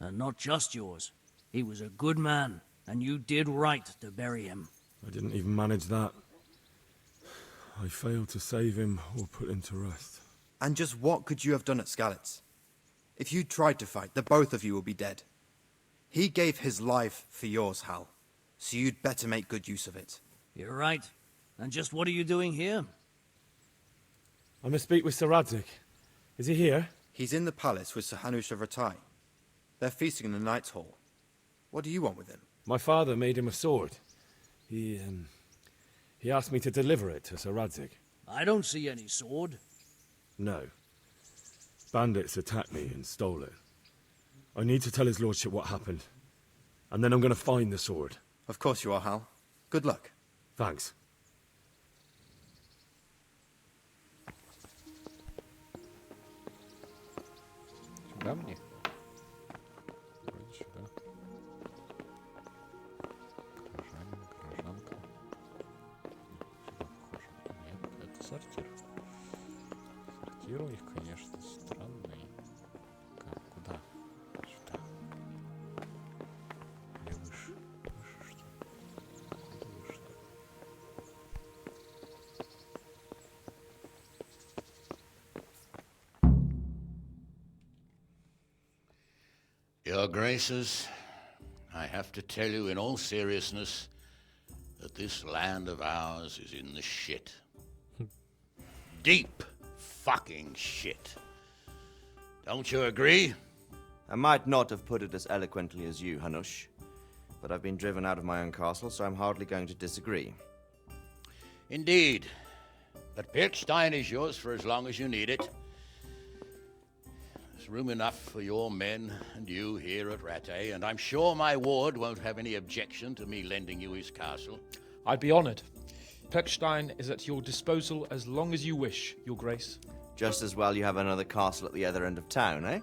And not just yours. He was a good man, and you did right to bury him. I didn't even manage that. I failed to save him or put him to rest. And just what could you have done at Skalitz? If you tried to fight, the both of you will be dead. He gave his life for yours, Hal. So you'd better make good use of it. You're right. And just what are you doing here? I must speak with Sir Radzig. Is he here? He's in the palace with Sir Hanush of Rattay. They're feasting in the Knight's Hall. What do you want with him? My father made him a sword. He asked me to deliver it to Sir Radzig. I don't see any sword. No. Bandits attacked me and stole it. I need to tell his lordship what happened. And then I'm going to find the sword. Of course you are, Hal. Good luck. Thanks. Сюда мне? Вроде сюда. Горожанин, горожанка. Сюда похоже. Нет, это сортир. Сортир у них, конечно, странный. Как? Куда? Сюда. Или выше? Выше, что ли? Куда выше? Your Graces, I have to tell you in all seriousness that this land of ours is in the shit. Deep fucking shit. Don't you agree? I might not have put it as eloquently as you, Hanush, but I've been driven out of my own castle, so I'm hardly going to disagree. Indeed. But Pirkstein is yours for as long as you need it. There's room enough for your men and you here at Rattay, and I'm sure my ward won't have any objection to me lending you his castle. I'd be honored. Pirkstein is at your disposal as long as you wish, Your Grace. Just as well you have another castle at the other end of town, eh?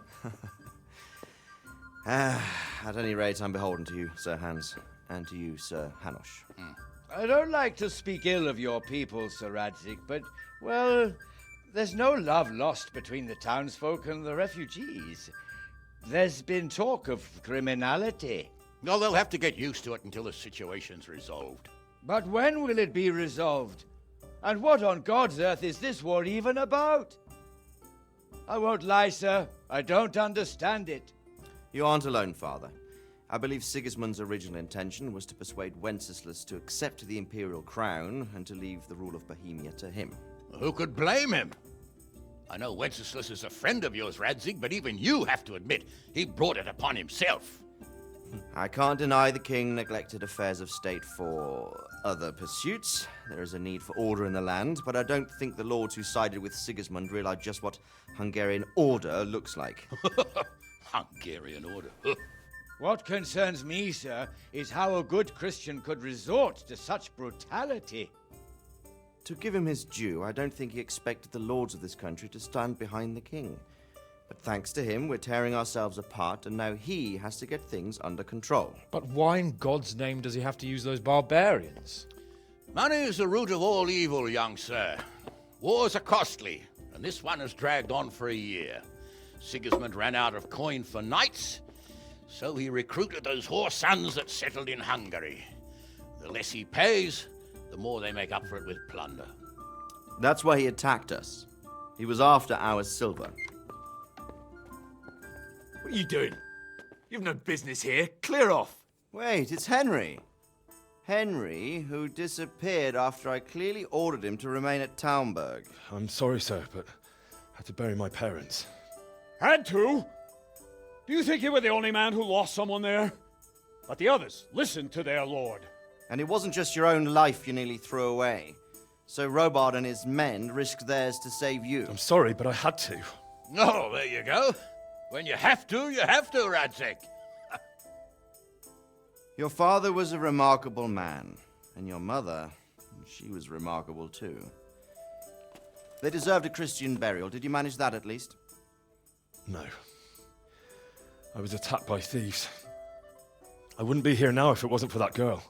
At any rate, I'm beholden to you, Sir Hans, and to you, Sir Hanush. I don't like to speak ill of your people, Sir Radzig, but, well, there's no love lost between the townsfolk and the refugees. There's been talk of criminality. No, they'll have to get used to it until the situation's resolved. But when will it be resolved? And what on God's earth is this war even about? I won't lie, sir. I don't understand it. You aren't alone, Father. I believe Sigismund's original intention was to persuade Wenceslas to accept the imperial crown and to leave the rule of Bohemia to him. Who could blame him? I know Wenceslas is a friend of yours, Radzig, but even you have to admit he brought it upon himself. I can't deny the king neglected affairs of state for other pursuits. There is a need for order in the land, but I don't think the lords who sided with Sigismund realized just what Hungarian order looks like. Hungarian order. What concerns me, sir, is how a good Christian could resort to such brutality. To give him his due, I don't think he expected the lords of this country to stand behind the king. But thanks to him, we're tearing ourselves apart, and now he has to get things under control. But why in God's name does he have to use those barbarians? Money is the root of all evil, young sir. Wars are costly, and this one has dragged on for a year. Sigismund ran out of coin for knights, so he recruited those whore sons that settled in Hungary. The less he pays, the more they make up for it with plunder. That's why he attacked us. He was after our silver. What are you doing? You've no business here. Clear off. Wait, it's Henry. Henry, who disappeared after I clearly ordered him to remain at Townburg. I'm sorry, sir, but I had to bury my parents. Had to? Do you think you were the only man who lost someone there? But the others listened to their lord. And it wasn't just your own life you nearly threw away. So Robard and his men risked theirs to save you. I'm sorry, but I had to. Oh, there you go. When you have to, Radzik. Your father was a remarkable man, and your mother, she was remarkable too. They deserved a Christian burial. Did you manage that at least? No. I was attacked by thieves. I wouldn't be here now if it wasn't for that girl.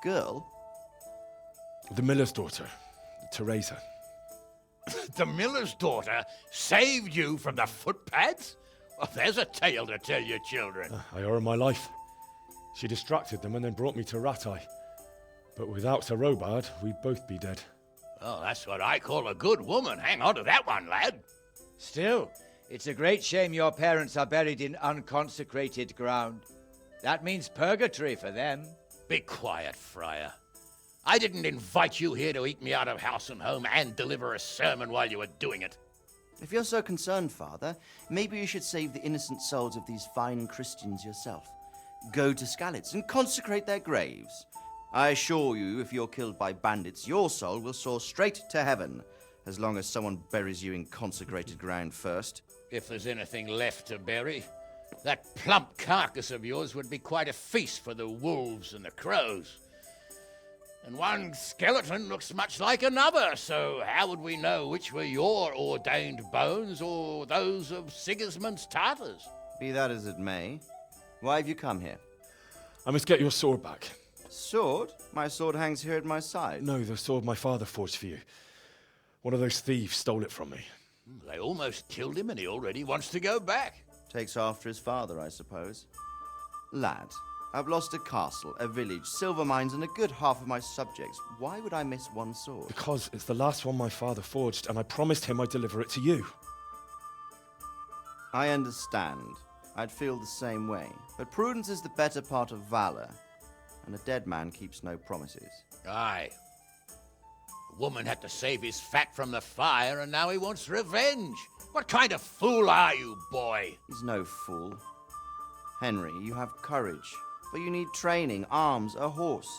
Girl? The miller's daughter, Teresa. The miller's daughter saved you from the footpads? Well, there's a tale to tell your children. I owe her my life. She distracted them and then brought me to Ratai. But without Sir Robard, we'd both be dead. Oh, that's what I call a good woman. Hang on to that one, lad. Still, it's a great shame your parents are buried in unconsecrated ground. That means purgatory for them. Be quiet, Friar. I didn't invite you here to eat me out of house and home and deliver a sermon while you were doing it. If you're so concerned, Father, maybe you should save the innocent souls of these fine Christians yourself. Go to Skalitz and consecrate their graves. I assure you, if you're killed by bandits, your soul will soar straight to heaven, as long as someone buries you in consecrated ground first. If there's anything left to bury, that plump carcass of yours would be quite a feast for the wolves and the crows. And one skeleton looks much like another, so how would we know which were your ordained bones or those of Sigismund's Tartars? Be that as it may, why have you come here? I must get your sword back. Sword? My sword hangs here at my side. No, the sword my father forged for you. One of those thieves stole it from me. They almost killed him and he already wants to go back. Takes after his father, I suppose. Lad, I've lost a castle, a village, silver mines, and a good half of my subjects. Why would I miss one sword? Because it's the last one my father forged, and I promised him I'd deliver it to you. I understand. I'd feel the same way. But prudence is the better part of valor, and a dead man keeps no promises. Aye. The woman had to save his fat from the fire, and now he wants revenge. What kind of fool are you, boy? He's no fool. Henry, you have courage, but you need training, arms, a horse.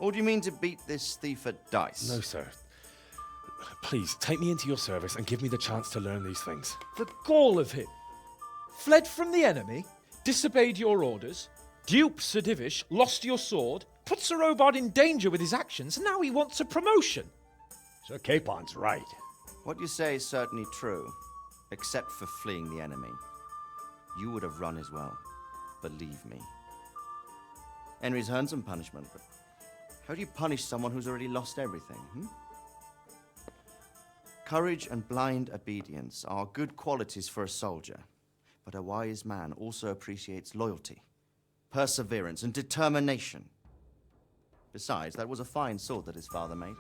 Or do you mean to beat this thief at dice? No, sir. Please, take me into your service and give me the chance to learn these things. The gall of him. Fled from the enemy, disobeyed your orders, duped Sir Divish, lost your sword, put Sir Robard in danger with his actions, and now he wants a promotion. Sir Capon's right. What you say is certainly true, except for fleeing the enemy. You would have run as well, believe me. Henry's earned some punishment, but how do you punish someone who's already lost everything, Courage and blind obedience are good qualities for a soldier, but a wise man also appreciates loyalty, perseverance, and determination. Besides, that was a fine sword that his father made.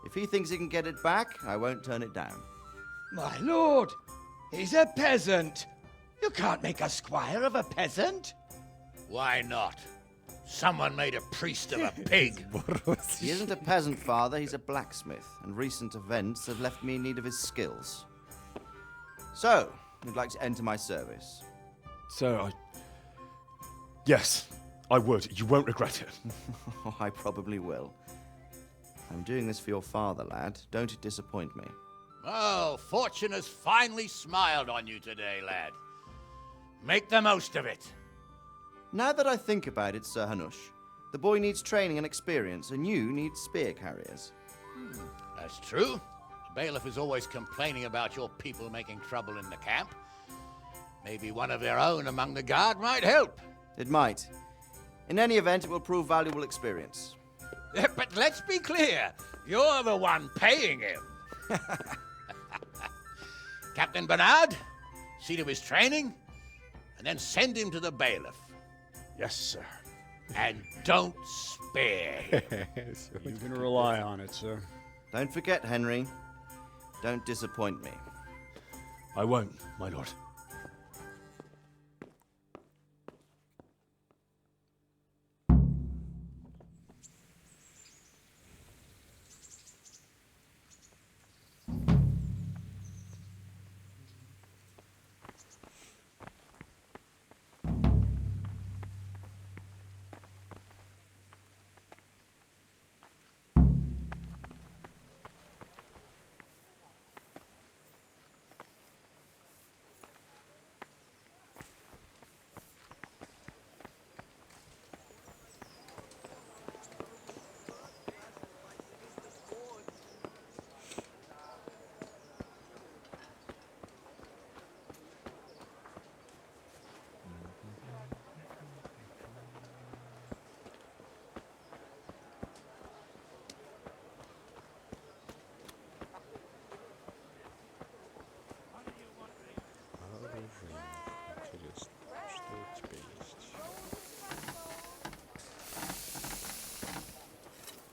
If he thinks he can get it back, I won't turn it down. My lord, he's a peasant. You can't make a squire of a peasant. Why not? Someone made a priest of a pig. He isn't a peasant, father. He's a blacksmith, and recent events have left me in need of his skills. So, you'd like to enter my service? Sir, Yes, I would. You won't regret it. I probably will. I'm doing this for your father, lad. Don't it disappoint me. Oh, fortune has finally smiled on you today, lad. Make the most of it. Now that I think about it, Sir Hanush, the boy needs training and experience, and you need spear carriers. That's true. The bailiff is always complaining about your people making trouble in the camp. Maybe one of their own among the guard might help. It might. In any event, it will prove valuable experience. But let's be clear, you're the one paying him. Captain Bernard, see to his training, and then send him to the bailiff. Yes, sir. And don't spare him. You can rely on it, sir. Don't forget, Henry. Don't disappoint me. I won't, my lord.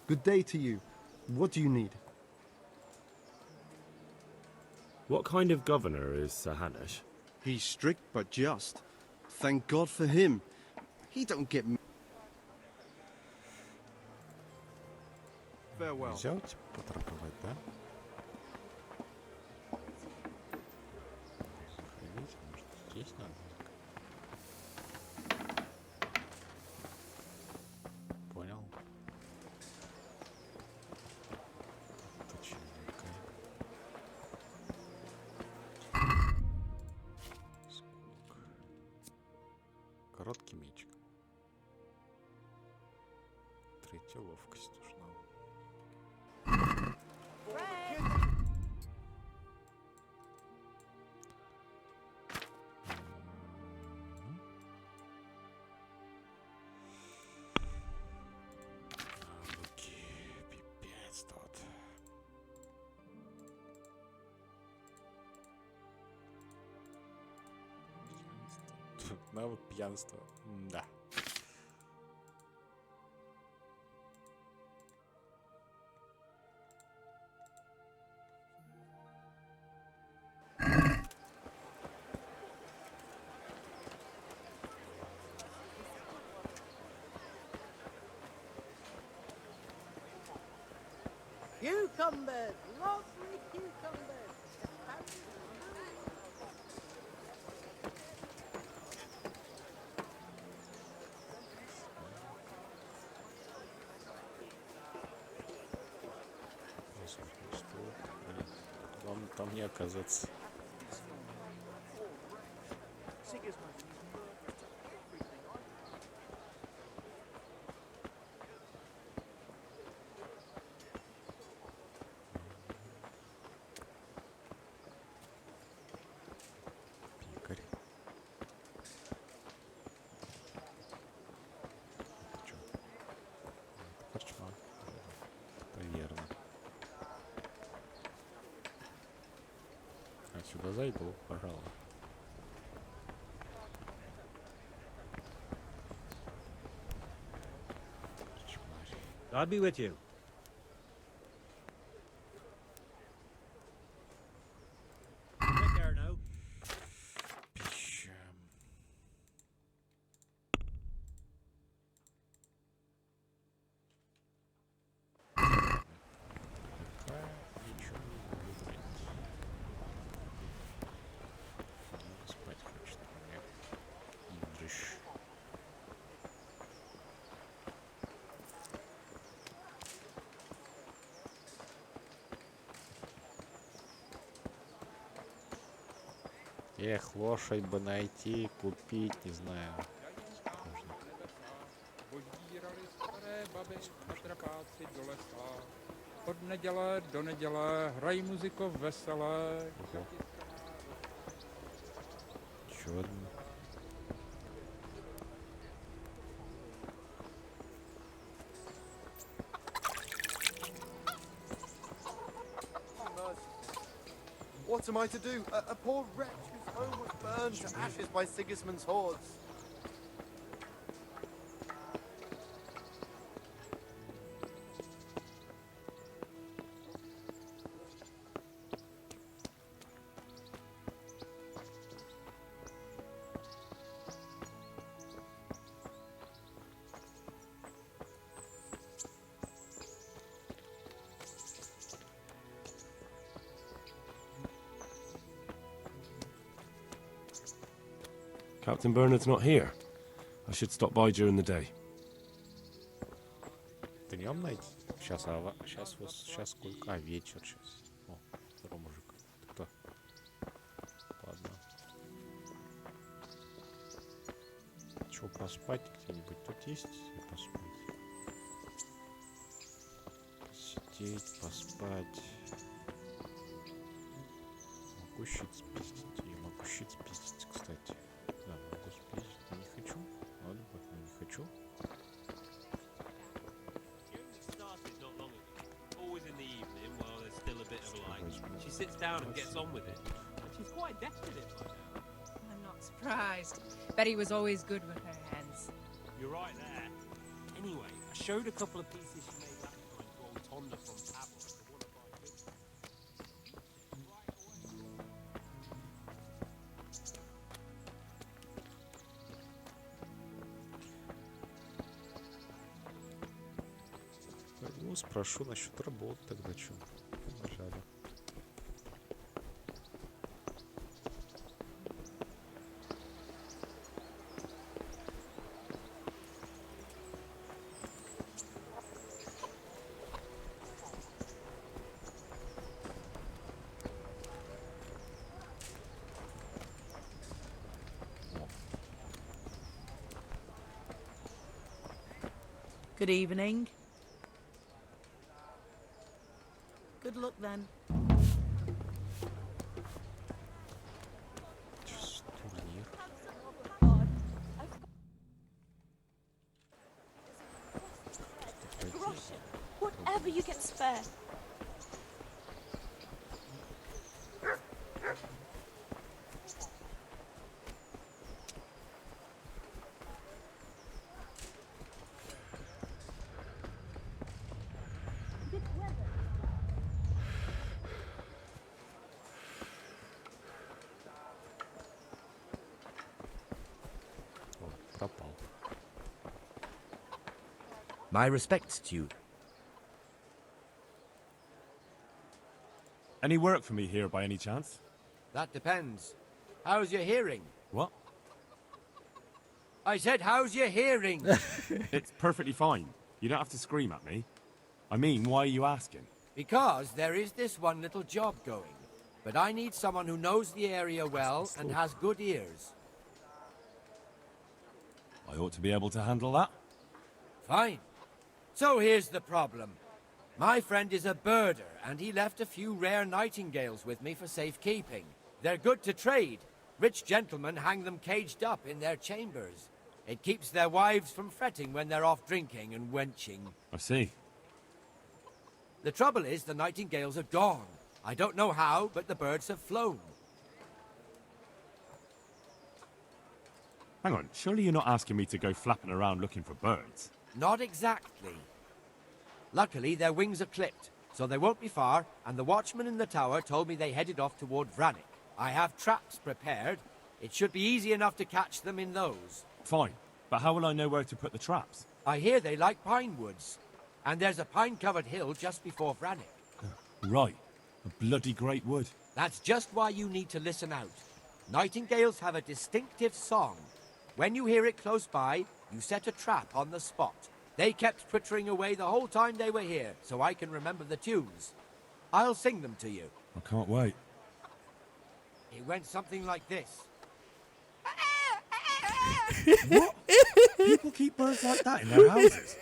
Good day to you. What do you need? What kind of governor is Sir Hanush? He's strict but just. Thank God for him. He don't get... Farewell. Взять, поторговать, да? Заходить, может, здесь надо? Понял. Точненько. Сколько? Короткий мечик. Третья ловкость нужна. Руки, пипец тот. Навык пьянства. Да. Cucumbers! Lovely cucumbers! Главное там не оказаться. Пикарь. Чё? Корчма. Это верно. А сюда зайду, пожалуй. God be with you. Take care now. Пища. Пока ничего не выбрать. Надо спать хочет мне. Индриш. Эх, лошадь бы найти, купить, не знаю. Od neděle do neděle hrají muziko veselé. Чё? What am I to do? A poor wretch whose home was burned to ashes by Sigismund's hordes. Captain Bernard's not here. I should stop by during the day. Днем найти? Сейчас, сейчас сколько? А, вечер сейчас. О, второй мужик. Ты кто? Ладно. Че, поспать где-нибудь? Тут есть где поспать? Посидеть, поспать. Могу щит спиздить. Я могу щит спиздить, кстати. Да, могу спиздить, но не хочу. Ладно, но не хочу. Always in the evening while there's still a bit of light. She sits down and gets on with it. She's quite deft at it by now. I'm not surprised. Betty was always good with her hands. You're right there. Anyway, I showed a couple of pieces she made last time to old Tonda from Tavor. Ну, спрошу насчет работы тогда, что? Пожалуй. Good evening. Good luck then. Whatever you can spare. Пропал. My respects to you. Any work for me here by any chance? That depends. How's your hearing? What? I said, how's your hearing? It's perfectly fine. You don't have to scream at me. I mean, why are you asking? Because there is this one little job going. But I need someone who knows the area well and has good ears. I ought to be able to handle that. Fine. So here's the problem. My friend is a birder, and he left a few rare nightingales with me for safekeeping. They're good to trade. Rich gentlemen hang them caged up in their chambers. It keeps their wives from fretting when they're off drinking and wenching. I see. The trouble is the nightingales are gone. I don't know how, but the birds have flown. Hang on, surely you're not asking me to go flapping around looking for birds? Not exactly. Luckily, their wings are clipped, so they won't be far, and the watchman in the tower told me they headed off toward Vranik. I have traps prepared. It should be easy enough to catch them in those. Fine, but how will I know where to put the traps? I hear they like pine woods, and there's a pine-covered hill just before Vranik. Right, a bloody great wood. That's just why you need to listen out. Nightingales have a distinctive song. When you hear it close by, you set a trap on the spot. They kept twittering away the whole time they were here, so I can remember the tunes. I'll sing them to you. I can't wait. It went something like this. What? People keep birds like that in their houses?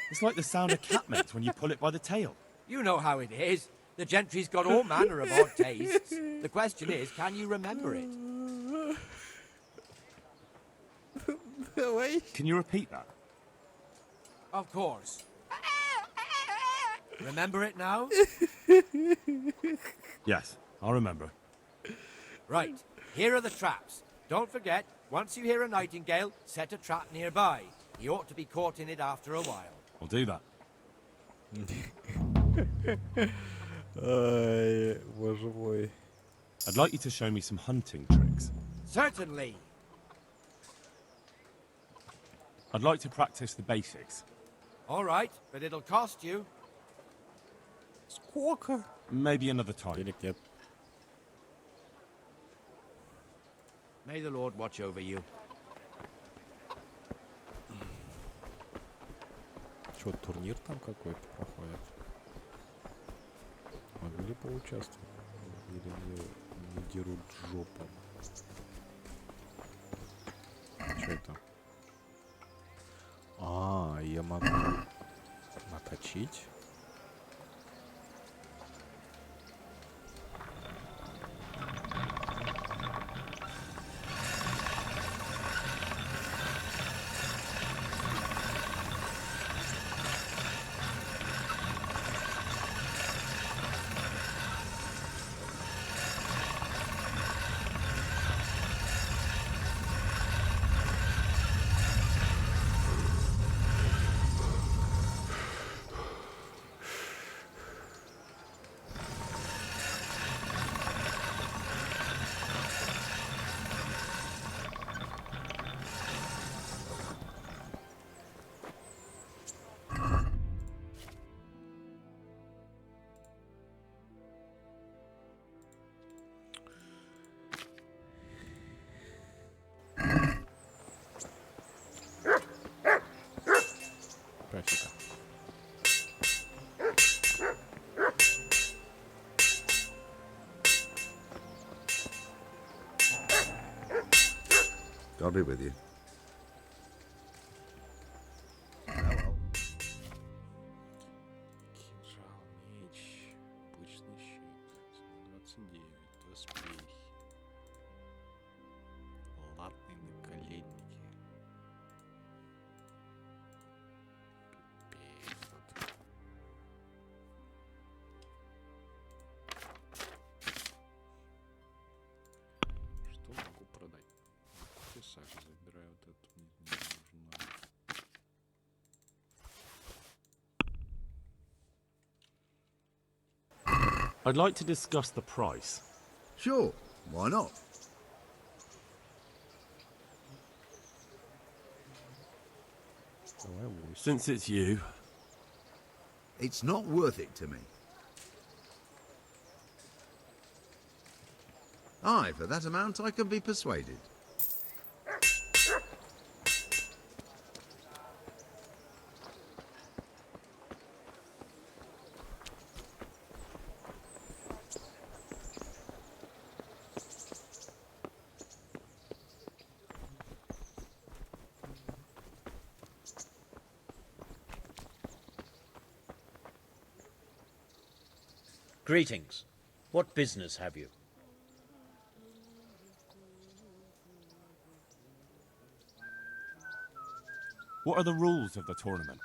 It's like the sound a cat makes when you pull it by the tail. You know how it is. The gentry's got all manner of odd tastes. The question is, can you remember it? Can you repeat that? Of course. Remember it now? Yes, I'll remember. Right, here are the traps. Don't forget, once you hear a nightingale, set a trap nearby. He ought to be caught in it after a while. I'll do that. Ай, боже мой. I'd like you to show me some hunting tricks. Certainly. I'd like to practice the basics. All right, but it'll cost you. Сколько? Maybe another time. Денег нет. May the Lord watch over you. Что, турнир там какой-то проходит? Могли поучаствовать? Или не дерут жопу? Что это? А, я могу наточить. Практика. I'll be with you. Кинжал, меч, обычный щит, 29, доспехи, латные наколенники. Пипец. Что могу продать? Тесак забираю, вот эту мне не нужна. I'd like to discuss the price. Sure, why not? Since it's you, It's not worth it to me. Aye, for that amount I can be persuaded. Greetings. What business have you? what are the rules of the tournament?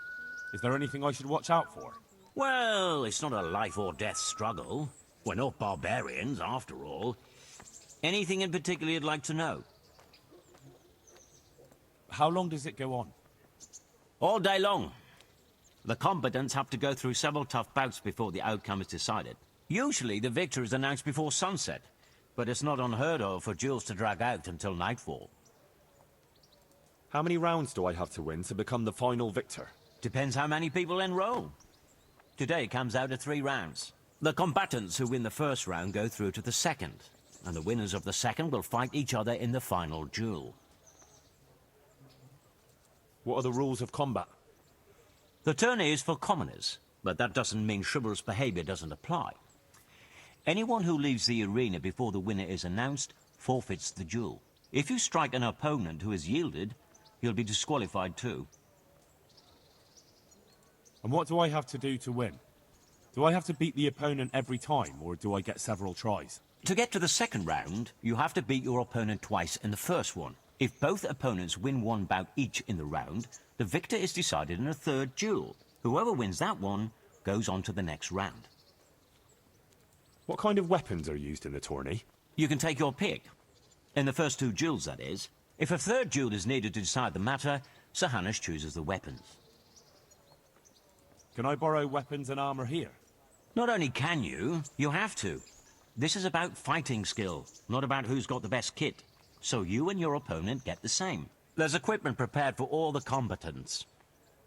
Is there anything I should watch out for? Well, it's not a life or death struggle. We're not barbarians, after all. Anything in particular you'd like to know? How long does it go on? All day long. The combatants have to go through several tough bouts before the outcome is decided. Usually the victor is announced before sunset, but it's not unheard of for duels to drag out until nightfall. How many rounds do I have to win to become the final victor? Depends how many people enroll. Today comes out at 3 rounds. The combatants who win the first round go through to the second, and the winners of the second will fight each other in the final duel. What are the rules of combat? The tourney is for commoners, but that doesn't mean chivalrous behavior doesn't apply. Anyone who leaves the arena before the winner is announced forfeits the duel. If you strike an opponent who has yielded, he'll be disqualified too. And what do I have to do to win? Do I have to beat the opponent every time, or do I get several tries? To get to the second round, you have to beat your opponent twice in the first one. If both opponents win one bout each in the round, the victor is decided in a third duel. Whoever wins that one goes on to the next round. What kind of weapons are used in the tourney? You can take your pick. In the first 2 duels, that is. If a third duel is needed to decide the matter, Sir Hanush chooses the weapons. Can I borrow weapons and armor here? Not only can you, you have to. This is about fighting skill, not about who's got the best kit. So you and your opponent get the same. There's equipment prepared for all the combatants.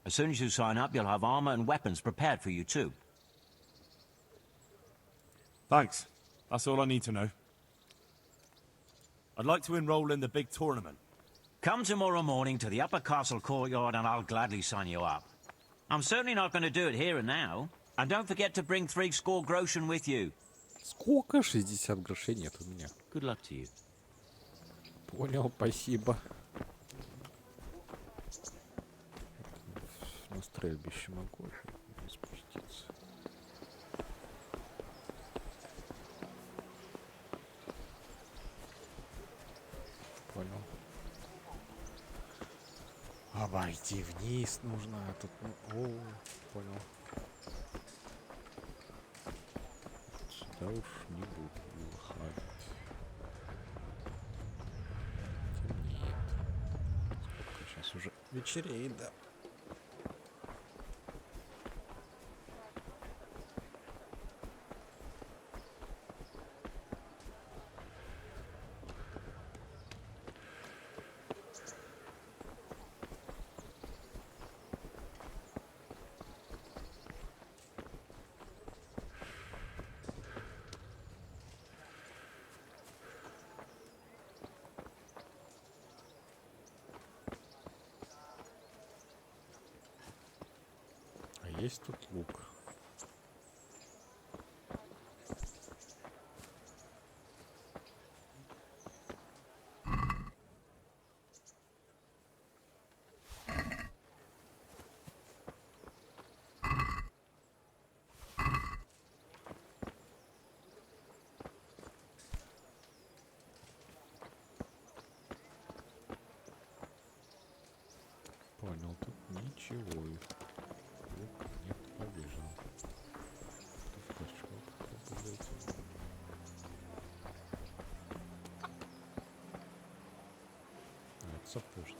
As soon as you sign up, you'll have armor and weapons prepared for you too. Thanks. That's all I need to know. I'd like to enroll in the big tournament. Come tomorrow morning to the upper castle courtyard and I'll gladly sign you up. I'm certainly not going to do it here and now. And don't forget to bring 3 score groschen with you. Сколько? 60 грошей нет у меня. Good luck to you. Понял, спасибо. На стрельбище могу спуститься. Понял. Обойти вниз нужно, а тут... О, понял. Сюда уж не буду выходить. Темнеет. Сколько сейчас уже вечереет, да. Есть тут лук. Понял, тут ничего. Нет, побежал. Это сапожник.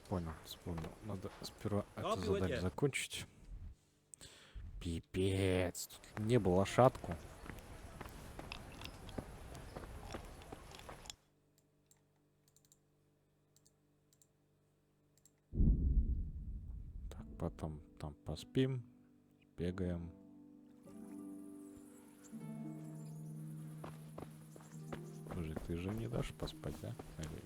Понял, вспомнил. Надо сперва это задание закончить. Пипец. Тут не было лошадку. Так, потом там поспим, бегаем. Слушай, ты же не дашь поспать, да? Надеюсь.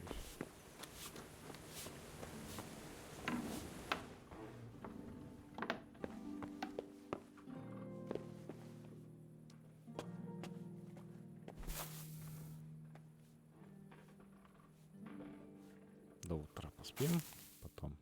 До утра поспим, потом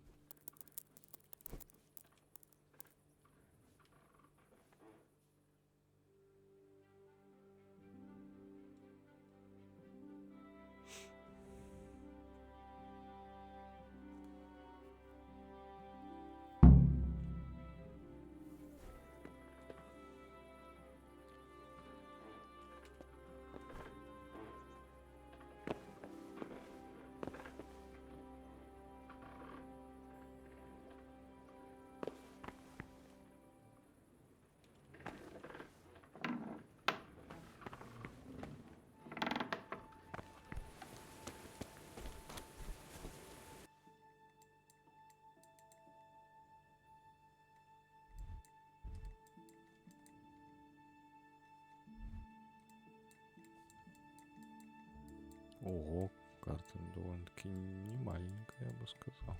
ого, карта довольно-таки не маленькая, я бы сказал.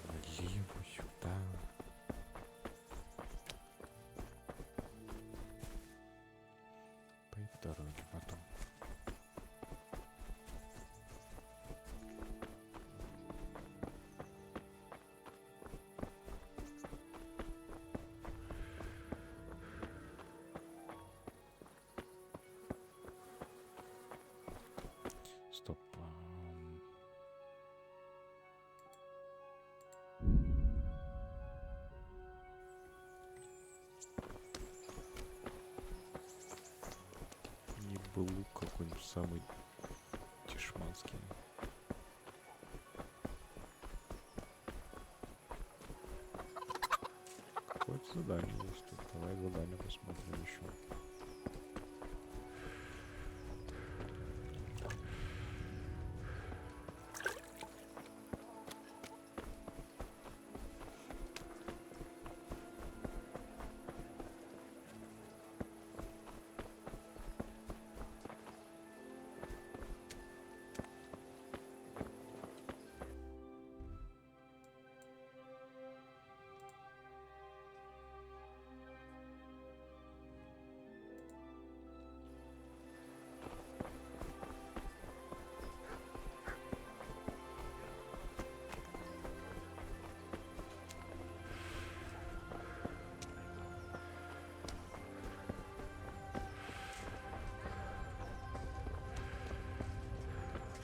Налево, сюда. По дороге потом. бы лук какой-нибудь самый тишманский. Какое-то задание есть тут. Давай задание посмотрим еще.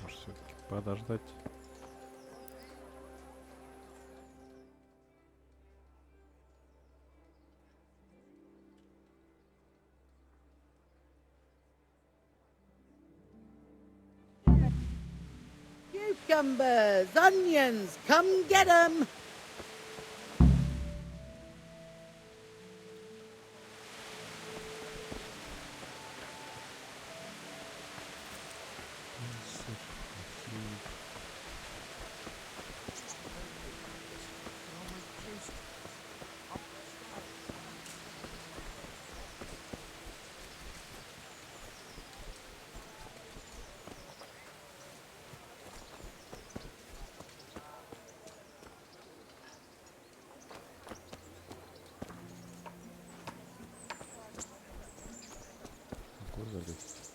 Может, все-таки подождать? Cucumbers, onions, come get 'em!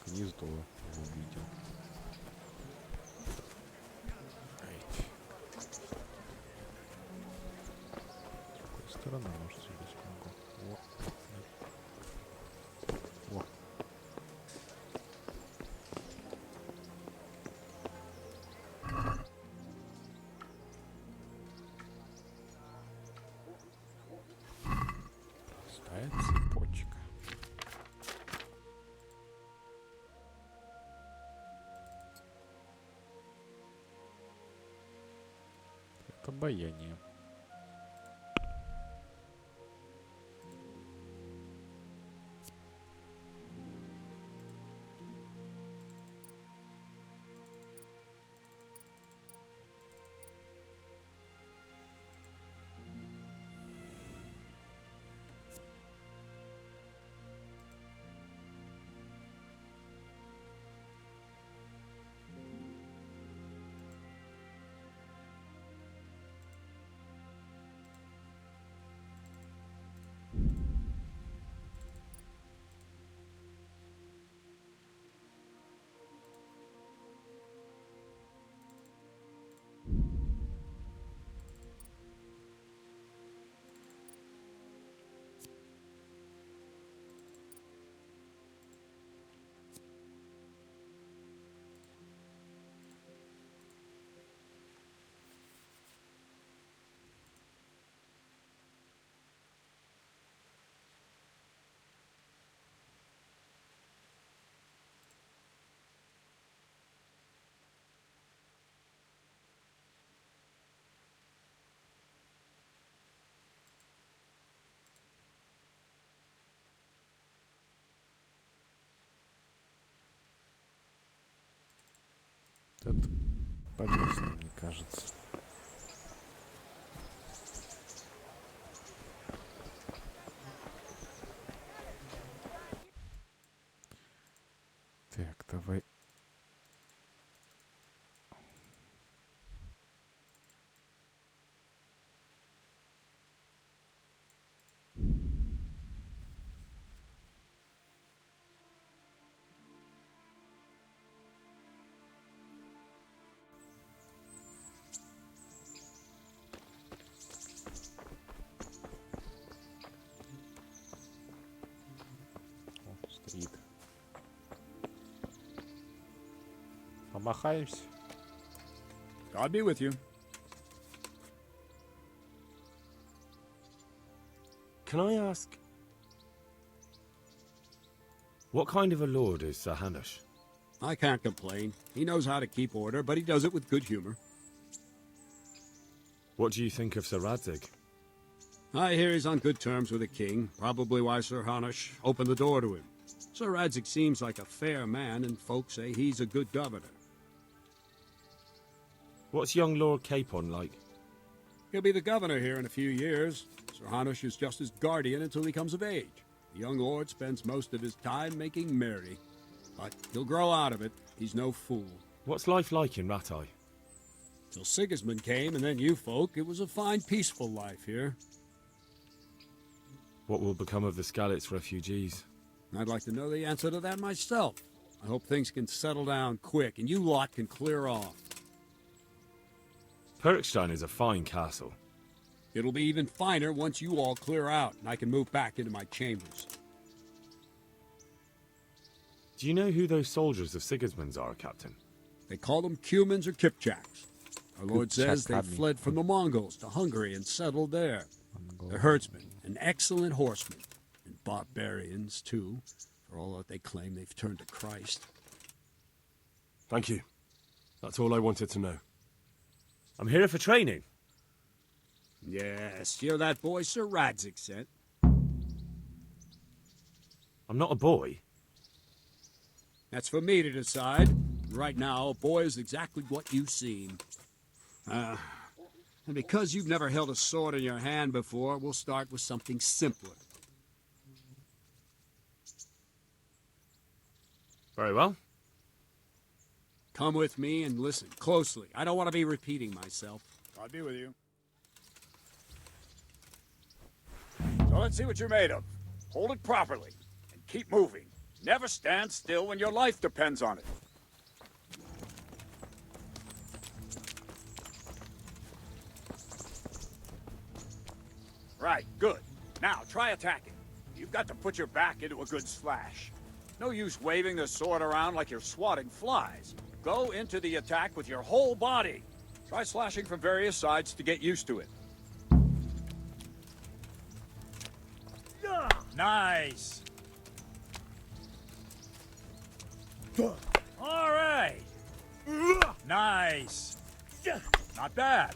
Гнездо увидел. С какой стороны, может, сюда смогу? О. Простая цепочка. Обаяние. Это полезно, мне кажется. Так, давай. Стоит. Помахаемся. I'll be with you. Can I ask? What kind of a lord is Sir Hanush? I can't complain. He knows how to keep order, but he does it with good humor. What do you think of Sir Radzig? I hear he's on good terms with the king, probably why Sir Hanush opened the door to him. Sir Radzig seems like a fair man, and folks say he's a good governor. What's young Lord Capon like? He'll be the governor here in a few years. Sir Hanush is just his guardian until he comes of age. The young lord spends most of his time making merry. But he'll grow out of it. He's no fool. What's life like in Rattay? Till Sigismund came, and then you folk, it was a fine, peaceful life here. What will become of the Skalitz refugees? I'd like to know the answer to that myself. I hope things can settle down quick, and you lot can clear off. Perkstein is a fine castle. It'll be even finer once you all clear out, and I can move back into my chambers. Do you know who those soldiers of Sigismund's are, Captain? They call them Cumans or Kipchaks. Our lord says they fled from the Mongols to Hungary and settled there. They're herdsmen, and excellent horsemen, and barbarians, too, for all that they claim they've turned to Christ. Thank you. That's all I wanted to know. I'm here for training. Yes, you're that boy Sir Radzig sent. I'm not a boy. That's for me to decide. Right now, a boy is exactly what you seem. And because you've never held a sword in your hand before, we'll start with something simpler. Very well. Come with me and listen closely. I don't want to be repeating myself. I'll be with you. So let's see what you're made of. Hold it properly, and keep moving. Never stand still when your life depends on it. Right, good. Now, try attacking. You've got to put your back into a good slash. No use waving the sword around like you're swatting flies. Go into the attack with your whole body. Try slashing from various sides to get used to it. Nice! All right! Nice! Not bad.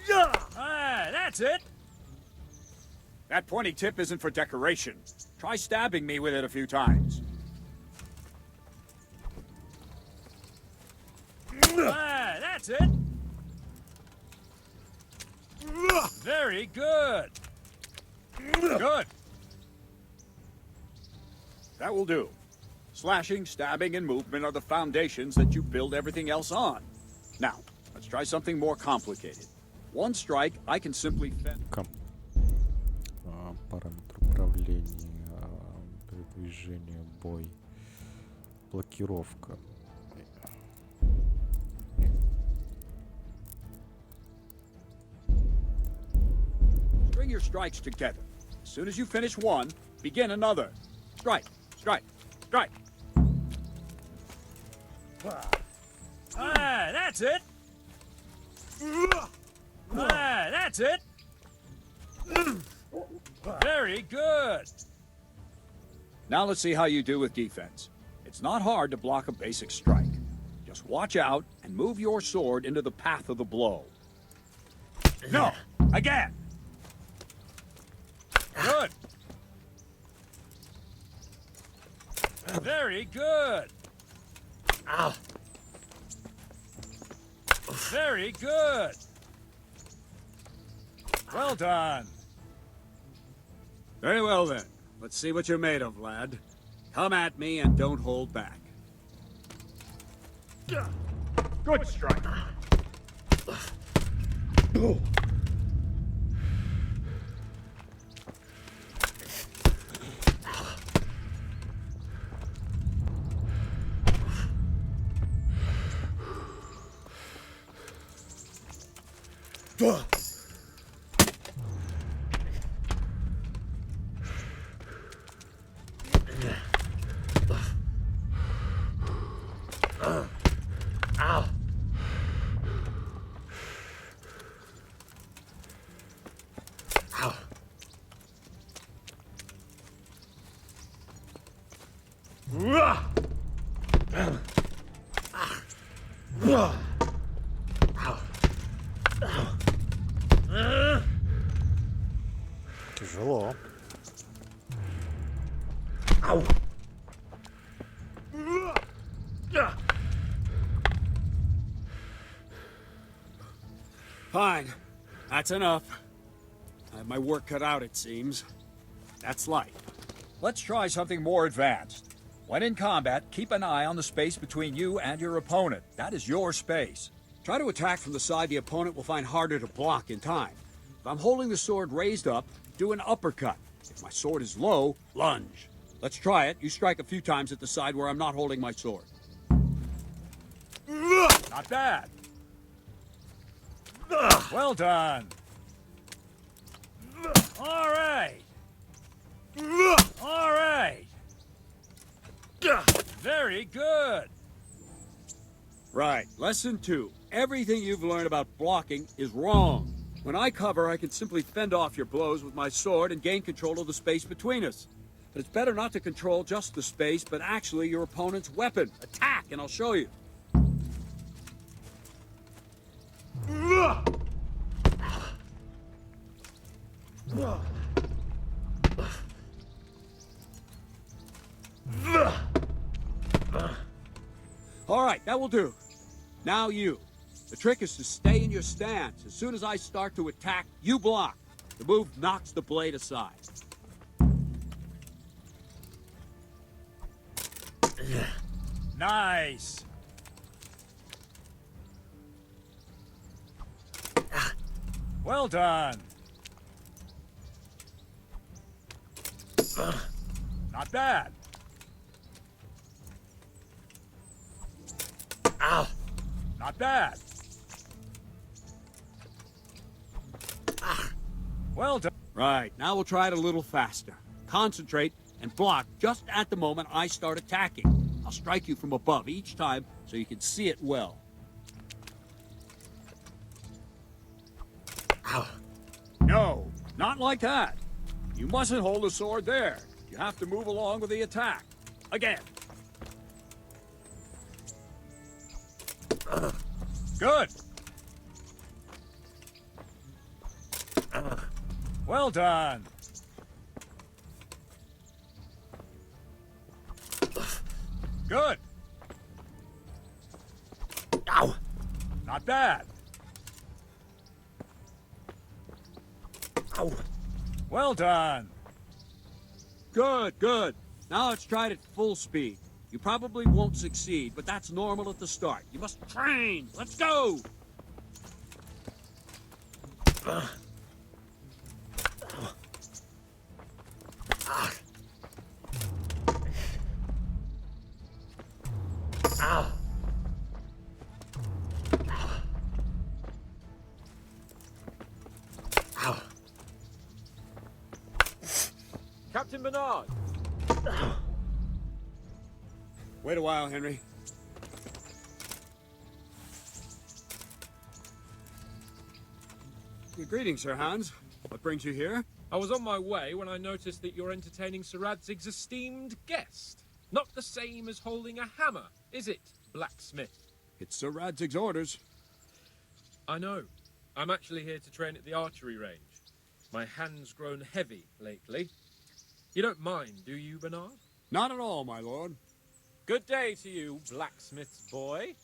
That's it! That pointy tip isn't for decoration. Try stabbing me with it a few times. That's it! Very good! Good! That will do. Slashing, stabbing, and movement are the foundations that you build everything else on. Now, let's try something more complicated. One strike, I can simply fend... Параметр управления, передвижение, бой, блокировка. String your strikes together. As soon as you finish one, begin another. Strike, strike, strike. That's it. That's it. Very good. Now let's see how you do with defense. It's not hard to block a basic strike. Just watch out and move your sword into the path of the blow. No! Again! Good! Very good! Ow! Very good! Well done! Very well then. Let's see what you're made of, lad. Come at me and don't hold back. Good strike! Тяжело. Fine. That's enough. I have my work cut out, it seems. That's light. Let's try something more advanced. When in combat, keep an eye on the space between you and your opponent. That is your space. Try to attack from the side the opponent will find harder to block in time. If I'm holding the sword raised up, do an uppercut. If my sword is low, lunge. Let's try it. You strike a few times at the side where I'm not holding my sword. Not bad. Well done. All right. All right. Very good. Right. Lesson 2. Everything you've learned about blocking is wrong. When I cover, I can simply fend off your blows with my sword and gain control of the space between us. But it's better not to control just the space, but actually your opponent's weapon. Attack, and I'll show you. All right, that will do. Now you. The trick is to stay in your stance. As soon as I start to attack, you block. The move knocks the blade aside. Nice. Well done. Not bad. Ow. Not bad. Well done. Right, now we'll try it a little faster. Concentrate and block just at the moment I start attacking. I'll strike you from above each time so you can see it well. Ow. No, not like that. You mustn't hold the sword there. You have to move along with the attack. Again. Good. Well done. Good. Ow. Not bad. Ow. Well done. Good, good. Now let's try it at full speed. You probably won't succeed, but that's normal at the start. You must train. Let's go! Ow. Ow. Captain Bernard! Wait a while, Henry. Greetings, Sir Hans. What brings you here? I was on my way when I noticed that you're entertaining Sir Radzig's esteemed guest. Not the same as holding a hammer, is it, blacksmith? It's Sir Radzig's orders. I know. I'm actually here to train at the archery range. My hand's grown heavy lately. You don't mind, do you, Bernard? Not at all, my lord. Good day to you, blacksmith's boy.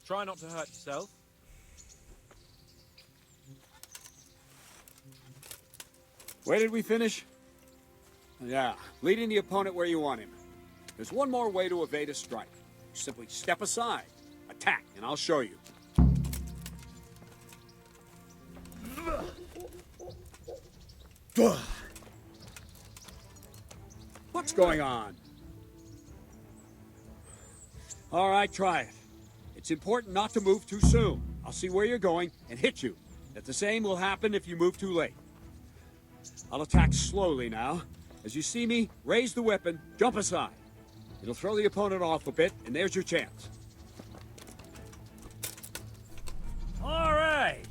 Try not to hurt yourself. Where did we finish? Yeah, leading the opponent where you want him. There's one more way to evade a strike. You simply step aside, attack, and I'll show you. What's going on? All right, try it. It's important not to move too soon. I'll see where you're going and hit you. The same will happen if you move too late. I'll attack slowly now. As you see me, raise the weapon, jump aside. It'll throw the opponent off a bit, and there's your chance. All right.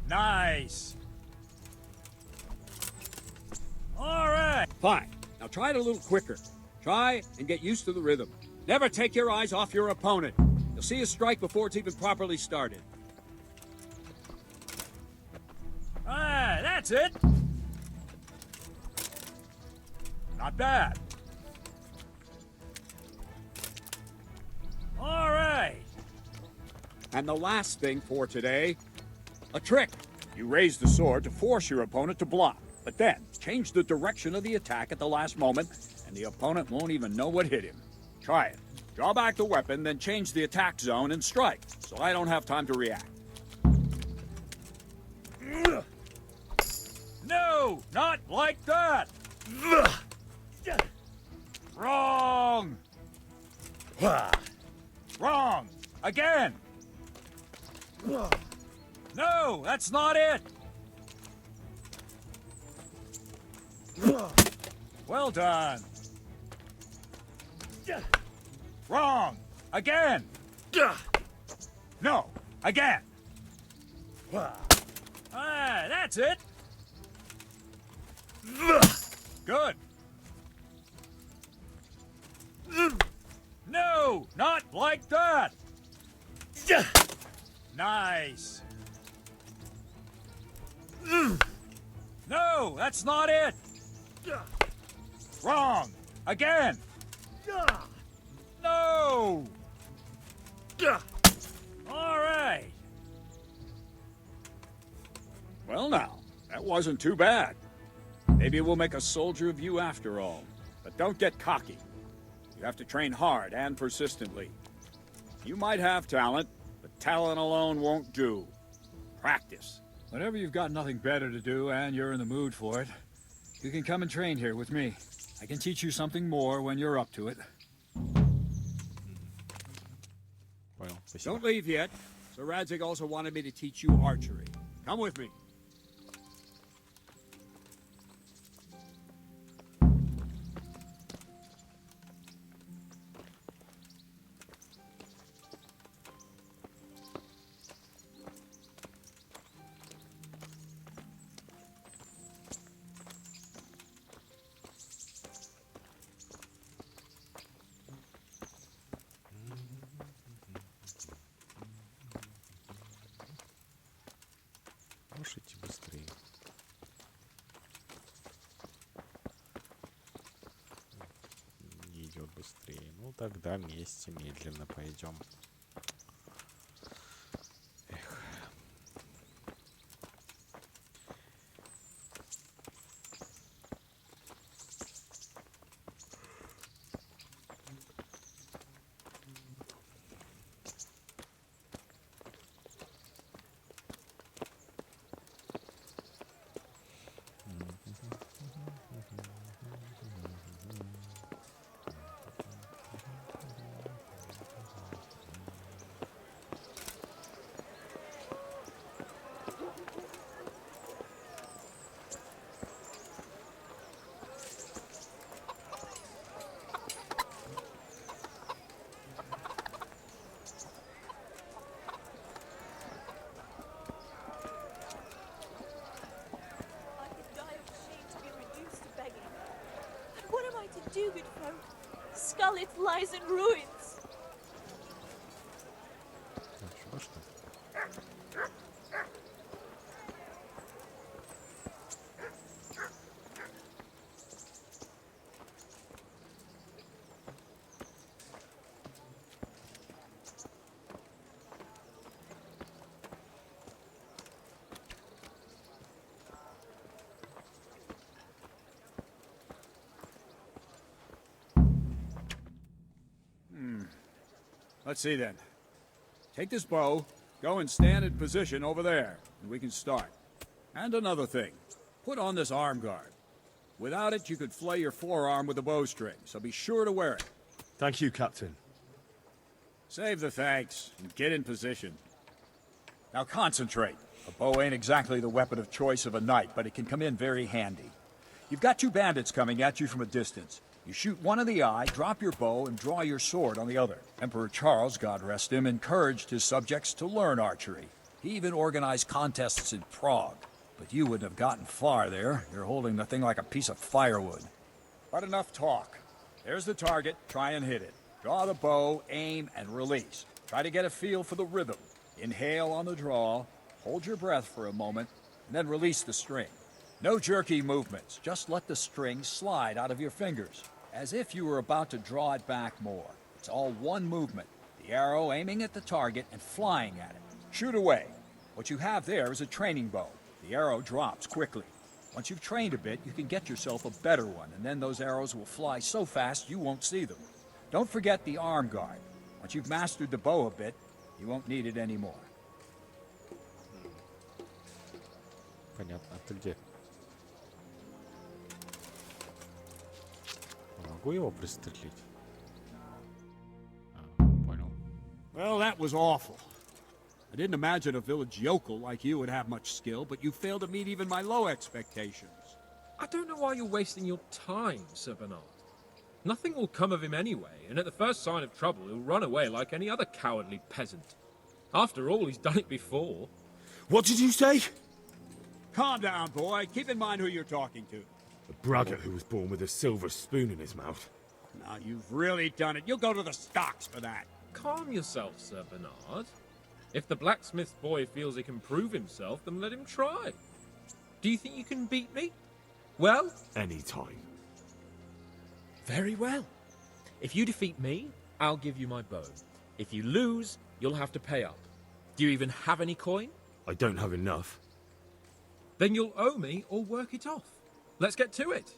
Nice. Fine. Now try it a little quicker. Try and get used to the rhythm. Never take your eyes off your opponent. You'll see a strike before it's even properly started. Ah, that's it. Not bad. All right. And the last thing for today, a trick. You raise the sword to force your opponent to block, but then change the direction of the attack at the last moment, and the opponent won't even know what hit him. Try it. Draw back the weapon, then change the attack zone and strike, so I don't have time to react. No, not like that! Wrong! Wrong! Again! No, that's not it! Well done! Wrong! Again! No, again! Ah, that's it! Good! No, not like that! Nice! No, that's not it! Wrong! Again! No! All right. Well now, that wasn't too bad. Maybe we'll make a soldier of you after all. But don't get cocky. You have to train hard and persistently. You might have talent, but talent alone won't do. Practice. Whenever you've got nothing better to do and you're in the mood for it, you can come and train here with me. I can teach you something more when you're up to it. Well, don't leave yet. Sir Radzig also wanted me to teach you archery. Come with me. Можешь идти быстрее? Не идет быстрее. Ну тогда вместе медленно пойдем. Эх. Do, good folk. Scarlet lies in ruins. Let's see then. Take this bow, go and stand in position over there, and we can start. And another thing, put on this arm guard. Without it, you could flay your forearm with a bowstring, so be sure to wear it. Thank you, Captain. Save the thanks, and get in position. Now concentrate. A bow ain't exactly the weapon of choice of a knight, but it can come in very handy. You've got two bandits coming at you from a distance. You shoot one in the eye, drop your bow, and draw your sword on the other. Emperor Charles, God rest him, encouraged his subjects to learn archery. He even organized contests in Prague. But you wouldn't have gotten far there. You're holding the thing like a piece of firewood. But enough talk. There's the target. Try and hit it. Draw the bow, aim, and release. Try to get a feel for the rhythm. Inhale on the draw, hold your breath for a moment, and then release the string. No jerky movements. Just let the string slide out of your fingers, as if you were about to draw it back more. It's all one movement. The arrow aiming at the target and flying at it. Shoot away. What you have there is a training bow. The arrow drops quickly. Once you've trained a bit, you can get yourself a better one, and then those arrows will fly so fast you won't see them. Don't forget the arm guard. Once you've mastered the bow a bit, you won't need it anymore. Понятно. А ты где? Могу его пристрелить? Понял. Well, that was awful. I didn't imagine a village yokel like you would have much skill, but you failed to meet even my low expectations. I don't know why you're wasting your time, Sir Bernard. Nothing will come of him anyway, and at the first sign of trouble, he'll run away like any other cowardly peasant. After all, he's done it before. What did you say? Calm down, boy. Keep in mind who you're talking to. A braggart who was born with a silver spoon in his mouth. Now, you've really done it. You'll go to the stocks for that. Calm yourself, Sir Bernard. If the blacksmith boy feels he can prove himself, then let him try. Do you think you can beat me? Well? Any time. Very well. If you defeat me, I'll give you my bow. If you lose, you'll have to pay up. Do you even have any coin? I don't have enough. Then you'll owe me or work it off. Let's get to it.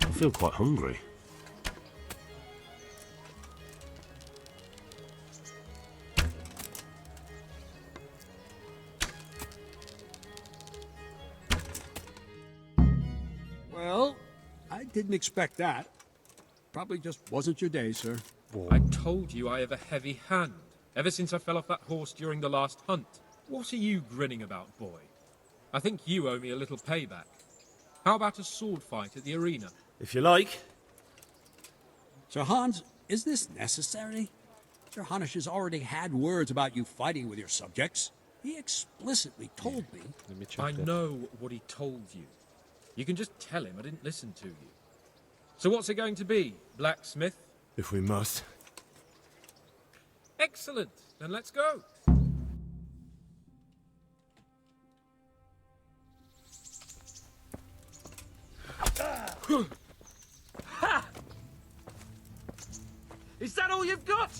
I feel quite hungry. Well, I didn't expect that. Probably just wasn't your day, sir. I told you I have a heavy hand, ever since I fell off that horse during the last hunt. What are you grinning about, boy? I think you owe me a little payback. How about a sword fight at the arena? If you like. Sir Hans, is this necessary? Sir Hanush has already had words about you fighting with your subjects. He explicitly told me. I know what he told you. You can just tell him I didn't listen to you. So what's it going to be, blacksmith? If we must. Excellent. Then let's go. Ha! Is that all you've got?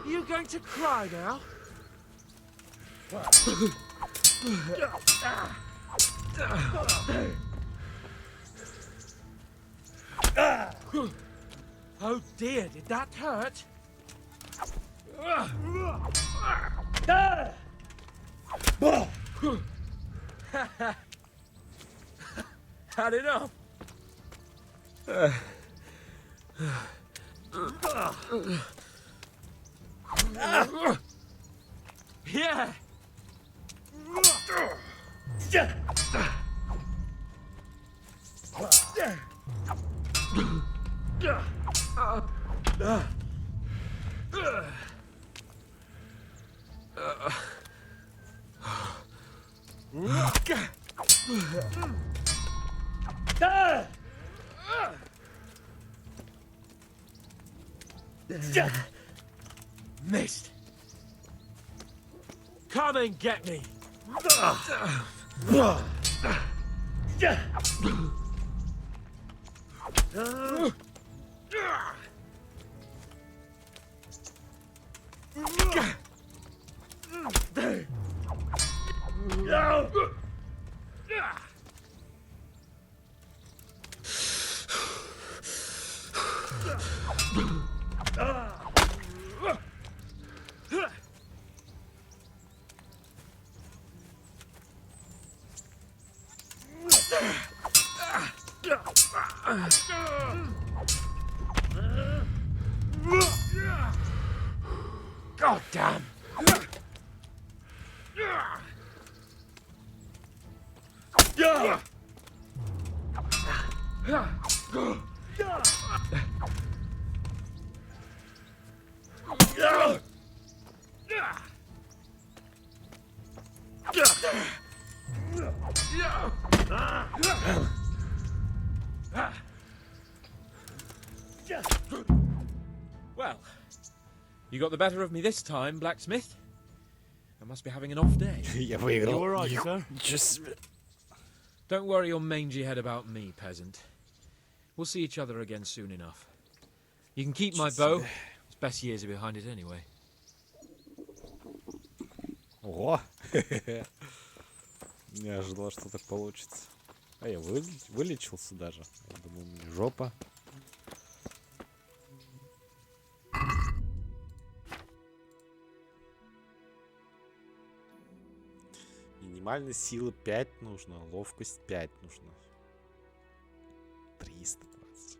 You going to cry now? Oh dear, did that hurt? Had enough? Yeah! Missed. Come and get me. God damn! Well, you got the better of me this time, blacksmith. I must be having an off day. Я выиграл. You alright, sir? Just... Don't worry your mangy head about me, peasant. We'll see each other again soon enough. You can keep my bow. Its best years are behind it anyway. Ого! Не ожидал, что так получится. А я вылечился даже. Я думал, мне жопа. Минимальная сила 5 нужно, ловкость 5 нужно. 320.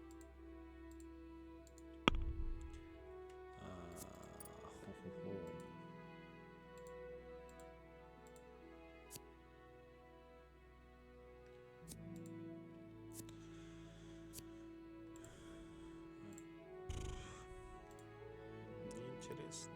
Неинтересно.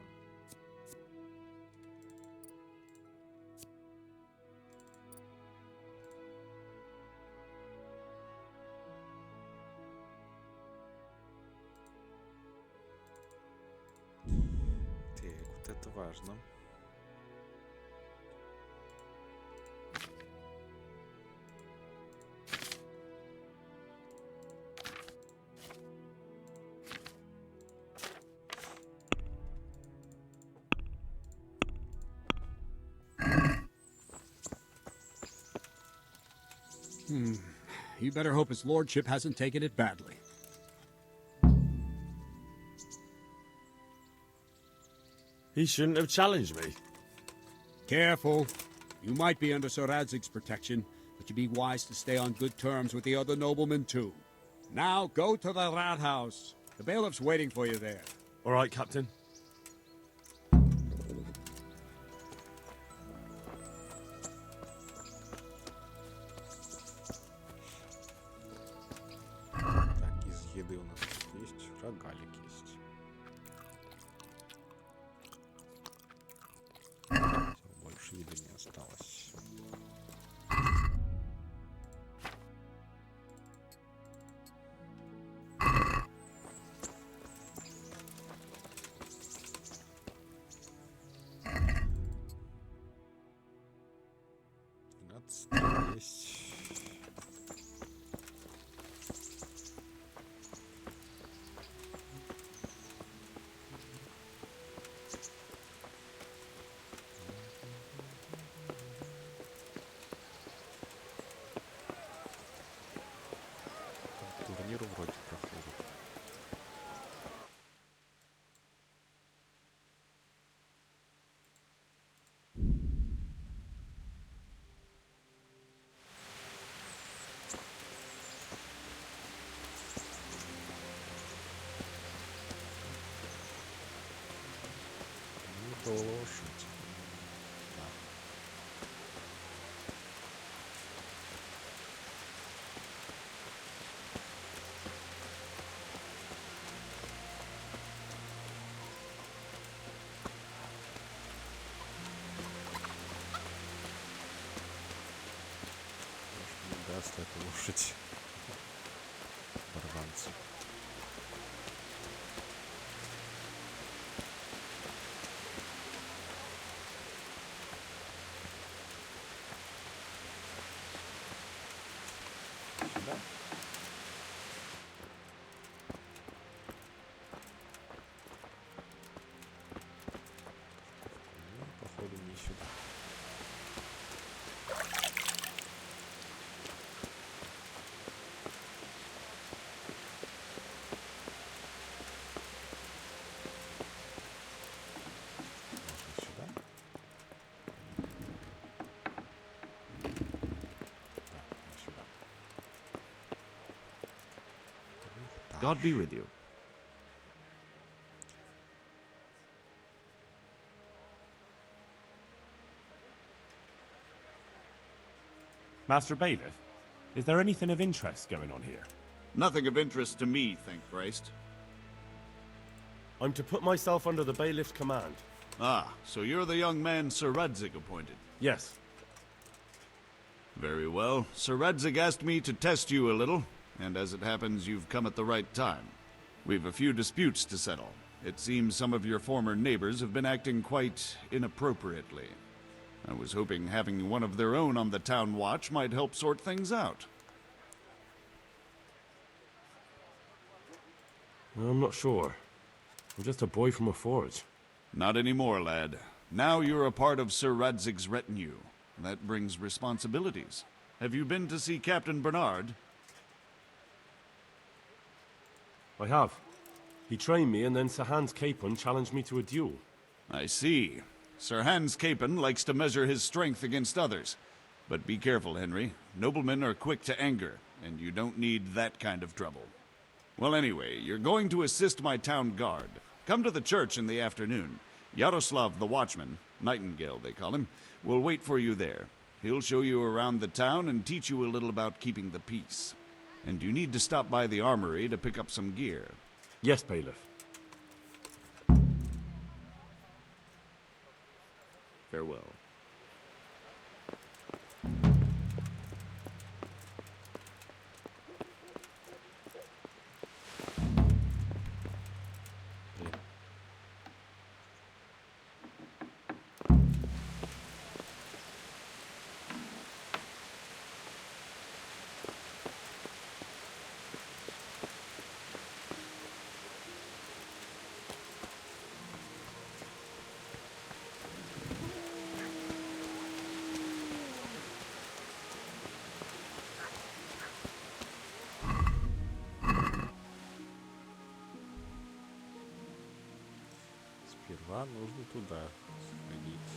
Так, вот это важно. You better hope his lordship hasn't taken it badly. He shouldn't have challenged me. Careful. You might be under Sir Radzig's protection, but you'd be wise to stay on good terms with the other noblemen too. Now go to the Rathouse. The bailiff's waiting for you there. All right, Captain. Так, из еды у нас тут есть. Рогалик есть. Всё, больше еды не осталось. Есть. Турнир вроде проходит. Ну, это лошадь. Да. Может, не даст эту лошадь. Барванцы. Сюда. God be with you. Master Bailiff, is there anything of interest going on here? Nothing of interest to me, thank Christ. I'm to put myself under the bailiff's command. Ah, so you're the young man Sir Radzig appointed? Yes. Very well. Sir Radzig asked me to test you a little, and as it happens, you've come at the right time. We've a few disputes to settle. It seems some of your former neighbors have been acting quite inappropriately. I was hoping having one of their own on the town watch might help sort things out. I'm not sure. I'm just a boy from a forge. Not anymore, lad. Now you're a part of Sir Radzig's retinue. That brings responsibilities. Have you been to see Captain Bernard? I have. He trained me, and then Sir Hans Capon challenged me to a duel. I see. Sir Hans Capon likes to measure his strength against others. But be careful, Henry. Noblemen are quick to anger, and you don't need that kind of trouble. Well, anyway, you're going to assist my town guard. Come to the church in the afternoon. Yaroslav the watchman, Nightingale they call him, will wait for you there. He'll show you around the town and teach you a little about keeping the peace. And you need to stop by the armory to pick up some gear. Yes, Bailiff. Farewell. Сперва нужно туда сходить.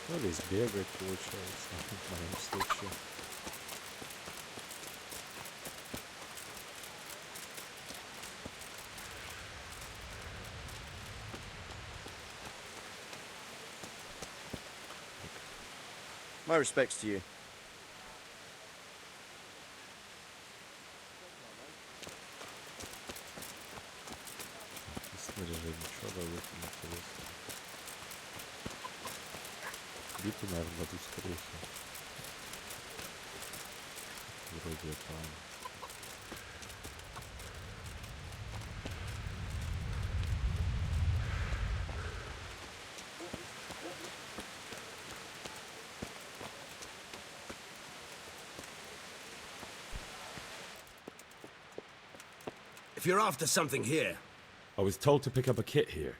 Ну или сбегать, получается, в моем случае. My respects to you. Снаряжение, что дает, интересно. Биту, наверное, дадут, скорее всего. Вроде этого. If you're after something here... I was told to pick up a kit here.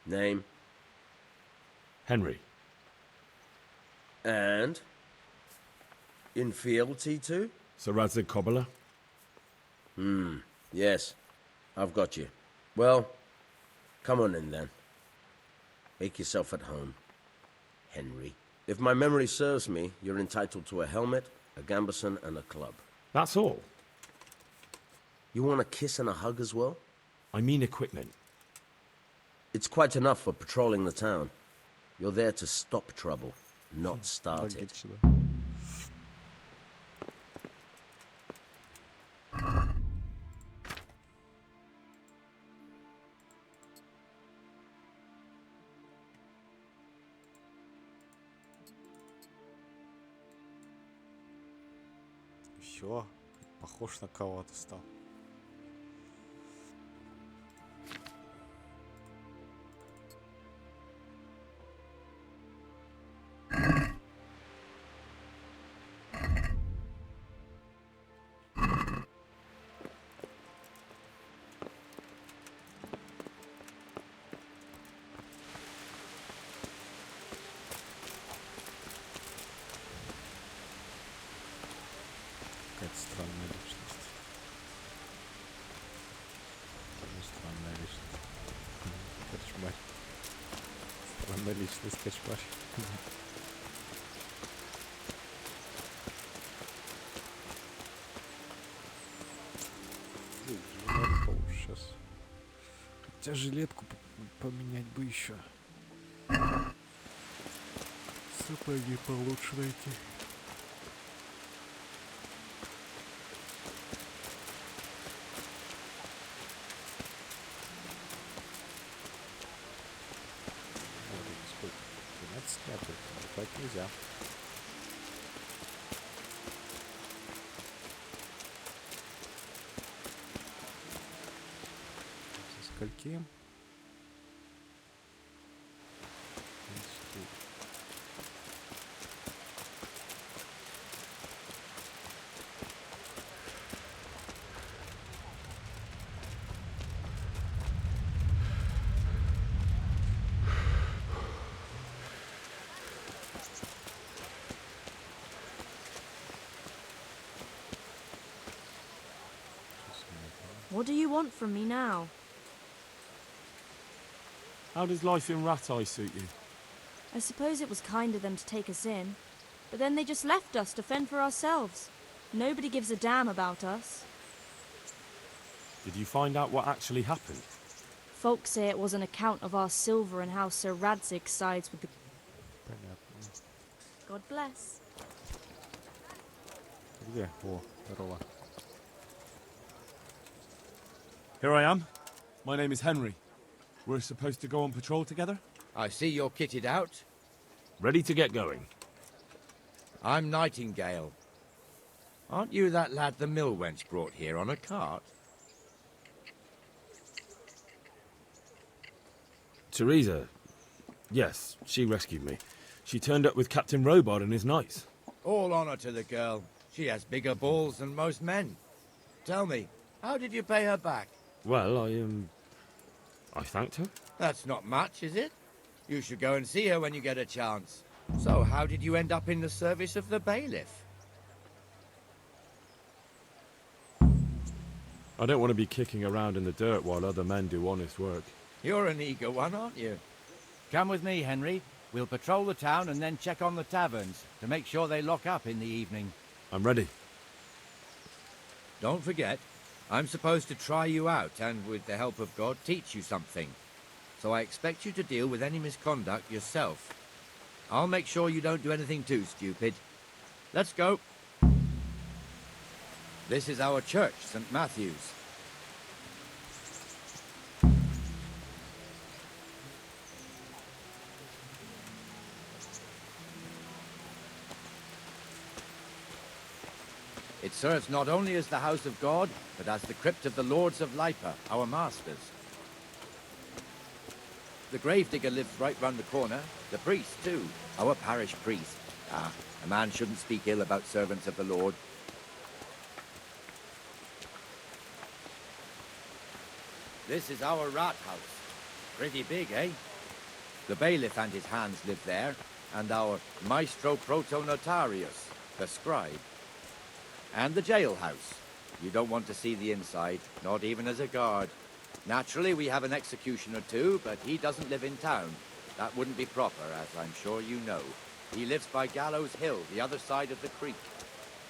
Name? Henry. And? In fealty to? Sir Radzig Cobbler? Yes. I've got you. Well, come on in then. Make yourself at home, Henry. If my memory serves me, you're entitled to a helmet, a gambeson, and a club. That's all? You want a kiss and a hug as well? I mean equipment. It's quite enough for patrolling the town. You're there to stop trouble, not start it. Все, похож на кого-то стал. Какая-то странная личность. Странная личность. Кочмарь. Странная личность, кочмарь. Хотя жилетку поменять бы еще. Сапоги получше найти. Сколько? 12 метров. Так нельзя. Со скольки? What do you want from me now? How does life in Rat Eye suit you? I suppose it was kind of them to take us in, but then they just left us to fend for ourselves. Nobody gives a damn about us. Did you find out what actually happened? Folks say it was an account of our silver and how Sir Radzig sides with the... God bless. Где? О, здорово. Here I am. My name is Henry. We're supposed to go on patrol together? I see you're kitted out. Ready to get going. I'm Nightingale. Aren't you that lad the mill wench brought here on a cart? Teresa. Yes, she rescued me. She turned up with Captain Robard and his knights. All honor to the girl. She has bigger balls than most men. Tell me, how did you pay her back? Well, I thanked her. That's not much, is it? You should go and see her when you get a chance. So, how did you end up in the service of the bailiff? I don't want to be kicking around in the dirt while other men do honest work. You're an eager one, aren't you? Come with me, Henry. We'll patrol the town and then check on the taverns to make sure they lock up in the evening. I'm ready. Don't forget, I'm supposed to try you out and, with the help of God, teach you something. So I expect you to deal with any misconduct yourself. I'll make sure you don't do anything too stupid. Let's go. This is our church, St. Matthew's. It serves not only as the house of God, but as the crypt of the lords of Lipa, our masters. The gravedigger lives right round the corner. The priest, too. Our parish priest. Ah, a man shouldn't speak ill about servants of the Lord. This is our rat house. Pretty big, eh? The bailiff and his hands live there, and our maestro protonotarius, the scribe. And the jailhouse. You don't want to see the inside, not even as a guard. Naturally, we have an executioner too, but he doesn't live in town. That wouldn't be proper, as I'm sure you know. He lives by Gallows Hill, the other side of the creek.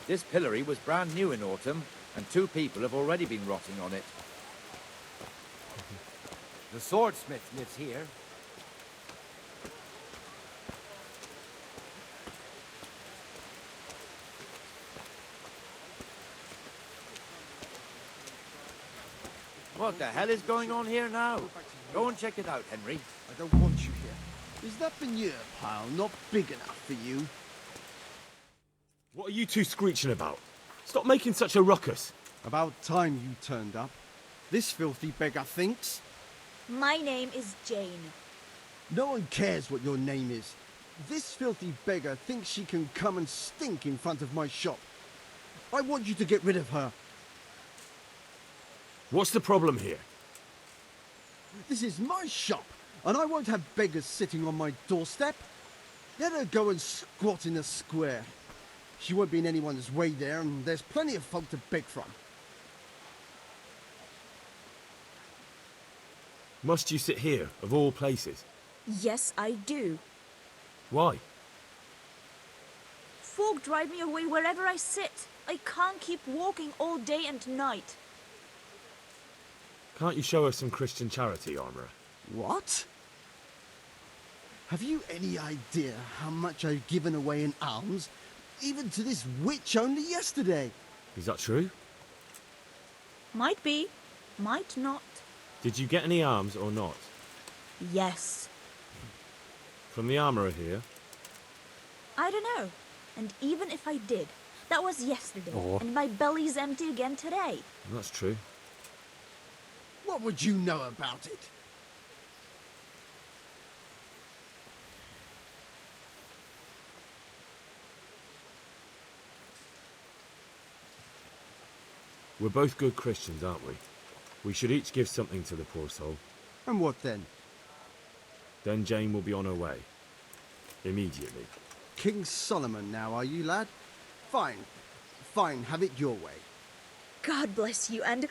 This pillory was brand new in autumn, and 2 people have already been rotting on it. The swordsmith lives here. What the hell is going on here now? Go and check it out, Henry. I don't want you here. Is that manure pile not big enough for you? What are you two screeching about? Stop making such a ruckus. About time you turned up. This filthy beggar thinks. My name is Jane. No one cares what your name is. This filthy beggar thinks she can come and stink in front of my shop. I want you to get rid of her. What's the problem here? This is my shop, and I won't have beggars sitting on my doorstep. Let her go and squat in the square. She won't be in anyone's way there, and there's plenty of folk to beg from. Must you sit here, of all places? Yes, I do. Why? Folk drive me away wherever I sit. I can't keep walking all day and night. Can't you show us some Christian charity, Armourer? What? Have you any idea how much I've given away in alms, even to this witch only yesterday? Is that true? Might be, might not. Did you get any alms or not? Yes. From the Armourer here? I don't know. And even if I did, that was yesterday, Oh. and my belly's empty again today. That's true. What would you know about it? We're both good Christians, aren't we? We should each give something to the poor soul. And what then? Then Jane will be on her way. Immediately. King Solomon now, are you, lad? Fine. Fine, have it your way. God bless you, and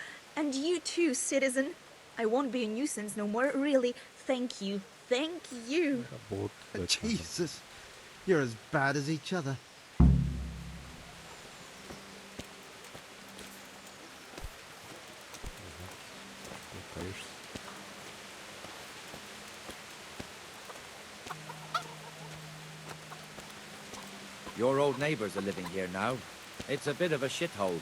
you too, citizen. I won't be a nuisance no more, really. Thank you. Thank you. Jesus, you're as bad as each other. Your old neighbours are living here now. It's a bit of a shithole.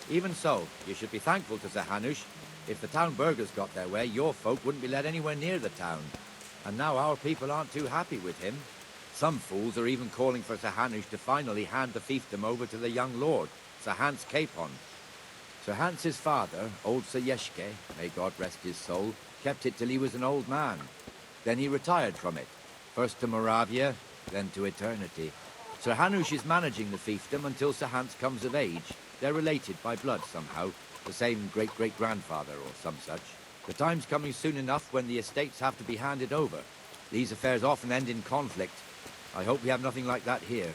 Even so, you should be thankful to Sir Hanush. If the town burghers got their way, your folk wouldn't be let anywhere near the town. And now our people aren't too happy with him. Some fools are even calling for Sir Hanush to finally hand the fiefdom over to the young lord, Sir Hans Capon. Sir Hans's father, old Sir Yeshke, may God rest his soul, kept it till he was an old man. Then he retired from it, first to Moravia, then to eternity. Sir Hanush is managing the fiefdom until Sir Hans comes of age. They're related by blood somehow, the same great-great-grandfather or some such. The time's coming soon enough when the estates have to be handed over. These affairs often end in conflict. I hope we have nothing like that here.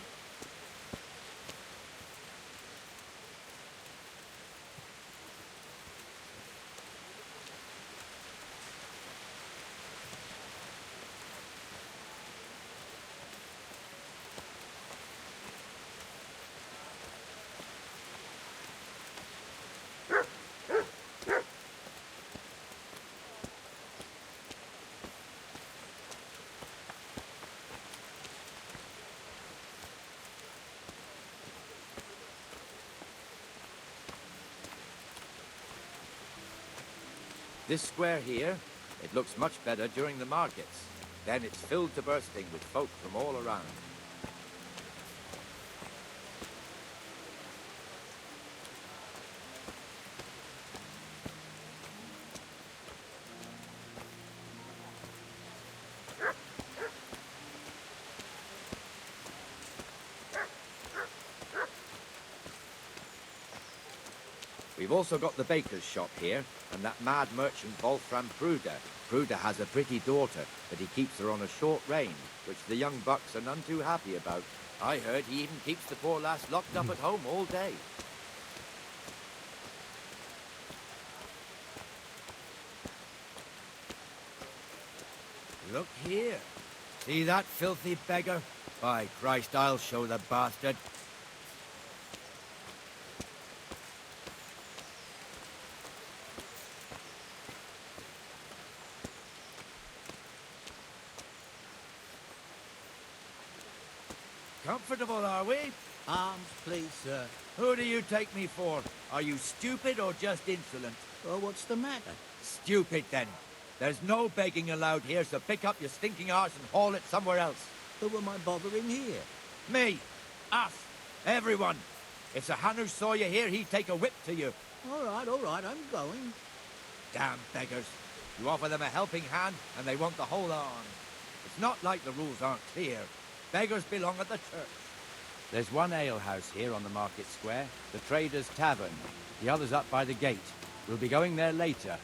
This square here, it looks much better during the markets. Then it's filled to bursting with folk from all around. We've also got the baker's shop here, and that mad merchant Wolfram Pruder. Pruder has a pretty daughter, but he keeps her on a short rein, which the young bucks are none too happy about. I heard he even keeps the poor lass locked up at home all day. Look here. See that filthy beggar? By Christ, I'll show the bastard. Comfortable, are we? Arms, please, sir. Who do you take me for? Are you stupid or just insolent? Well, what's the matter? Stupid, then. There's no begging allowed here, so pick up your stinking arse and haul it somewhere else. Who am I bothering here? Me. Us. Everyone. If Sir Hanush saw you here, he'd take a whip to you. All right, I'm going. Damn beggars. You offer them a helping hand, and they want the whole arm. It's not like the rules aren't clear. Beggars belong at the church. There's one alehouse here on the market square, the Trader's Tavern. The other's up by the gate. We'll be going there later.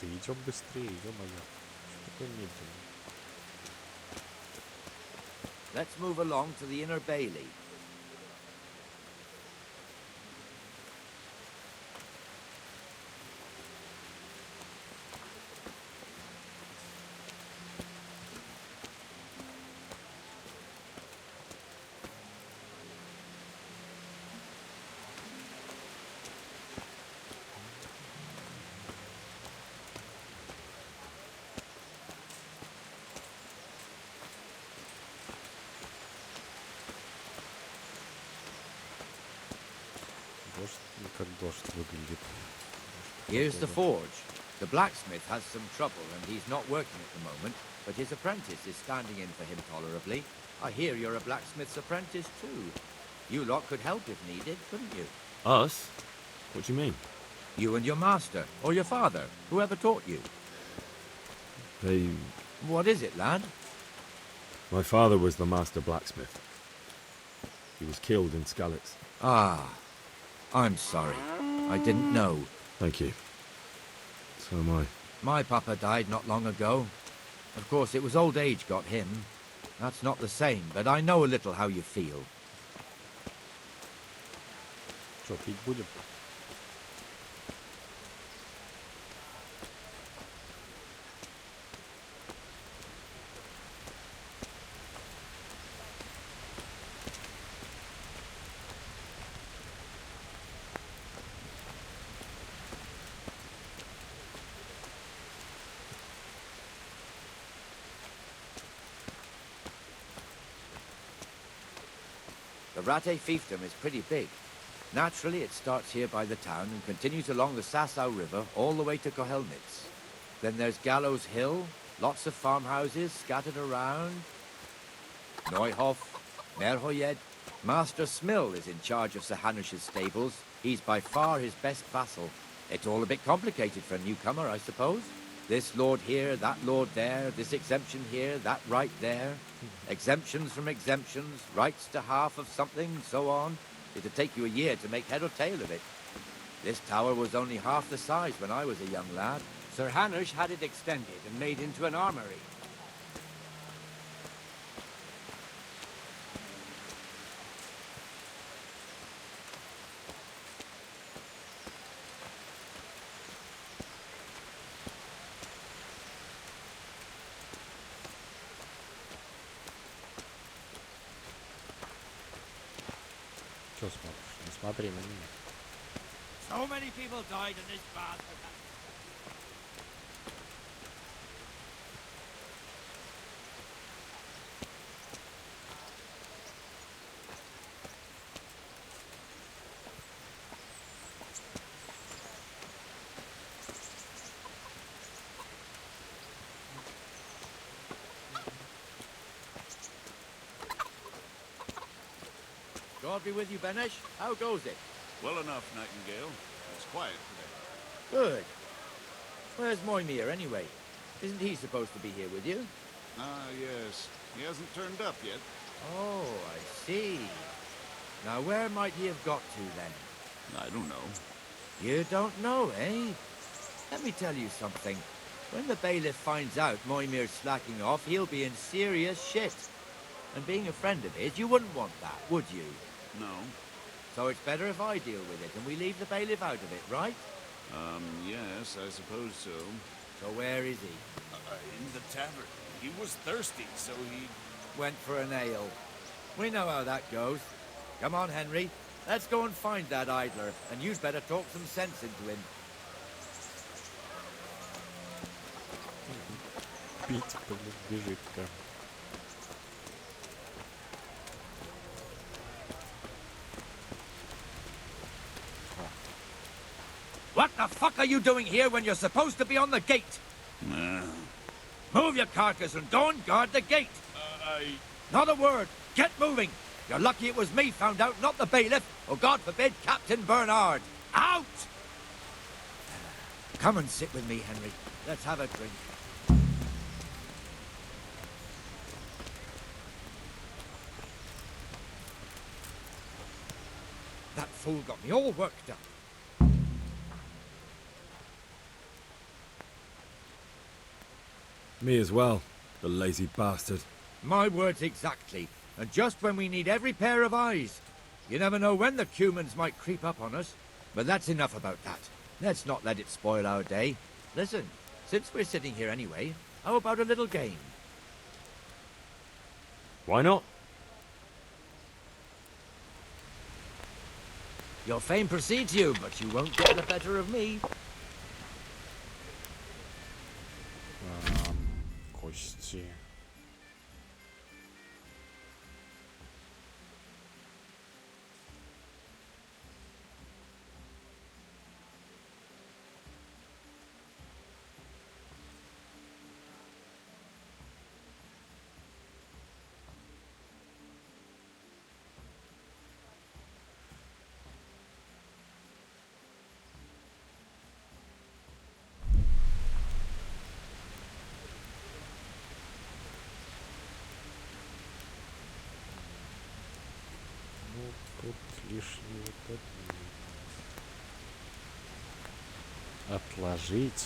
Ты идем быстрее, ё-моё. Что такое медленно? Let's move along to the inner bailey. как дождь выглядит. Here's the forge. The blacksmith has some trouble and he's not working at the moment, but his apprentice is standing in for him tolerably. I hear you're a blacksmith's apprentice too. You lot could help if needed, couldn't you? Us? What do you mean? You and your master, or your father, whoever taught you. They... What is it, lad? My father was the master blacksmith. He was killed in Skalitz. Ah, I'm sorry. I didn't know. Thank you. So am I. My papa died not long ago. Of course, it was old age got him. That's not the same, but I know a little how you feel. Что, пить будем? The Rate fiefdom is pretty big. Naturally, it starts here by the town and continues along the Sassau River all the way to Kohelnitz. Then there's Gallows Hill, lots of farmhouses scattered around. Neuhof, Merhoyed. Master Smill is in charge of Sir Hanush's stables. He's by far his best vassal. It's all a bit complicated for a newcomer, I suppose. This lord here, that lord there, this exemption here, that right there. Exemptions from exemptions, rights to half of something, so on. It'd take you a year to make head or tail of it. This tower was only half the size when I was a young lad. Sir Hanush had it extended and made into an armory. Что смотришь? Не смотри на меня. So many people died in this bastard. God be with you, Benesh. How goes it? Well enough, Nightingale. It's quiet today. Good. Where's Moimir, anyway? Isn't he supposed to be here with you? Ah, yes. He hasn't turned up yet. Oh, I see. Now, where might he have got to, then? I don't know. You don't know, eh? Let me tell you something. When the bailiff finds out Moimir's slacking off, he'll be in serious shit. And being a friend of his, you wouldn't want that, would you? No. So it's better if I deal with it and we leave the bailiff out of it, right? Yes, I suppose so. So where is he? In the tavern. He was thirsty, so he... Went for an ale. We know how that goes. Come on, Henry. Let's go and find that idler, and you'd better talk some sense into him. Пить, бежит прям. What the fuck are you doing here when you're supposed to be on the gate? Move your carcass and go and guard the gate. Not a word. Get moving. You're lucky it was me found out, not the bailiff, or God forbid, Captain Bernard. Out! Come and sit with me, Henry. Let's have a drink. That fool got me all worked up. Me as well, the lazy bastard. My words exactly. And just when we need every pair of eyes. You never know when the Cumans might creep up on us. But that's enough about that. Let's not let it spoil our day. Listen, since we're sitting here anyway, how about a little game? Why not? Your fame precedes you, but you won't get the better of me. Кости. лишний вот это. Отложить.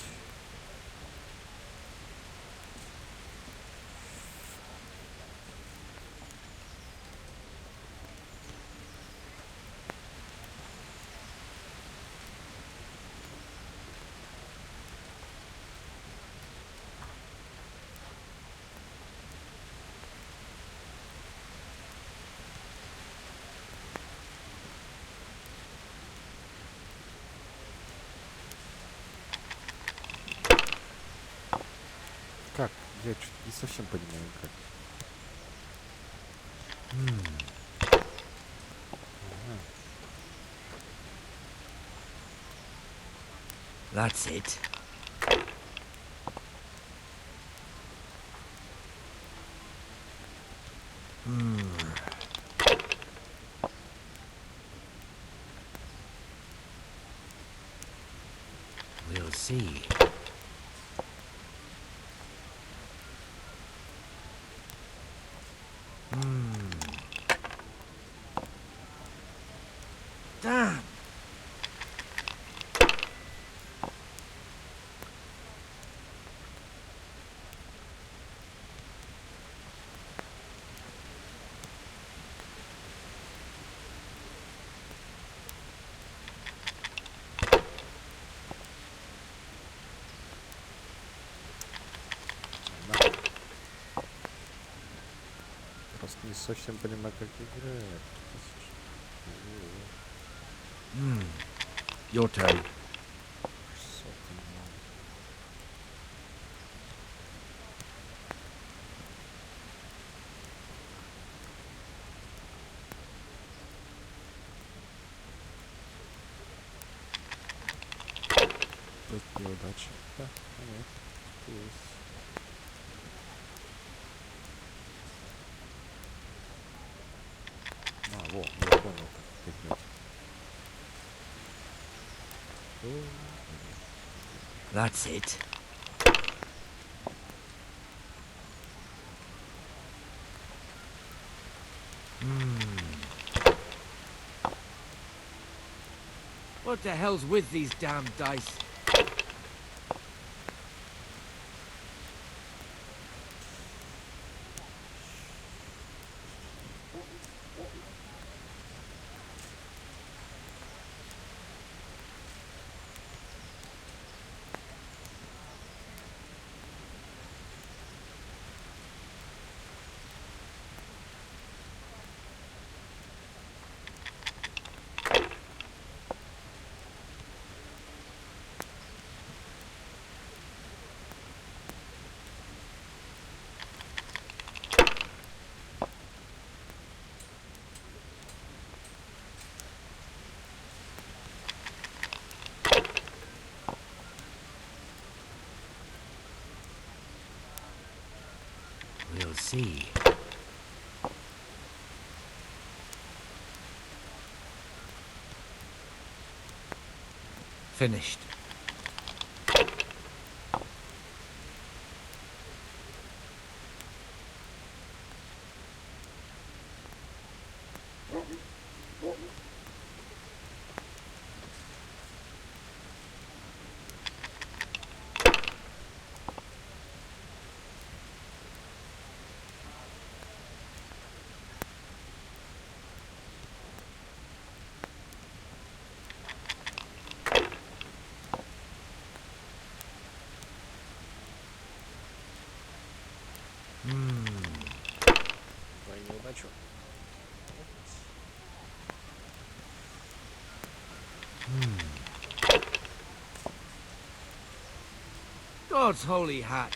Как? Я что-то не совсем понимаю, как. That's it. We'll see. Damn. Просто не совсем понимаю, как играет. Your turn. Тут неудача. Да, нет, есть. Во, я понял, как играть. That's it. What the hell's with these damn dice? We'll see. Finished. Неудачу. God's holy hat.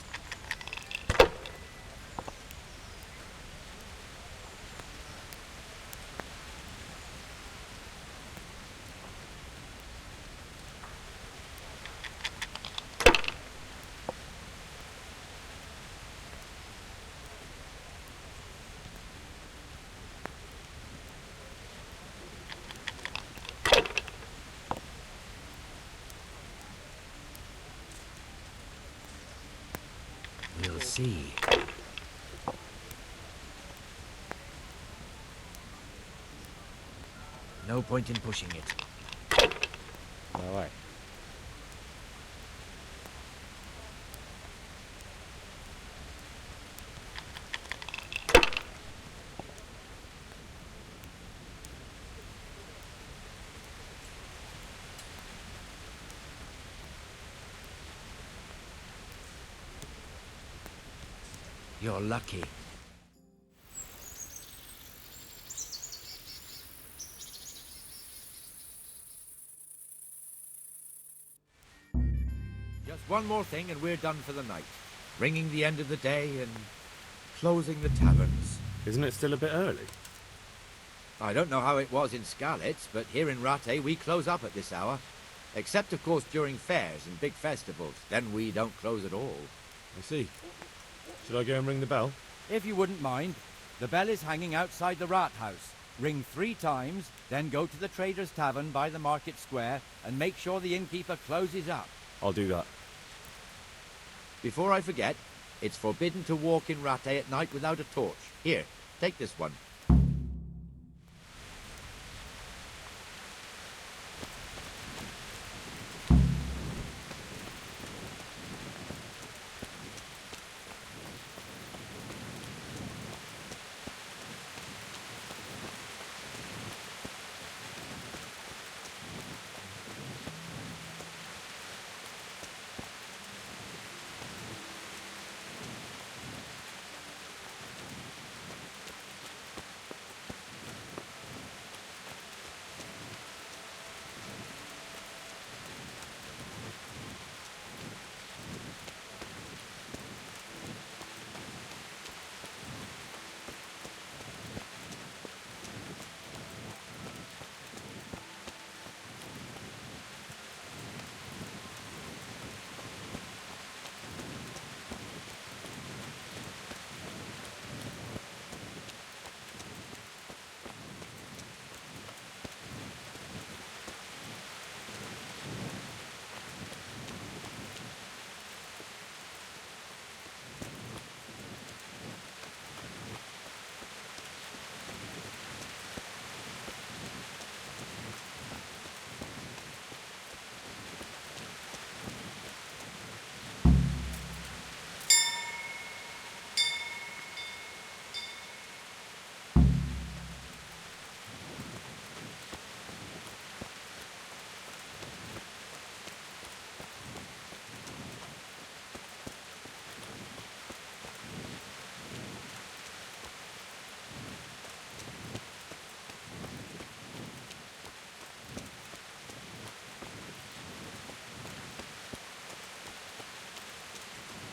We'll see. No point in pushing it. Давай. You're lucky. Just one more thing and we're done for the night. Ringing the end of the day and closing the taverns. Isn't it still a bit early? I don't know how it was in Skalitz, but here in Rattay we close up at this hour. Except, of course, during fairs and big festivals. Then we don't close at all. I see. Should I go and ring the bell? If you wouldn't mind. The bell is hanging outside the Rathouse. Ring 3 times, then go to the Trader's Tavern by the market square and make sure the innkeeper closes up. I'll do that. Before I forget, it's forbidden to walk in Rattay at night without a torch. Here, take this one.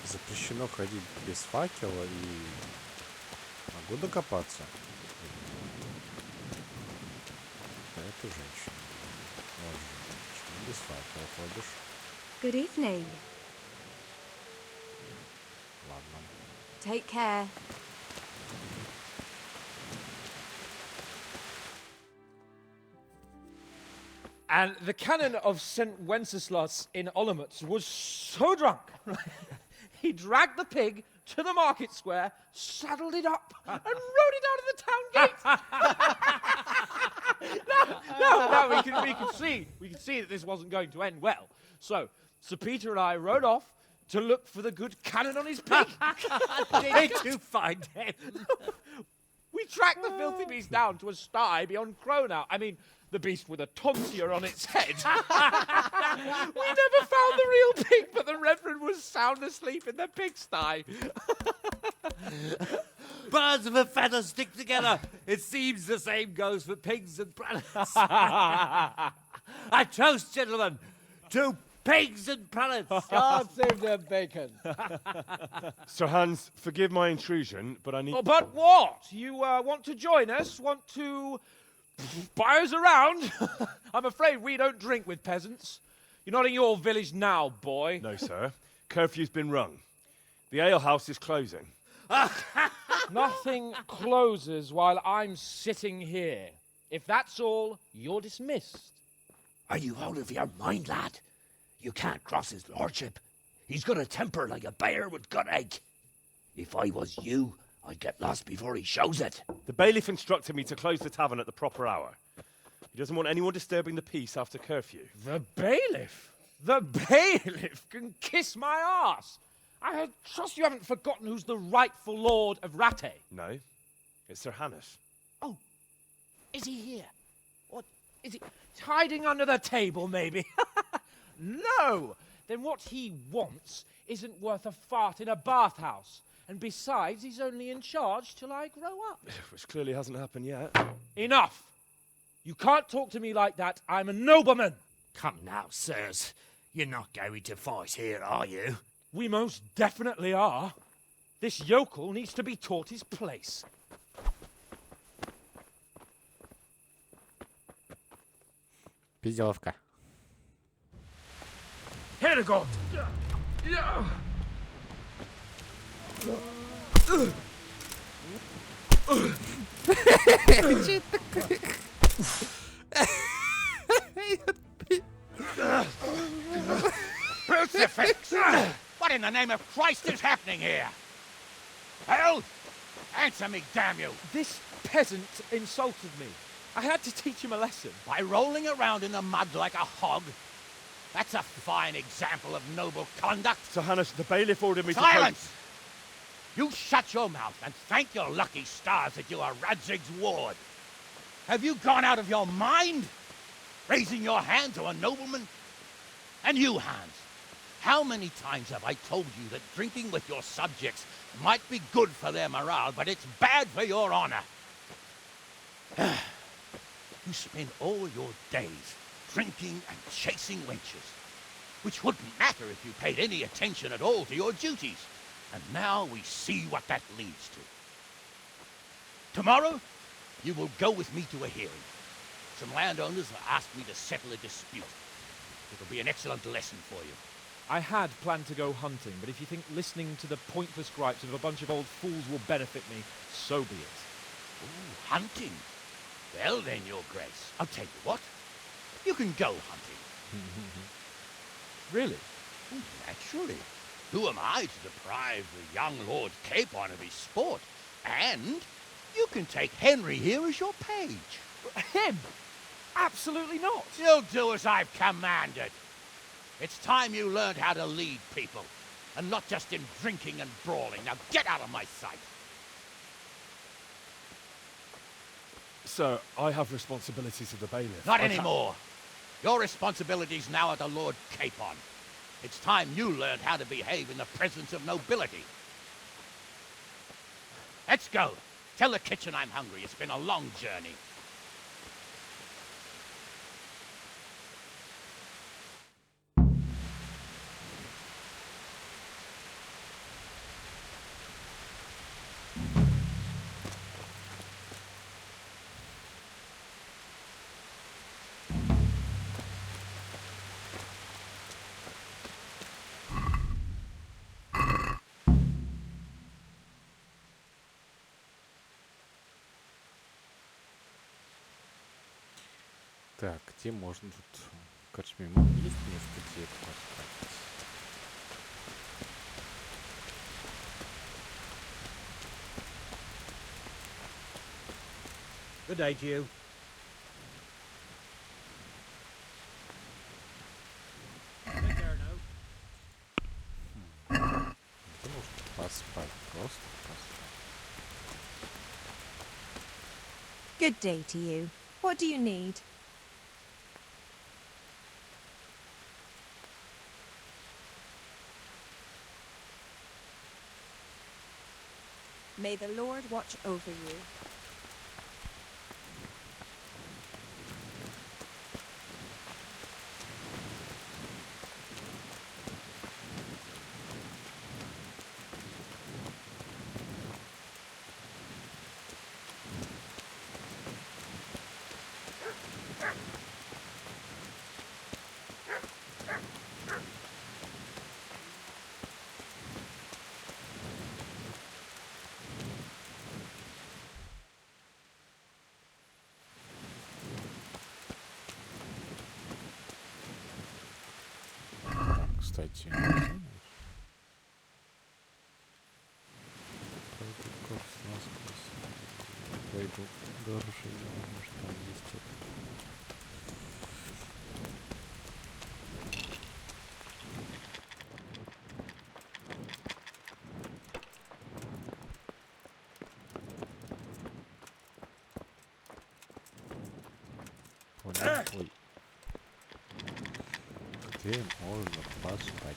Запрещено ходить без факела и могу докопаться. Эту женщину. Вот же, почему без факела ходишь? Good evening. Ладно. Take care. And the canon of St. Wenceslas in Olomouc was so drunk, he dragged the pig to the market square, saddled it up, and rode it out of the town gate. No, we could see that this wasn't going to end well. So, Sir Peter and I rode off to look for the good canon on his pig. Did you find him? We tracked the filthy beast down to a sty beyond Cronau. I mean, the beast with a tonsure on its head. We never found the real pig, but the Reverend was sound asleep in the pigsty. Birds of a feather stick together. It seems the same goes for pigs and prelates. I toast, gentlemen, to pigs and prelates. God save their bacon. Sir Hans, forgive my intrusion, but I need... Oh, but what? You want to join us? Want to buy us around? I'm afraid we don't drink with peasants. You're not in your village now, boy. No, sir. Curfew's been rung. The alehouse is closing. Nothing closes while I'm sitting here. If that's all, you're dismissed. Are you out of your mind, lad? You can't cross his lordship. He's got a temper like a bear with gut ache. If I was you, I'd get lost before he shows it. The bailiff instructed me to close the tavern at the proper hour. He doesn't want anyone disturbing the peace after curfew. The bailiff? The bailiff can kiss my arse. I trust you haven't forgotten who's the rightful lord of Rattay. No, it's Sir Hannes. Oh, is he here? What, is he hiding under the table, maybe? No! Then what he wants isn't worth a fart in a bathhouse. And besides, he's only in charge till I grow up. Which clearly hasn't happened yet. Enough! You can't talk to me like that. I'm a nobleman. Come now, sirs. You're not going to fight here, are you? We most definitely are. This yokel needs to be taught his place. Пизделовка. Here to go. Crucifix! What in the name of Christ is happening here? Hell? Answer me, damn you! This peasant insulted me. I had to teach him a lesson. By rolling around in the mud like a hog? That's a fine example of noble conduct. Sir Hannes, the bailiff ordered me to... Silence! You shut your mouth and thank your lucky stars that you are Radzig's ward. Have you gone out of your mind? Raising your hand to a nobleman? And you, Hans, how many times have I told you that drinking with your subjects might be good for their morale, but it's bad for your honor? You spend all your days drinking and chasing wenches, which wouldn't matter if you paid any attention at all to your duties. And now we see what that leads to. Tomorrow, you will go with me to a hearing. Some landowners have asked me to settle a dispute. It'll be an excellent lesson for you. I had planned to go hunting, but if you think listening to the pointless gripes of a bunch of old fools will benefit me, so be it. Ooh, hunting? Well then, Your Grace, I'll tell you what. You can go hunting. Really? Ooh, naturally. Who am I to deprive the young Lord Capon of his sport? And you can take Henry here as your page. Him? Absolutely not. You'll do as I've commanded. It's time you learned how to lead people, and not just in drinking and brawling. Now get out of my sight. Sir, I have responsibilities of the bailiff. Not anymore. Your responsibilities now are the Lord Capon. It's time you learned how to behave in the presence of nobility. Let's go. Tell the kitchen I'm hungry. It's been a long journey. Так, где можно тут... Короче, мимо есть место, где это поставить. Good day to you. Take care now. Это нужно поспать, просто поспать. Good day to you. What do you need? May the Lord watch over you. Кстати, пойду дальше, потому что там есть это. Game over. Ой. Game over. Посрать.